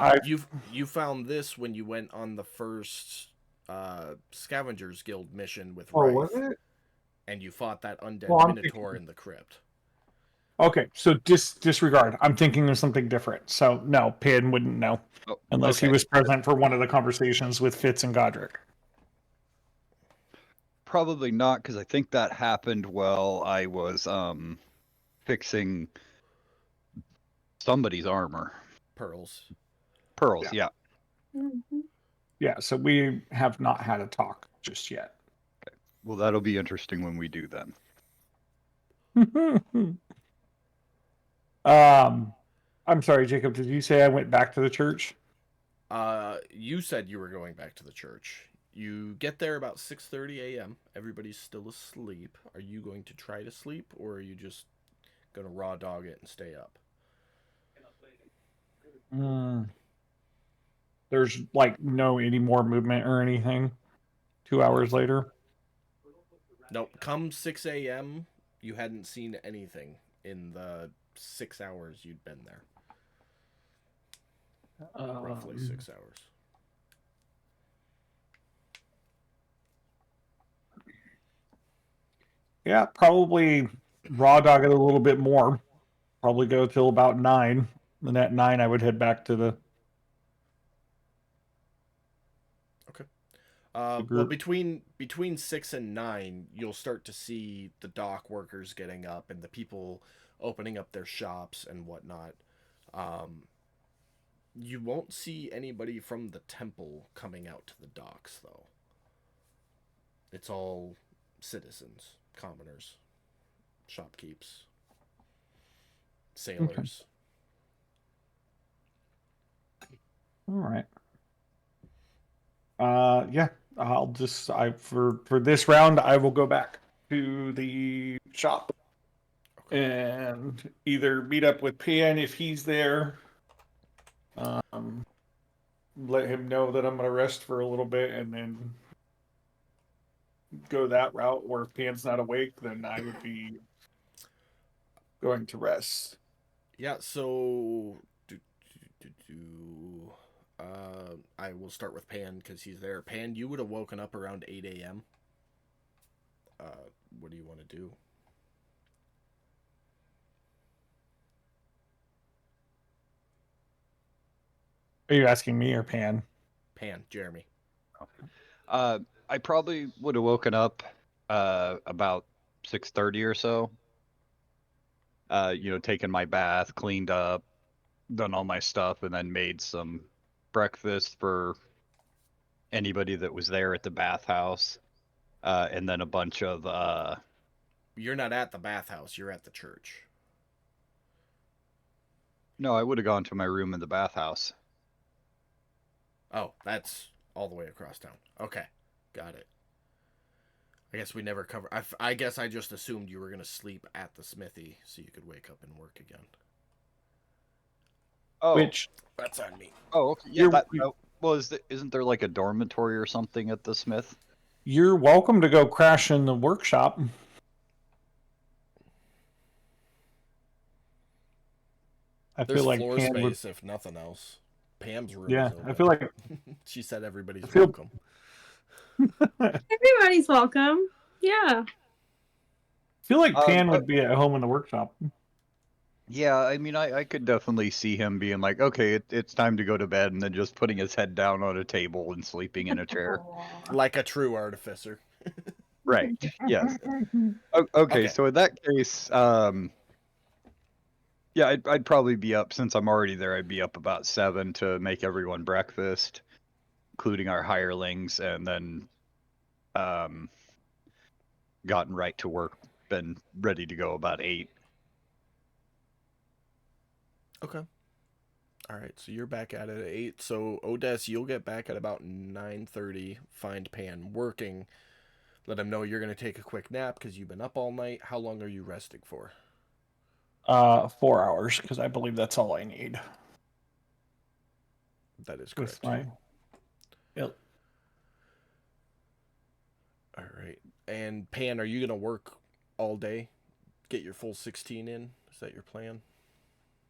you found this when you went on the first Scavengers Guild mission with Oh, Rife, was it? and you fought that undead Well, I'm Minotaur thinking- in the crypt. Okay, so disregard. I'm thinking of something different. So no, Pan wouldn't know unless he okay. was present for one of the conversations with Fitz and Godric. Probably not, because I think that happened while I was fixing somebody's armor. Pearls. Pearls, yeah. Yeah, so we have not had a talk just yet. Well, that'll be interesting when we do then. I'm sorry, Jacob. Did you say I went back to the church? You said you were going back to the church. You get there about 6:30 a.m. Everybody's still asleep. Are you going to try to sleep, or are you just going to raw dog it and stay up? There's like no any more movement or anything. 2 hours later. Nope. Come 6 a.m., you hadn't seen anything in the 6 hours you'd been there. Roughly 6 hours. Yeah, probably raw dog it a little bit more. Probably go till about 9. Then at 9 I would head back to the Well, group. between 6 and 9, you'll start to see the dock workers getting up and the people opening up their shops and whatnot. You won't see anybody from the temple coming out to the docks, though. It's all citizens, commoners, shopkeepers, sailors. All right. Yeah, I'll just for this round I will go back to the shop and either meet up with Pan if he's there. Let him know that I'm gonna rest for a little bit and then go that route. Or if Pan's not awake, then I would be going to rest. Yeah, so I will start with Pan because he's there. Pan, you would have woken up around 8 a.m. What do you want to do? Are you asking me or Pan? Pan, Jeremy. I probably would have woken up about 6:30 or so. Taken my bath, cleaned up, done all my stuff, and then made some breakfast for anybody that was there at the bathhouse, and then a bunch of You're not at the bathhouse. You're at the church. no, I would have gone to my room in the bathhouse. Oh, that's all the way across town. Okay, got it. I guess we never cover. I guess I just assumed you were gonna sleep at the smithy so you could wake up and work again. Oh, Which That's on me. oh, okay. Yeah. You're- Well, isn't there like a dormitory or something at the Smith? you're welcome to go crash in the workshop. I There's feel like floor Pan space would. if nothing else. Pam's room Yeah, is open. I feel like She said everybody's I feel- welcome. Everybody's welcome. Yeah. Pan would be at home in the workshop. Yeah, I mean, I could definitely see him being like, okay, it's time to go to bed, and then just putting his head down on a table and sleeping in a chair. Like a true artificer. Right. Yes. Okay. So in that case, yeah, I'd probably be up since I'm already there. I'd be up about 7 to make everyone breakfast, including our hirelings, and then gotten right to work, been ready to go about 8. Okay. All right, so you're back at it at 8. So Odess, you'll get back at about 9:30. Find Pan working. Let him know you're gonna take a quick nap because you've been up all night. How long are you resting for? 4 hours because I believe that's all I need. That is With correct. my. Yep. All right. And Pan, are you gonna work all day? Get your full 16 in? Is that your plan?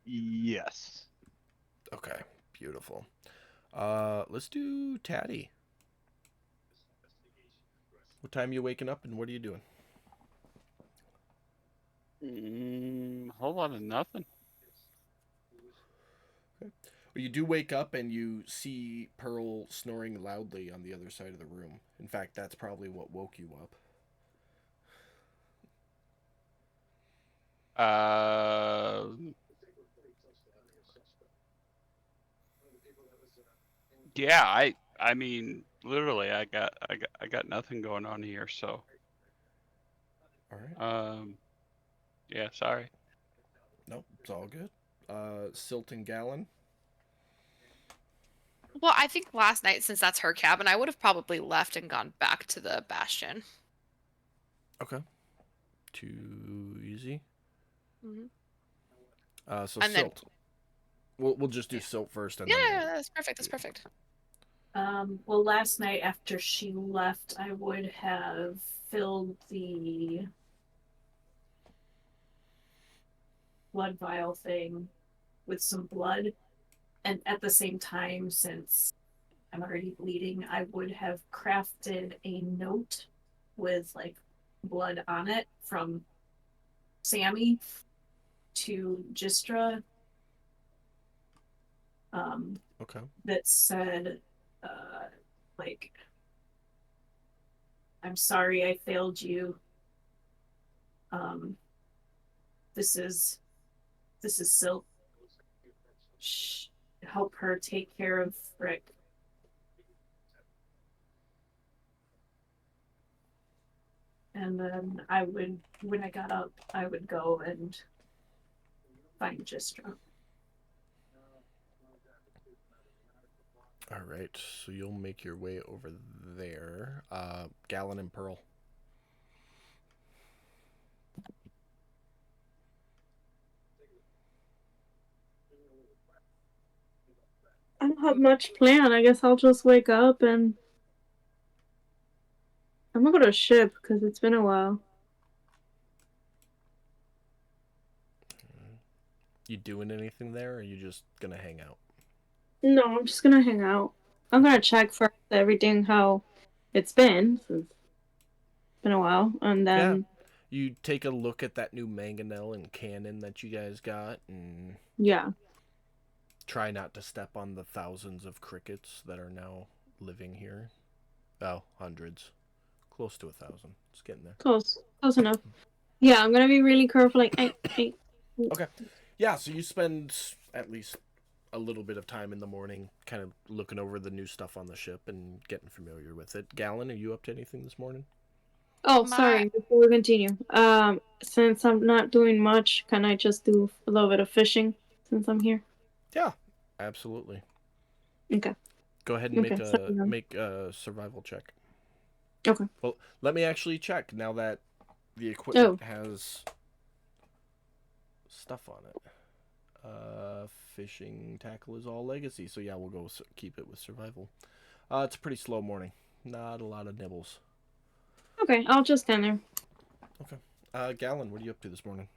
Yes. Okay, beautiful. Let's do Tatty. What time are you waking up and what are you doing? Whole lot of nothing. Well, you do wake up and you see Pearl snoring loudly on the other side of the room. In fact, that's probably what woke you up. Yeah, I mean, literally, I got nothing going on here, so. All right. Yeah, sorry. Nope, it's all good. Silt and Gallon. Well, I think last night, since that's her cabin, I would have probably left and gone back to the bastion. Okay. Too easy. Mhm. So And then- Silt. We'll just do Silt first and Yeah, then yeah, that's perfect. That's perfect. Well, last night after she left, I would have filled the blood vial thing with some blood. And at the same time, since I'm already bleeding, I would have crafted a note with like blood on it from Sammy to Gistra. Okay. That said, like, I'm sorry I failed you. This is Silk. Help her take care of Rick. And then I would, when I got up, I would go and find Gistra. All right. So you'll make your way over there. Gallon and Pearl. I don't have much plan. I guess I'll just wake up and I'm gonna go to ship because it's been a while. You doing anything there, or are you just gonna hang out? No, I'm just gonna hang out. I'm gonna check first everything how it's been since it's been a while, and then You take a look at that new mangonel and cannon that you guys got, and yeah. try not to step on the thousands of crickets that are now living here. Oh, hundreds. Close to 1,000. It's getting there. Close enough. Yeah, I'm gonna be really careful. Like, hey. Okay. Yeah, so you spend at least a little bit of time in the morning kind of looking over the new stuff on the ship and getting familiar with it. Gallon, are you up to anything this morning? Oh, My- sorry. Before we continue, since I'm not doing much, can I just do a little bit of fishing since I'm here? Yeah, absolutely. Okay. Go ahead and make Okay, a so, make a survival check. Okay. Well, let me actually check now that the equipment Oh. has stuff on it. Fishing tackle is all legacy, so yeah, we'll go keep it with survival. It's a pretty slow morning. Not a lot of nibbles. Okay, I'll just stand there. Gallon, what are you up to this morning?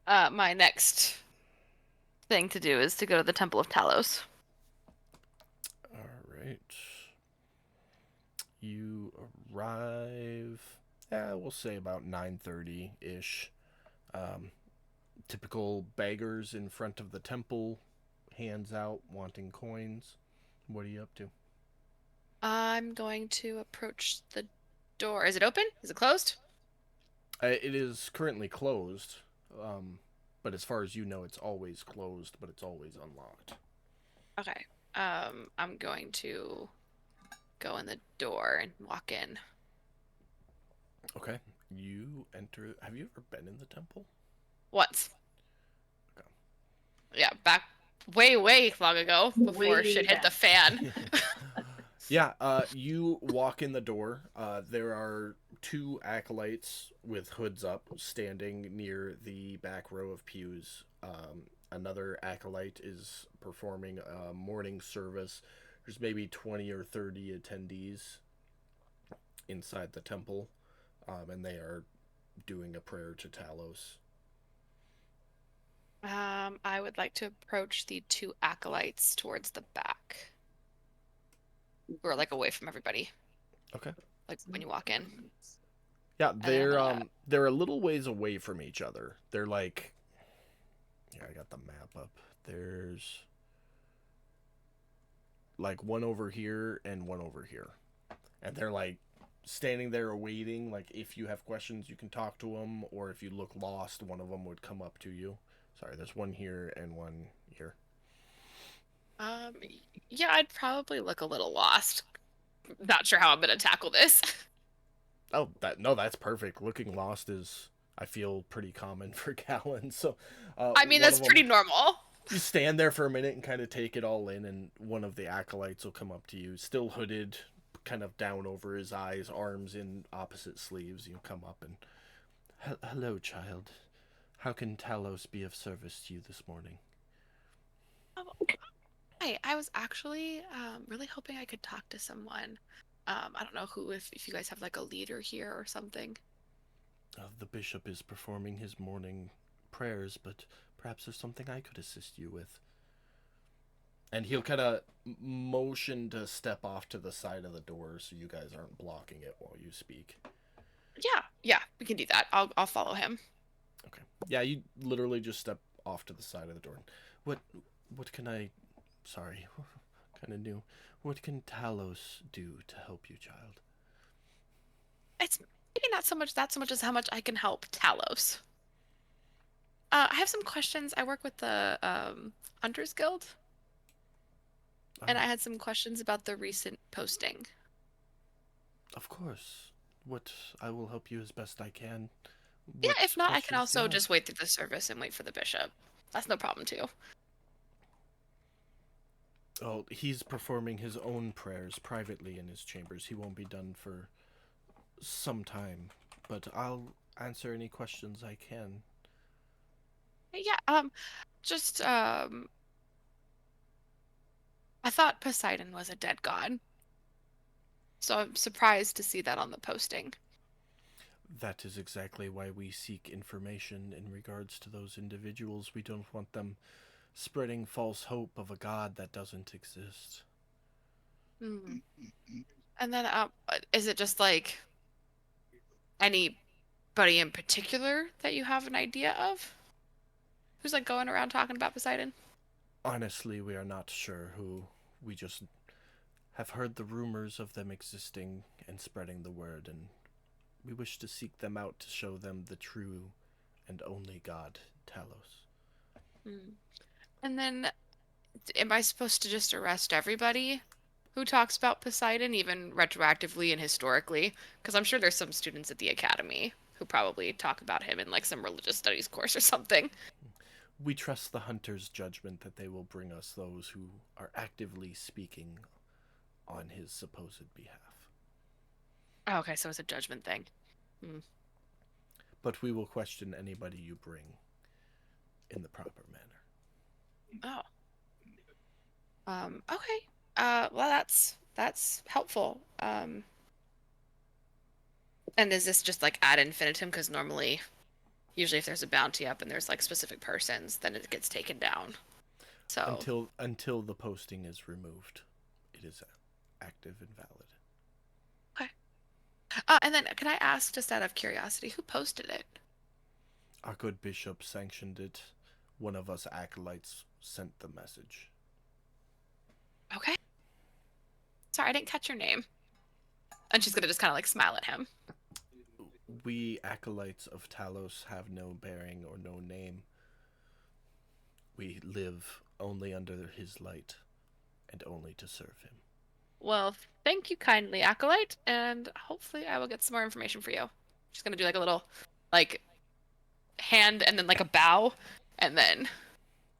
My next thing to do is to go to the Temple of Talos. All right. You arrive, we'll say about 9:30-ish. Typical beggars in front of the temple, hands out, wanting coins. What are you up to? I'm going to approach the door. Is it open? Is it closed? It is currently closed, but as far as you know, it's always closed, but it's always unlocked. Okay. I'm going to go in the door and walk in. Okay. You enter. Have you ever been in the temple? Once. Okay. Yeah, back way long ago before Way shit hit the back. fan. Yeah, you walk in the door. There are two acolytes with hoods up standing near the back row of pews. Another acolyte is performing a morning service. There's maybe 20 or 30 attendees inside the temple, and they are doing a prayer to Talos. I would like to approach the two acolytes towards the back. Or like away from everybody. Okay. Like when you walk in. Yeah, then they're a little ways away from each other. They're like, yeah, I got the map up. There's like one over here and one over here, and they're like standing there waiting. Like if you have questions, you can talk to them, or if you look lost, one of them would come up to you. Sorry, there's one here and one here. Yeah, I'd probably look a little lost. Not sure how I'm gonna tackle this. Oh, that's perfect. Looking lost is, I feel, pretty common for Gallon. So, I mean, one that's of 'em- pretty normal. You stand there for a minute and kind of take it all in, and one of the acolytes will come up to you, still hooded, kind of down over his eyes, arms in opposite sleeves. You come up and, hello, child. How can Talos be of service to you this morning? Hi, I was actually really hoping I could talk to someone. I don't know who, if you guys have like a leader here or something. The bishop is performing his morning prayers, but perhaps there's something I could assist you with. And he'll kind of motion to step off to the side of the door so you guys aren't blocking it while you speak. Yeah, we can do that. I'll follow him. Okay. Yeah, you literally just step off to the side of the door. What can I... Sorry, kind of new. What can Talos do to help you, child? It's maybe not so much as how much I can help Talos. I have some questions. I work with the Hunters Guild, and I had some questions about the recent posting. Of course. I will help you as best I can. Yeah, if not, I questions can do also you have? just wait through the service and wait for the bishop. That's no problem too. Oh, he's performing his own prayers privately in his chambers. He won't be done for some time, but I'll answer any questions I can. Yeah, I thought Poseidon was a dead god. So I'm surprised to see that on the posting. That is exactly why we seek information in regards to those individuals. We don't want them spreading false hope of a god that doesn't exist. Hmm. And then, is it just like anybody in particular that you have an idea of? Who's like going around talking about Poseidon? Honestly, we are not sure who. We just have heard the rumors of them existing and spreading the word, and we wish to seek them out to show them the true and only god, Talos. Hmm. And then, am I supposed to just arrest everybody who talks about Poseidon, even retroactively and historically? Because I'm sure there's some students at the academy who probably talk about him in like some religious studies course or something. We trust the hunter's judgment that they will bring us those who are actively speaking on his supposed behalf. Oh, okay, so it's a judgment thing. But we will question anybody you bring in the proper manner. Oh. Okay. Well, that's helpful. And is this just like ad infinitum? Because normally, usually if there's a bounty up and there's like specific persons, then it gets taken down. So Until the posting is removed, it is active and valid. and then can I ask, just out of curiosity, who posted it? Our good bishop sanctioned it. One of us acolytes sent the message. Okay. Sorry, I didn't catch your name. And she's gonna just kind of like smile at him. We acolytes of Talos have no bearing or no name. We live only under his light and only to serve him. Well, thank you kindly, Acolyte, and hopefully I will get some more information for you. She's gonna do like a little, like, hand and then like a bow, and then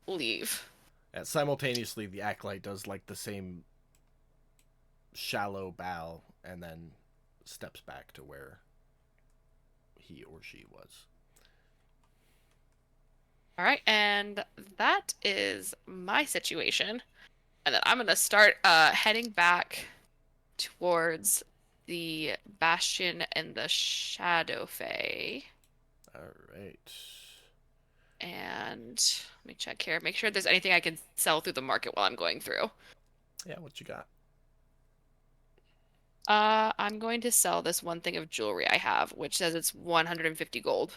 leave. And simultaneously, the acolyte does like the same shallow bow and then steps back to where he or she was. All right, and that is my situation. And then I'm gonna start heading back towards the Bastion and the Shadowfae. All right. And let me check here. Make sure there's anything I can sell through the market while I'm going through. Yeah, what you got? I'm going to sell this one thing of jewelry I have, which says it's 150 gold.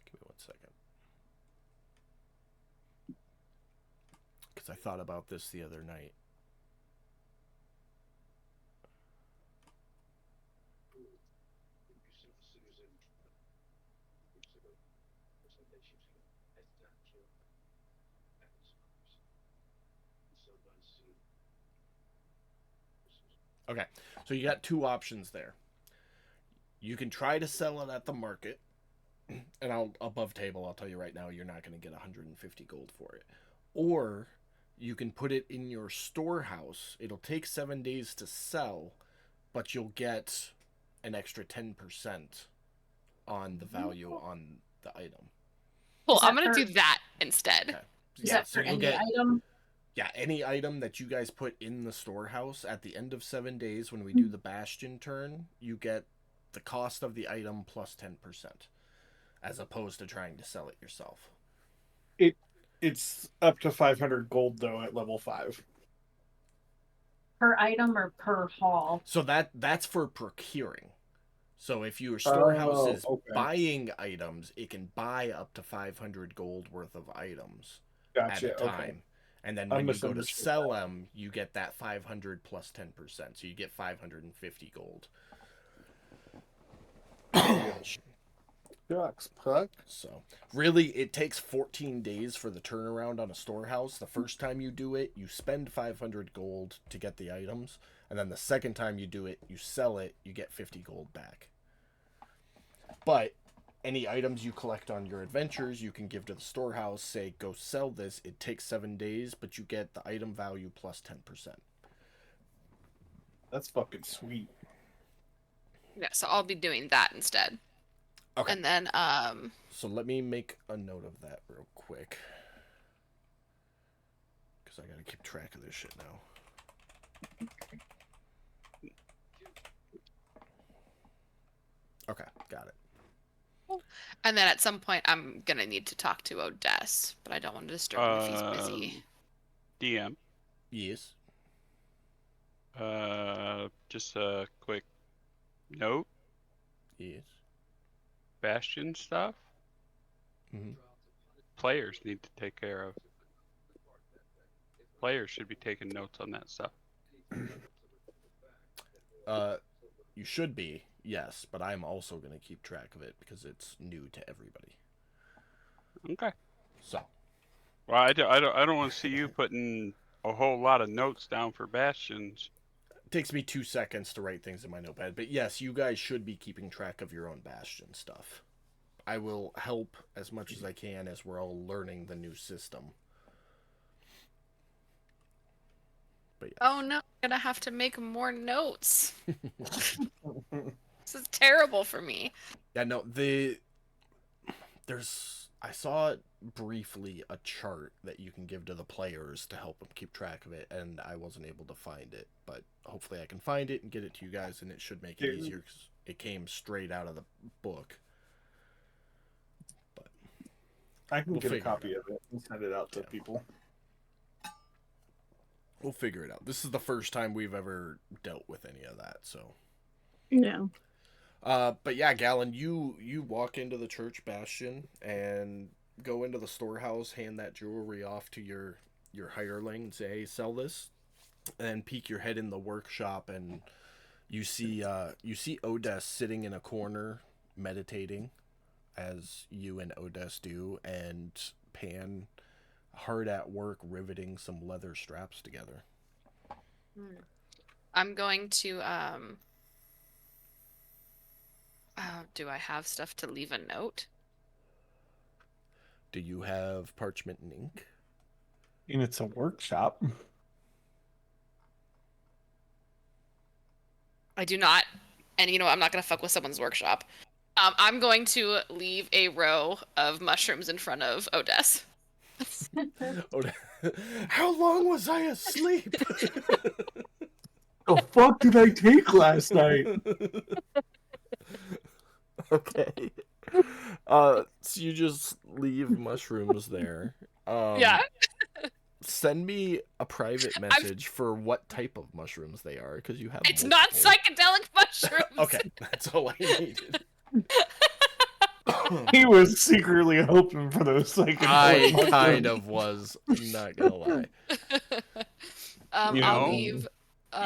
Give me 1 second. Because I thought about this the other night. Okay, so you got two options there. You can try to sell it at the market, and I'll above table, I'll tell you right now, you're not going to get 150 gold for it. Or you can put it in your storehouse. It'll take 7 days to sell, but you'll get an extra 10% on the value on the item. Cool, Is that I'm gonna for- do that instead. Okay. Is that for any item? Yeah, any item that you guys put in the storehouse at the end of 7 days when we do the Bastion turn, you get the cost of the item plus 10%, as opposed to trying to sell it yourself. It's up to 500 gold though at level 5. Per item or per haul? So that's for procuring. So if your storehouse is okay. buying items, it can buy up to 500 gold worth of items Gotcha. at a time. Okay. And then I when you go to misunderstood sell them, you get that 500 plus 10%. So you get 550 gold. Shucks, puck. So really, it takes 14 days for the turnaround on a storehouse. The first time you do it, you spend 500 gold to get the items. And then the second time you do it, you sell it, you get 50 gold back. But any items you collect on your adventures, you can give to the storehouse, say, go sell this. It takes 7 days, but you get the item value plus 10%. That's fucking sweet. Yeah, so I'll be doing that instead. Okay. And then, So let me make a note of that real quick. Because I gotta keep track of this shit now. Okay, got it. And then at some point, I'm gonna need to talk to Odess, but I don't want to disturb him if he's busy. DM. Yes. Just a quick note. Yes. Bastion stuff. Mm-hmm. Players need to take care of. Players should be taking notes on that stuff. You should be, yes, but I'm also going to keep track of it because it's new to everybody. Okay. So. Well, I don't want to see you putting a whole lot of notes down for bastions. It takes me 2 seconds to write things in my notepad, but yes, you guys should be keeping track of your own bastion stuff. I will help as much as I can as we're all learning the new system. But yes. Oh no, I'm gonna have to make more notes. This is terrible for me. Yeah, no, I saw briefly a chart that you can give to the players to help them keep track of it, and I wasn't able to find it, but hopefully I can find it and get it to you guys, and it should make it easier because it came straight out of the book. But I can We'll get a figure it copy of it and send it out to people. we'll figure it out. This is the first time we've ever dealt with any of that, so. Yeah. But yeah, Galen, you walk into the church bastion and go into the storehouse, hand that jewelry off to your hireling and say, hey, sell this, and then peek your head in the workshop, and you see Odess sitting in a corner meditating, as you and Odess do, and Pan hard at work riveting some leather straps together. I'm going to do I have stuff to leave a note? Do you have parchment and ink? And it's a workshop. I do not. And you know what? I'm not going to fuck with someone's workshop. I'm going to leave a row of mushrooms in front of Odess. How long was I asleep? The fuck did I take last night? Okay. So you just leave mushrooms there. Yeah. Send me a private message for what type of mushrooms they are, because you have. It's not multiple. psychedelic mushrooms. Okay, that's all I needed. He was secretly hoping for those psychedelic I mushrooms. kind of was, not gonna lie. You I'll know. leave.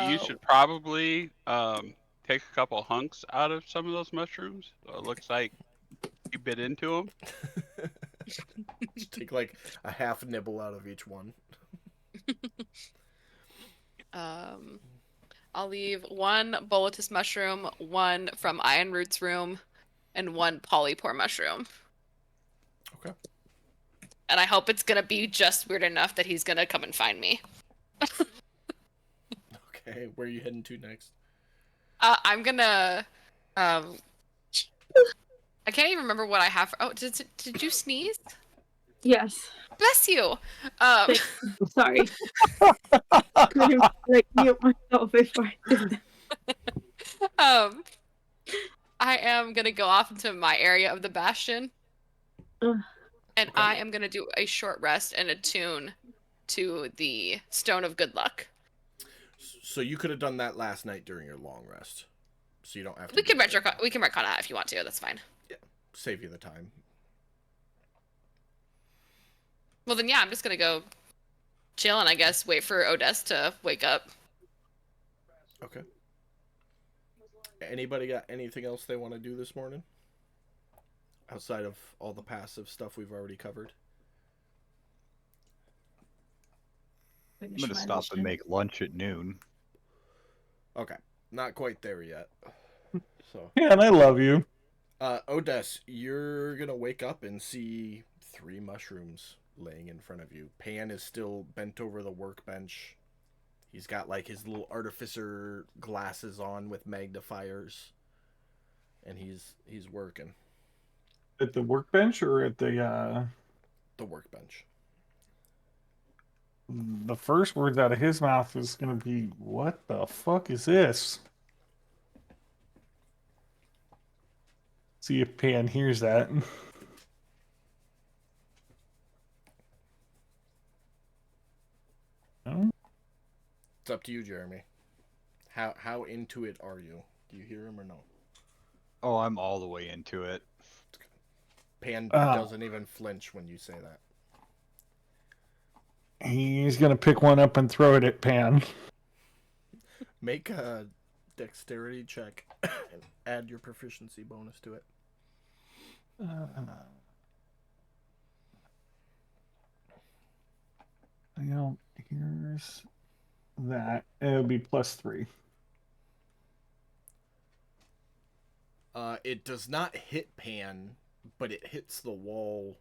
You should probably take a couple hunks out of some of those mushrooms. So it looks like you bit into them. Just take like a half nibble out of each one. I'll leave one Boletus mushroom, one from Iron Root's room, and one polypore mushroom. Okay. And I hope it's gonna be just weird enough that he's gonna come and find me. Okay, where are you heading to next? I'm gonna. I can't even remember what I have. Oh, did you sneeze? Yes. Bless you. Sorry. Couldn't like mute myself before I did that. I am gonna go off into my area of the bastion, and Okay. I am gonna do a short rest and attune to the Stone of Good Luck. So you could have done that last night during your long rest. So you don't have to. We can do it. retcon that if you want to. That's fine. Save you the time. Well then, yeah, I'm just gonna go chill and I guess wait for Odess to wake up. Okay. Anybody got anything else they want to do this morning? Outside of all the passive stuff we've already covered? I'm gonna stop and make lunch at noon. Okay. Not quite there yet. So, Yeah, and I love you. Odess, you're gonna wake up and see 3 mushrooms laying in front of you. Pan is still bent over the workbench. He's got like his little artificer glasses on with magnifiers, and he's working At the workbench or at the workbench. the first words out of his mouth is gonna be, "What the fuck is this?" See if Pan hears that. It's up to you, Jeremy. How into it are you? Do you hear him or no? Oh, I'm all the way into it. Pan doesn't even flinch when you say that. He's gonna pick one up and throw it at Pan. Make a dexterity check and add your proficiency bonus to it. Here's that. It'll be +3. It does not hit Pan, but it hits the wall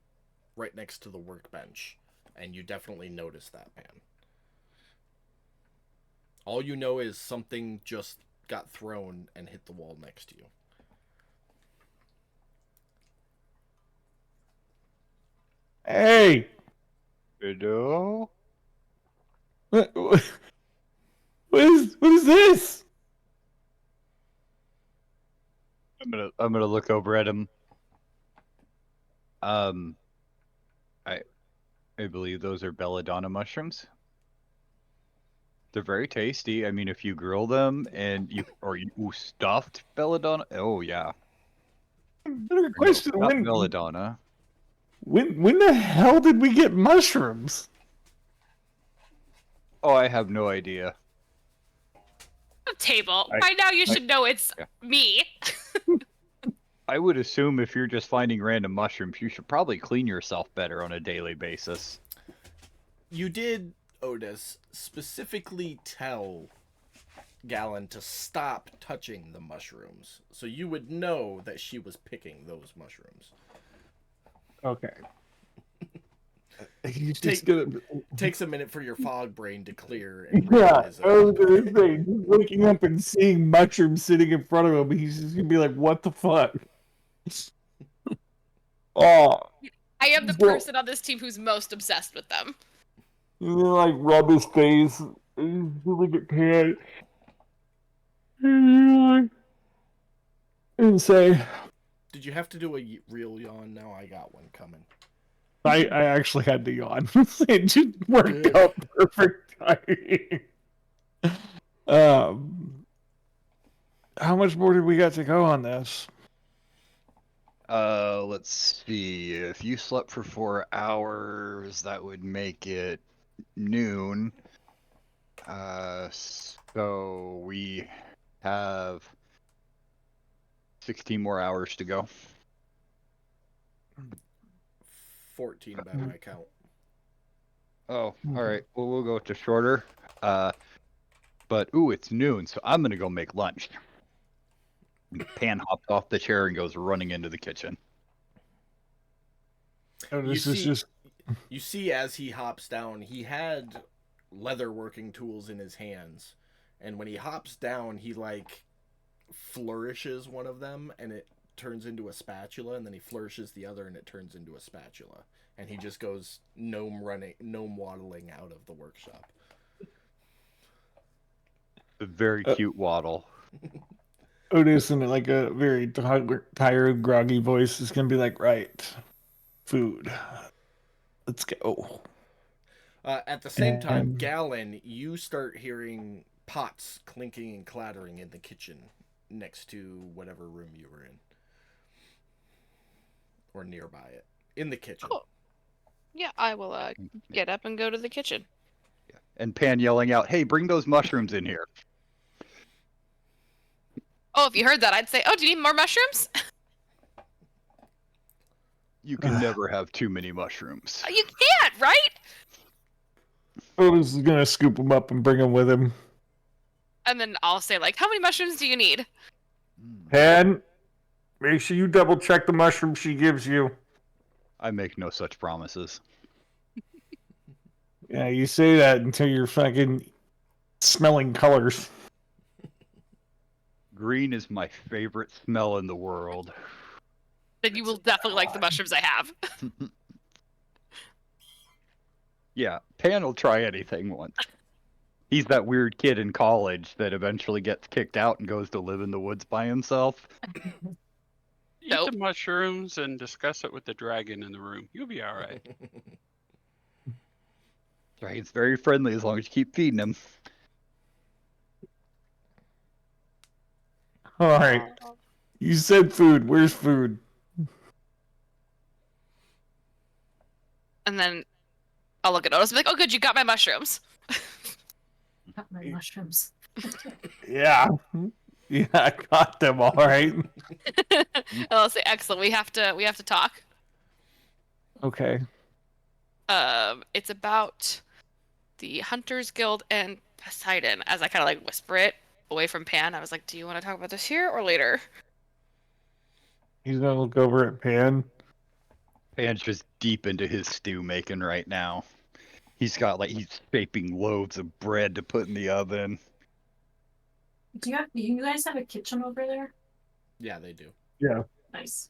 right next to the workbench, and you definitely notice that, Pan. All you know is something just got thrown and hit the wall next to you. Hey! Hello? What is this? I'm gonna look over at him. I believe those are belladonna mushrooms. They're very tasty. I mean, if you grill them and you stuffed belladonna. Oh yeah. Better question. Not belladonna. When the hell did we get mushrooms? Oh, I have no idea. Table. By now you should know it's me. I would assume if you're just finding random mushrooms, you should probably clean yourself better on a daily basis. You did, Otis, specifically tell Gallon to stop touching the mushrooms, so you would know that she was picking those mushrooms. Okay. He's just gonna... Takes a minute for your fog brain to clear. And Yeah, realize I was gonna say, waking up and seeing mushrooms sitting in front of him, he's just gonna be like, "What the fuck?" Oh, I am the person on this team who's most obsessed with them. and then like rub his face, and look at Pan, and say, Did you have to do a real yawn? Now I got one coming. I actually had to yawn. It just worked out perfect timing. How much more did we got to go on this? Let's see. If you slept for 4 hours, that would make it noon. So we have 16 more hours to go. 14 by my count. Oh, all right. Well, we'll go to shorter. But it's noon, so I'm gonna go make lunch. Pan hops off the chair and goes running into the kitchen. Oh, this is just... You see, as he hops down, he had leather working tools in his hands, and when he hops down, he like flourishes one of them, and it turns into a spatula, and then he flourishes the other, and it turns into a spatula, and he just goes gnome waddling out of the workshop. A very cute waddle. Otis in like a very tired, groggy voice is gonna be like, "Right, food. Let's go." At the same time, Gallon, you start hearing pots clinking and clattering in the kitchen next to whatever room you were in. Or nearby it. In the kitchen. Cool. Yeah, I will get up and go to the kitchen. Yeah. And Pan yelling out, "Hey, bring those mushrooms in here." Oh, if you heard that, I'd say, "Oh, do you need more mushrooms?" You can never have too many mushrooms. You can't, right? Otis is gonna scoop them up and bring them with him. And then I'll say, like, "How many mushrooms do you need?" Pan, make sure you double check the mushroom she gives you. I make no such promises. Yeah, you say that until you're fucking smelling colors. Green is my favorite smell in the world. Then you will definitely like the mushrooms I have. Yeah, Pan will try anything once. He's that weird kid in college that eventually gets kicked out and goes to live in the woods by himself. Eat the mushrooms and discuss it with the dragon in the room. You'll be all right. Dragon's very friendly as long as you keep feeding him. All right. You said food. Where's food? And then I'll look at Otis and be like, "Oh, good, you got my mushrooms." Got my mushrooms. Yeah. Yeah, I got them. All right. And I'll say, "Excellent. We have to talk." Okay. It's about the Hunters Guild and Poseidon. As I kind of like whisper it away from Pan, I was like, "Do you want to talk about this here or later?" He's gonna look over at Pan. Pan's just deep into his stew making right now. He's shaping loaves of bread to put in the oven. Do you guys have a kitchen over there? Yeah, they do. Yeah. Nice.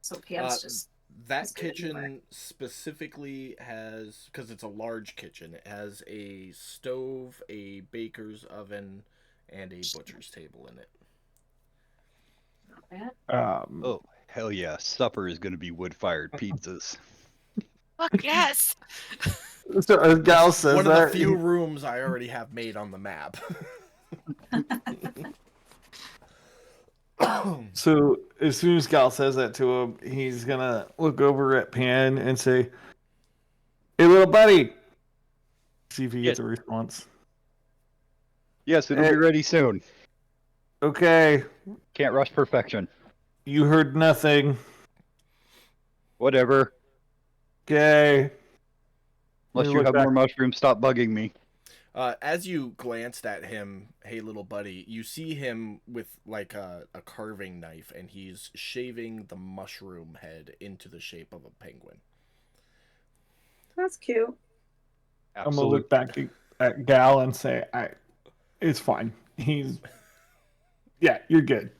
So Pam's just That That's good kitchen anyway. specifically has, because it's a large kitchen, it has a stove, a baker's oven, and a butcher's table in it. not bad. Oh, hell yeah. Supper is going to be wood-fired pizzas. Fuck yes. So as Gal says One of that, the few rooms I already have made on the map. so as soon as Gal says that to him, he's gonna look over at Pan and say, "Hey, little buddy." See if he gets a response. Yes, it'll be ready soon. Okay, Can't rush perfection. you heard nothing. Whatever. Okay. Unless me you look have back. more mushrooms, stop bugging me. As you glanced at him, hey little buddy, you see him with like a carving knife, and he's shaving the mushroom head into the shape of a penguin. That's cute. I'm gonna look back at Gal and say, it's fine. Yeah, you're good.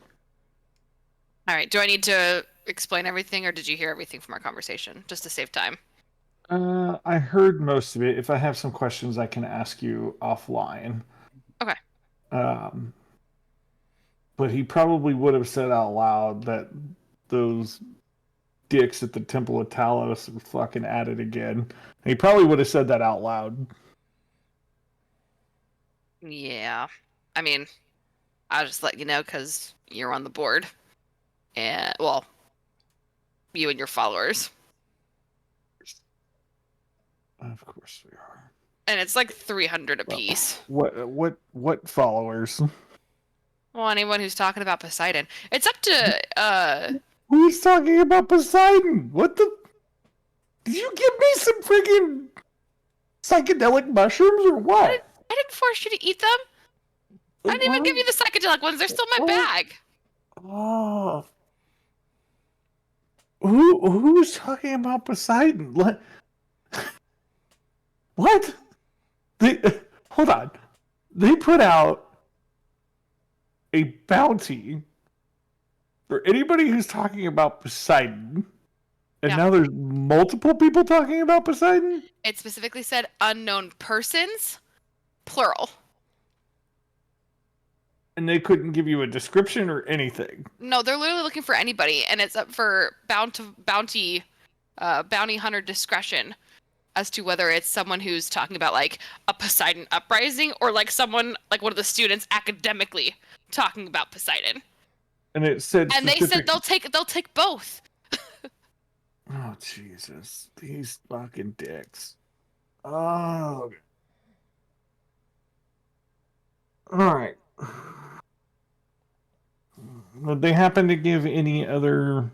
All right. Do I need to explain everything, or did you hear everything from our conversation, just to save time? I heard most of it. If I have some questions, I can ask you offline. Okay. But he probably would have said out loud that those dicks at the Temple of Talos are fucking at it again. He probably would have said that out loud. Yeah. I mean, I'll just let you know because you're on the board. And, well, you and your followers. Of course we are. And it's like 300 apiece. What followers? Well, anyone who's talking about Poseidon. It's up to, Who's talking about Poseidon? What the? Did you give me some friggin' psychedelic mushrooms or what? I didn't force you to eat them. I didn't even give you the psychedelic ones. They're still in my bag. Oh. Who's talking about Poseidon? What? Hold on. They put out a bounty for anybody who's talking about Poseidon. And Yeah. now there's multiple people talking about Poseidon? It specifically said unknown persons, plural. And they couldn't give you a description or anything. No, they're literally looking for anybody, and it's up for bounty hunter discretion as to whether it's someone who's talking about like a Poseidon uprising or like someone like one of the students academically talking about Poseidon. And it said And they said they'll take both. Oh Jesus. These fucking dicks. Oh. Alright. Would they happen to give any other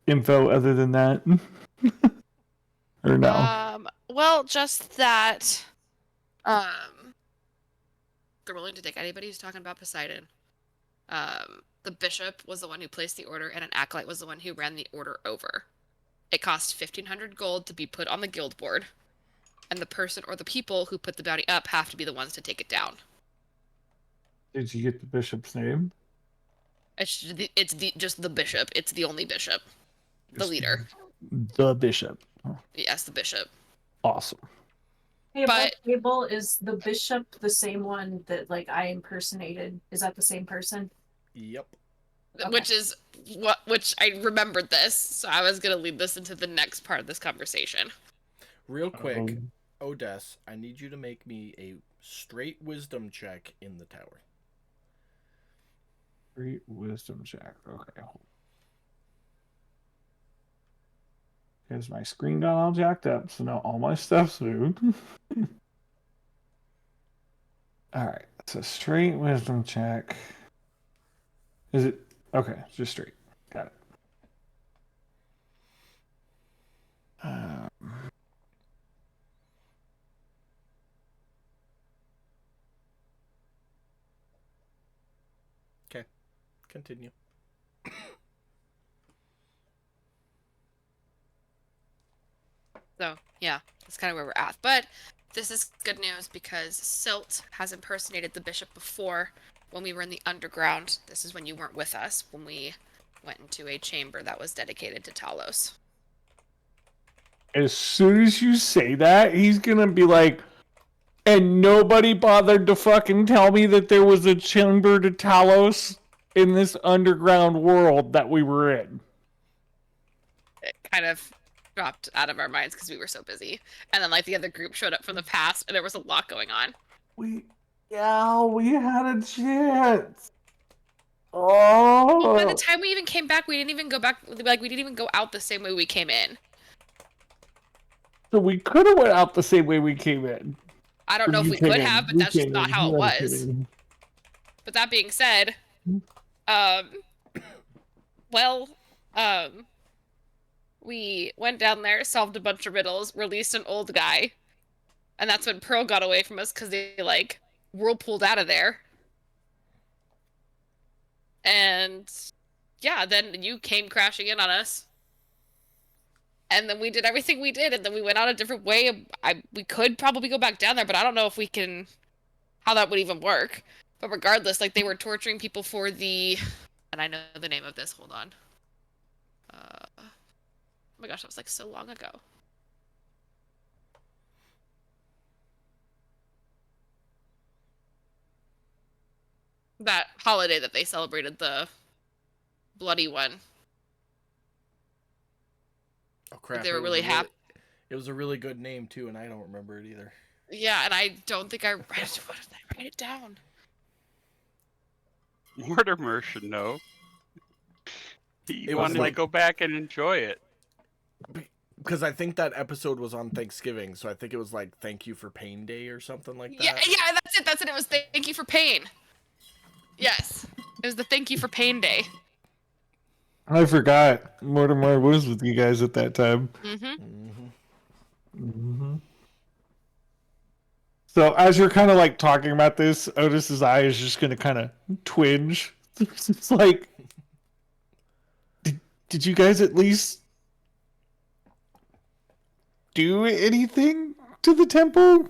info other than that? Or no? Well, just that they're willing to take anybody who's talking about Poseidon. The bishop was the one who placed the order, and an acolyte was the one who ran the order over. It cost 1,500 gold to be put on the guild board, and the person or the people who put the bounty up have to be the ones to take it down. Did you get the bishop's name? Just the bishop. It's the only bishop. The leader. The bishop. Oh, Yes, the bishop. awesome. Hey, But- table, is the bishop the same one that like I impersonated? Is that the same person? Yep. Okay. Which I remembered this, so I was gonna lead this into the next part of this conversation. Real quick, Um, Odess, I need you to make me a straight wisdom check in the tower. Great wisdom check. Okay. Because my screen got all jacked up, so now all my stuff's moved. Alright, so straight wisdom check. Is it okay, just straight. Got it. Continue. So yeah, that's kind of where we're at. But this is good news because Silt has impersonated the bishop before when we were in the underground. This is when you weren't with us, when we went into a chamber that was dedicated to Talos. As soon as you say that, he's gonna be like, and nobody bothered to fucking tell me that there was a chamber to Talos in this underground world that we were in. It kind of dropped out of our minds because we were so busy. And then like the other group showed up from the past and there was a lot going on. We had a chance. Oh. By the time we even came back, we didn't even go back. Like we didn't even go out the same way we came in. So we could have went out the same way we came in. I don't know if we could have, but that's just not how it was. But that being said, we went down there, solved a bunch of riddles, released an old guy, and that's when Pearl got away from us because they like whirlpooled out of there. And yeah, then you came crashing in on us. And then we did everything we did, and then we went out a different way. We could probably go back down there, but I don't know if we can, how that would even work. But regardless, like, they were torturing people for the, and I know the name of this, hold on. Oh my gosh, that was like so long ago. That holiday that they celebrated, the bloody one. Oh crap! They were really happy. It was a really good name too, and I don't remember it either. Yeah, and I don't think I read it. What did I write it down? Mortimer should know. He It was wanted like- to go back and enjoy it. Because I think that episode was on Thanksgiving, so I think it was like "Thank You for Pain Day" or something like that. Yeah, that's it. That's it. It was Thank You for Pain. Yes, it was the Thank You for Pain Day. I forgot Mortimer was with you guys at that time. So as you're kind of like talking about this, Otis's eye is just going to kind of twinge. It's like, did you guys at least do anything to the temple?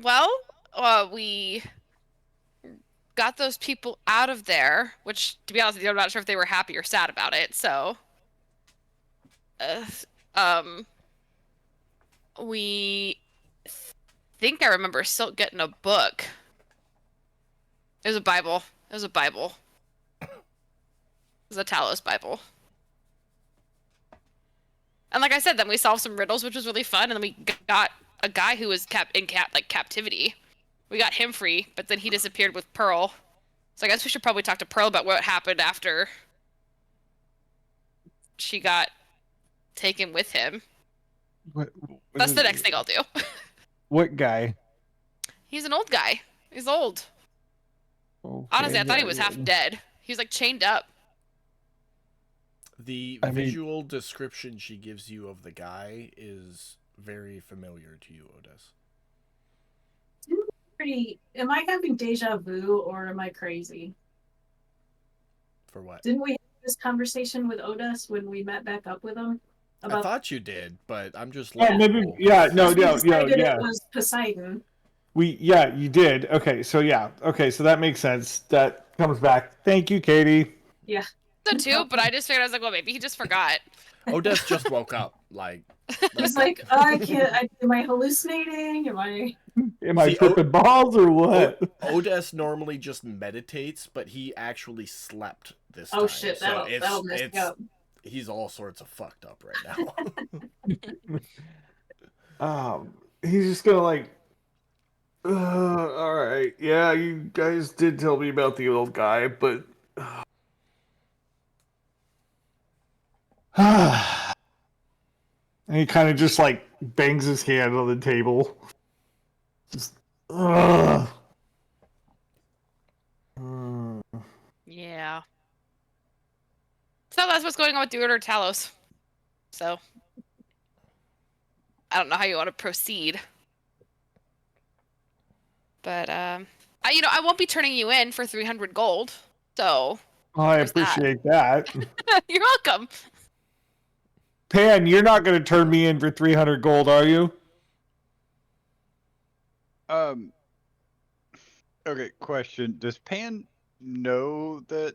Well, we got those people out of there, which, to be honest with you, I'm not sure if they were happy or sad about it, so... we think I remember Silk getting a book. It was a Bible. It was a Bible. It was a Talos Bible. And like I said, then we solved some riddles, which was really fun, and then we got a guy who was in captivity. We got him free, but then he disappeared with Pearl. So I guess we should probably talk to Pearl about what happened after she got taken with him. That's the next thing I'll do. What guy? He's an old guy. He's old. Okay, Honestly, I thought he was half dead. He was like chained up. The I mean- visual description she gives you of the guy is very familiar to you, Otis. Am I having deja vu or am I crazy? For what? Didn't we have this conversation with Otis when we met back up with him? I thought you did, but I'm just. Oh, maybe. Yeah. No. We No. decided Yeah. It was Poseidon. You did. Okay. So yeah. Okay. So that makes sense. That comes back. Thank you, Katie. Yeah. So too, but I just figured, I was like, well, maybe he just forgot. Otis just woke up. Like. It's like, I can't. Am I hallucinating? Am I? Am I See, tripping balls or what? Otis normally just meditates, but he actually slept this time. Oh shit! So That'll mess me up. He's all sorts of fucked up right now. He's just gonna like All right. Yeah, you guys did tell me about the old guy, but and he kind of just like bangs his hand on the table. Just Yeah. So that's what's going on with the Order of Talos. So I don't know how you want to proceed. But I won't be turning you in for 300 gold. So I there's that. appreciate that. You're welcome. Pan, you're not going to turn me in for 300 gold, are you? Okay, question. Does Pan know that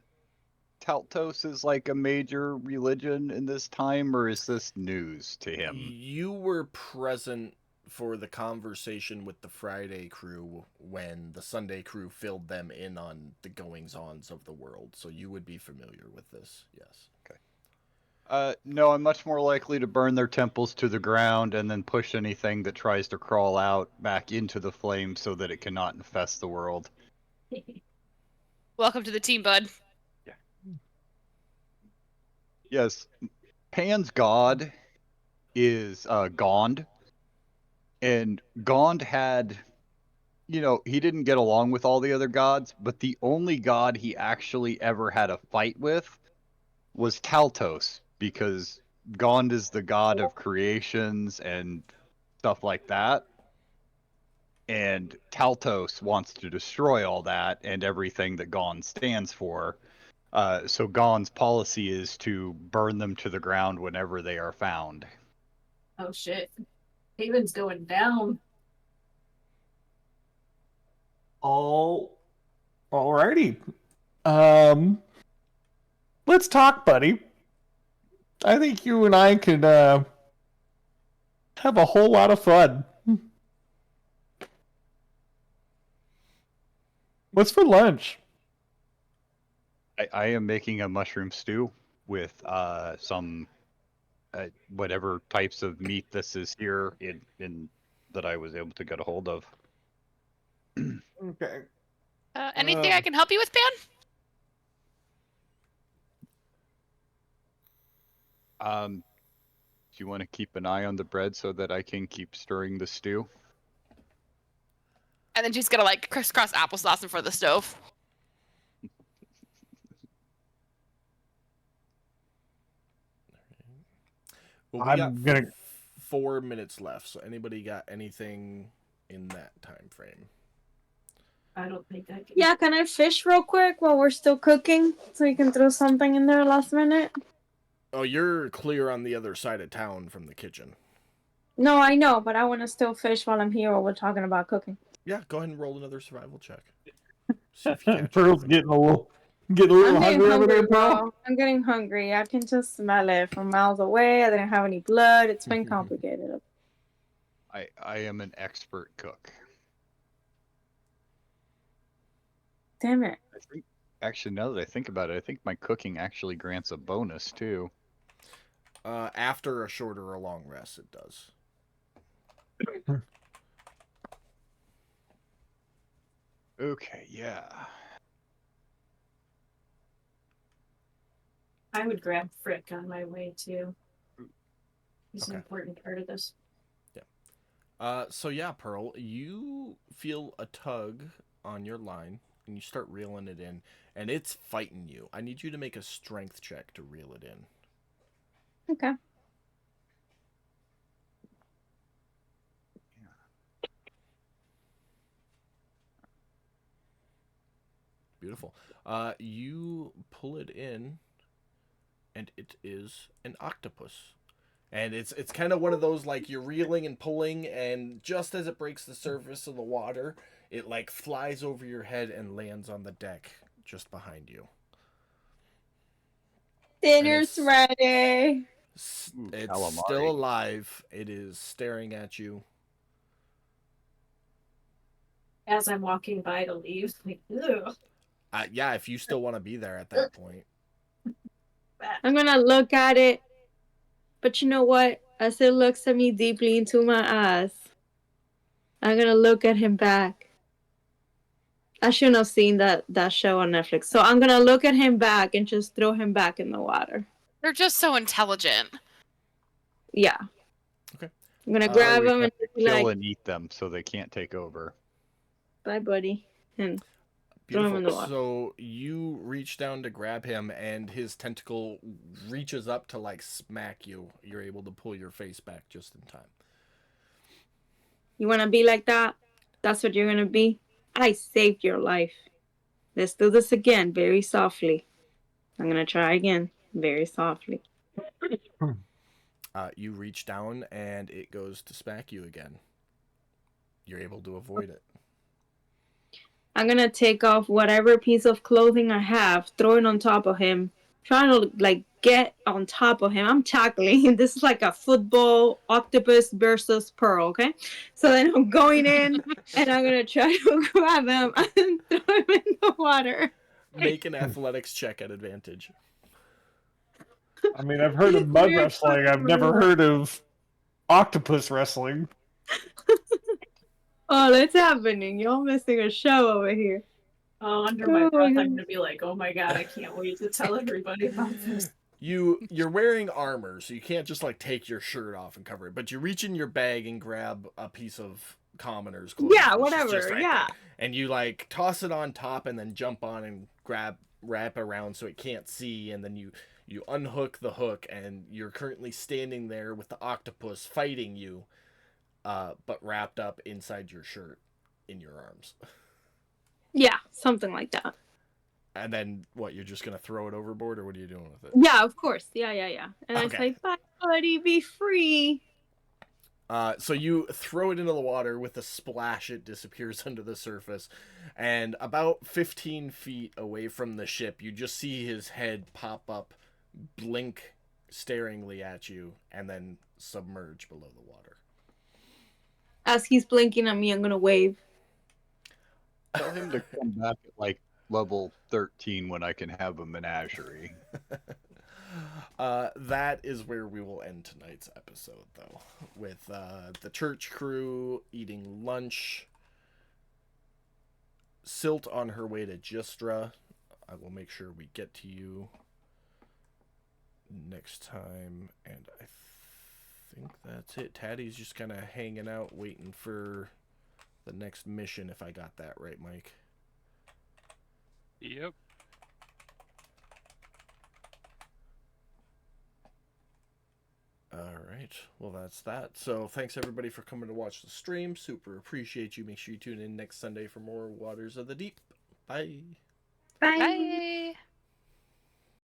Taltos is like a major religion in this time, or is this news to him? You were present for the conversation with the Friday crew when the Sunday crew filled them in on the goings-ons of the world, so you would be familiar with this, yes. No, I'm much more likely to burn their temples to the ground and then push anything that tries to crawl out back into the flames so that it cannot infest the world. Welcome to the team, bud. Yes, Pan's god is Gond, and Gond had, he didn't get along with all the other gods, but the only god he actually ever had a fight with was Taltos, because Gond is the god of creations and stuff like that. And Taltos wants to destroy all that and everything that Gond stands for. So Gond's policy is to burn them to the ground whenever they are found. Oh shit. Haven's going down. Alrighty. Let's talk, buddy. I think you and I could have a whole lot of fun. What's for lunch? I am making a mushroom stew with some whatever types of meat this is here in that I was able to get a hold of. Okay. Anything I can help you with, Pan? Do you want to keep an eye on the bread so that I can keep stirring the stew? And then she's gonna like crisscross applesauce in front of the stove. Well, we I'm got gonna- 4 minutes left, so anybody got anything in that time frame? I don't think I can. Yeah, can I fish real quick while we're still cooking so you can throw something in there last minute? Oh, you're clear on the other side of town from the kitchen. No, I know, but I want to still fish while I'm here while we're talking about cooking. Yeah, go ahead and roll another survival check. See if you catch Pearl's anything. getting a little I'm getting hungry over hungry, there, Pearl. bro. I'm getting hungry. I can just smell it from miles away. I didn't have any blood. It's been complicated. I am an expert cook. Damn it. I think, actually, now that I think about it, I think my cooking actually grants a bonus too. After a short or a long rest, it does. Okay, yeah. I would grab Frick on my way too. He's an Okay. important part of this. So yeah, Pearl, you feel a tug on your line, and you start reeling it in, and it's fighting you. I need you to make a strength check to reel it in. Okay. Beautiful. You pull it in, and it is an octopus. And it's kind of one of those, like, you're reeling and pulling, and just as it breaks the surface of the water, it, like, flies over your head and lands on the deck just behind you. Dinner's it's- ready. It's calamari. still alive. It is staring at you. As I'm walking by to leave, like, ugh. Yeah, if you still want to be there at that point. I'm gonna look at it. But you know what? As it looks at me deeply into my eyes, I'm gonna look at him back. I shouldn't have seen that show on Netflix. So I'm gonna look at him back and just throw him back in the water. They're just so intelligent. Yeah. Okay. I'm gonna Uh, grab We him have and to be kill like, and eat them so they can't take over. "Bye, buddy," and throw him in the Beautiful. water. So you reach down to grab him, and his tentacle reaches up to like smack you. You're able to pull your face back just in time. You wanna be like that? That's what you're gonna be. I saved your life. Let's do this again, very softly. I'm gonna try again, very softly. You reach down, and it goes to smack you again. You're able to avoid it. I'm gonna take off whatever piece of clothing I have, throw it on top of him, trying to like get on top of him. I'm tackling. This is like a football octopus versus Pearl, okay? So then I'm going in and I'm gonna try to grab him and throw him in the water. Make an athletics check at advantage. I mean, I've heard of mud wrestling. I've never heard of octopus wrestling. Oh, it's happening. Y'all missing a show over here. Oh, under my breath, I'm gonna be like, "Oh my god, I can't wait to tell everybody about this." You're wearing armor, so you can't just like take your shirt off and cover it. But you reach in your bag and grab a piece of commoner's clothes. Yeah, which is whatever, just right yeah. there. And you like toss it on top and then jump on and wrap around so it can't see, and then you unhook the hook, and you're currently standing there with the octopus fighting you, but wrapped up inside your shirt in your arms. Yeah, something like that. And then what? You're just gonna throw it overboard, or what are you doing with it? Yeah, of course. Yeah. And I Okay. say, "Bye, buddy, be free." So you throw it into the water. With a splash, it disappears under the surface, and about 15 feet away from the ship, you just see his head pop up, blink staringly at you, and then submerge below the water. As he's blinking at me, I'm gonna wave. Tell him to come back at like level 13 when I can have a menagerie. That is where we will end tonight's episode, though, with the church crew eating lunch. Silt on her way to Gistra. I will make sure we get to you next time, and I think that's it. Taddy's just kind of hanging out, waiting for the next mission, if I got that right, Mike. Yep. All right. Well, that's that. So thanks everybody for coming to watch the stream. Super appreciate you. Make sure you tune in next Sunday for more Waters of the Deep. Bye. Bye. Bye.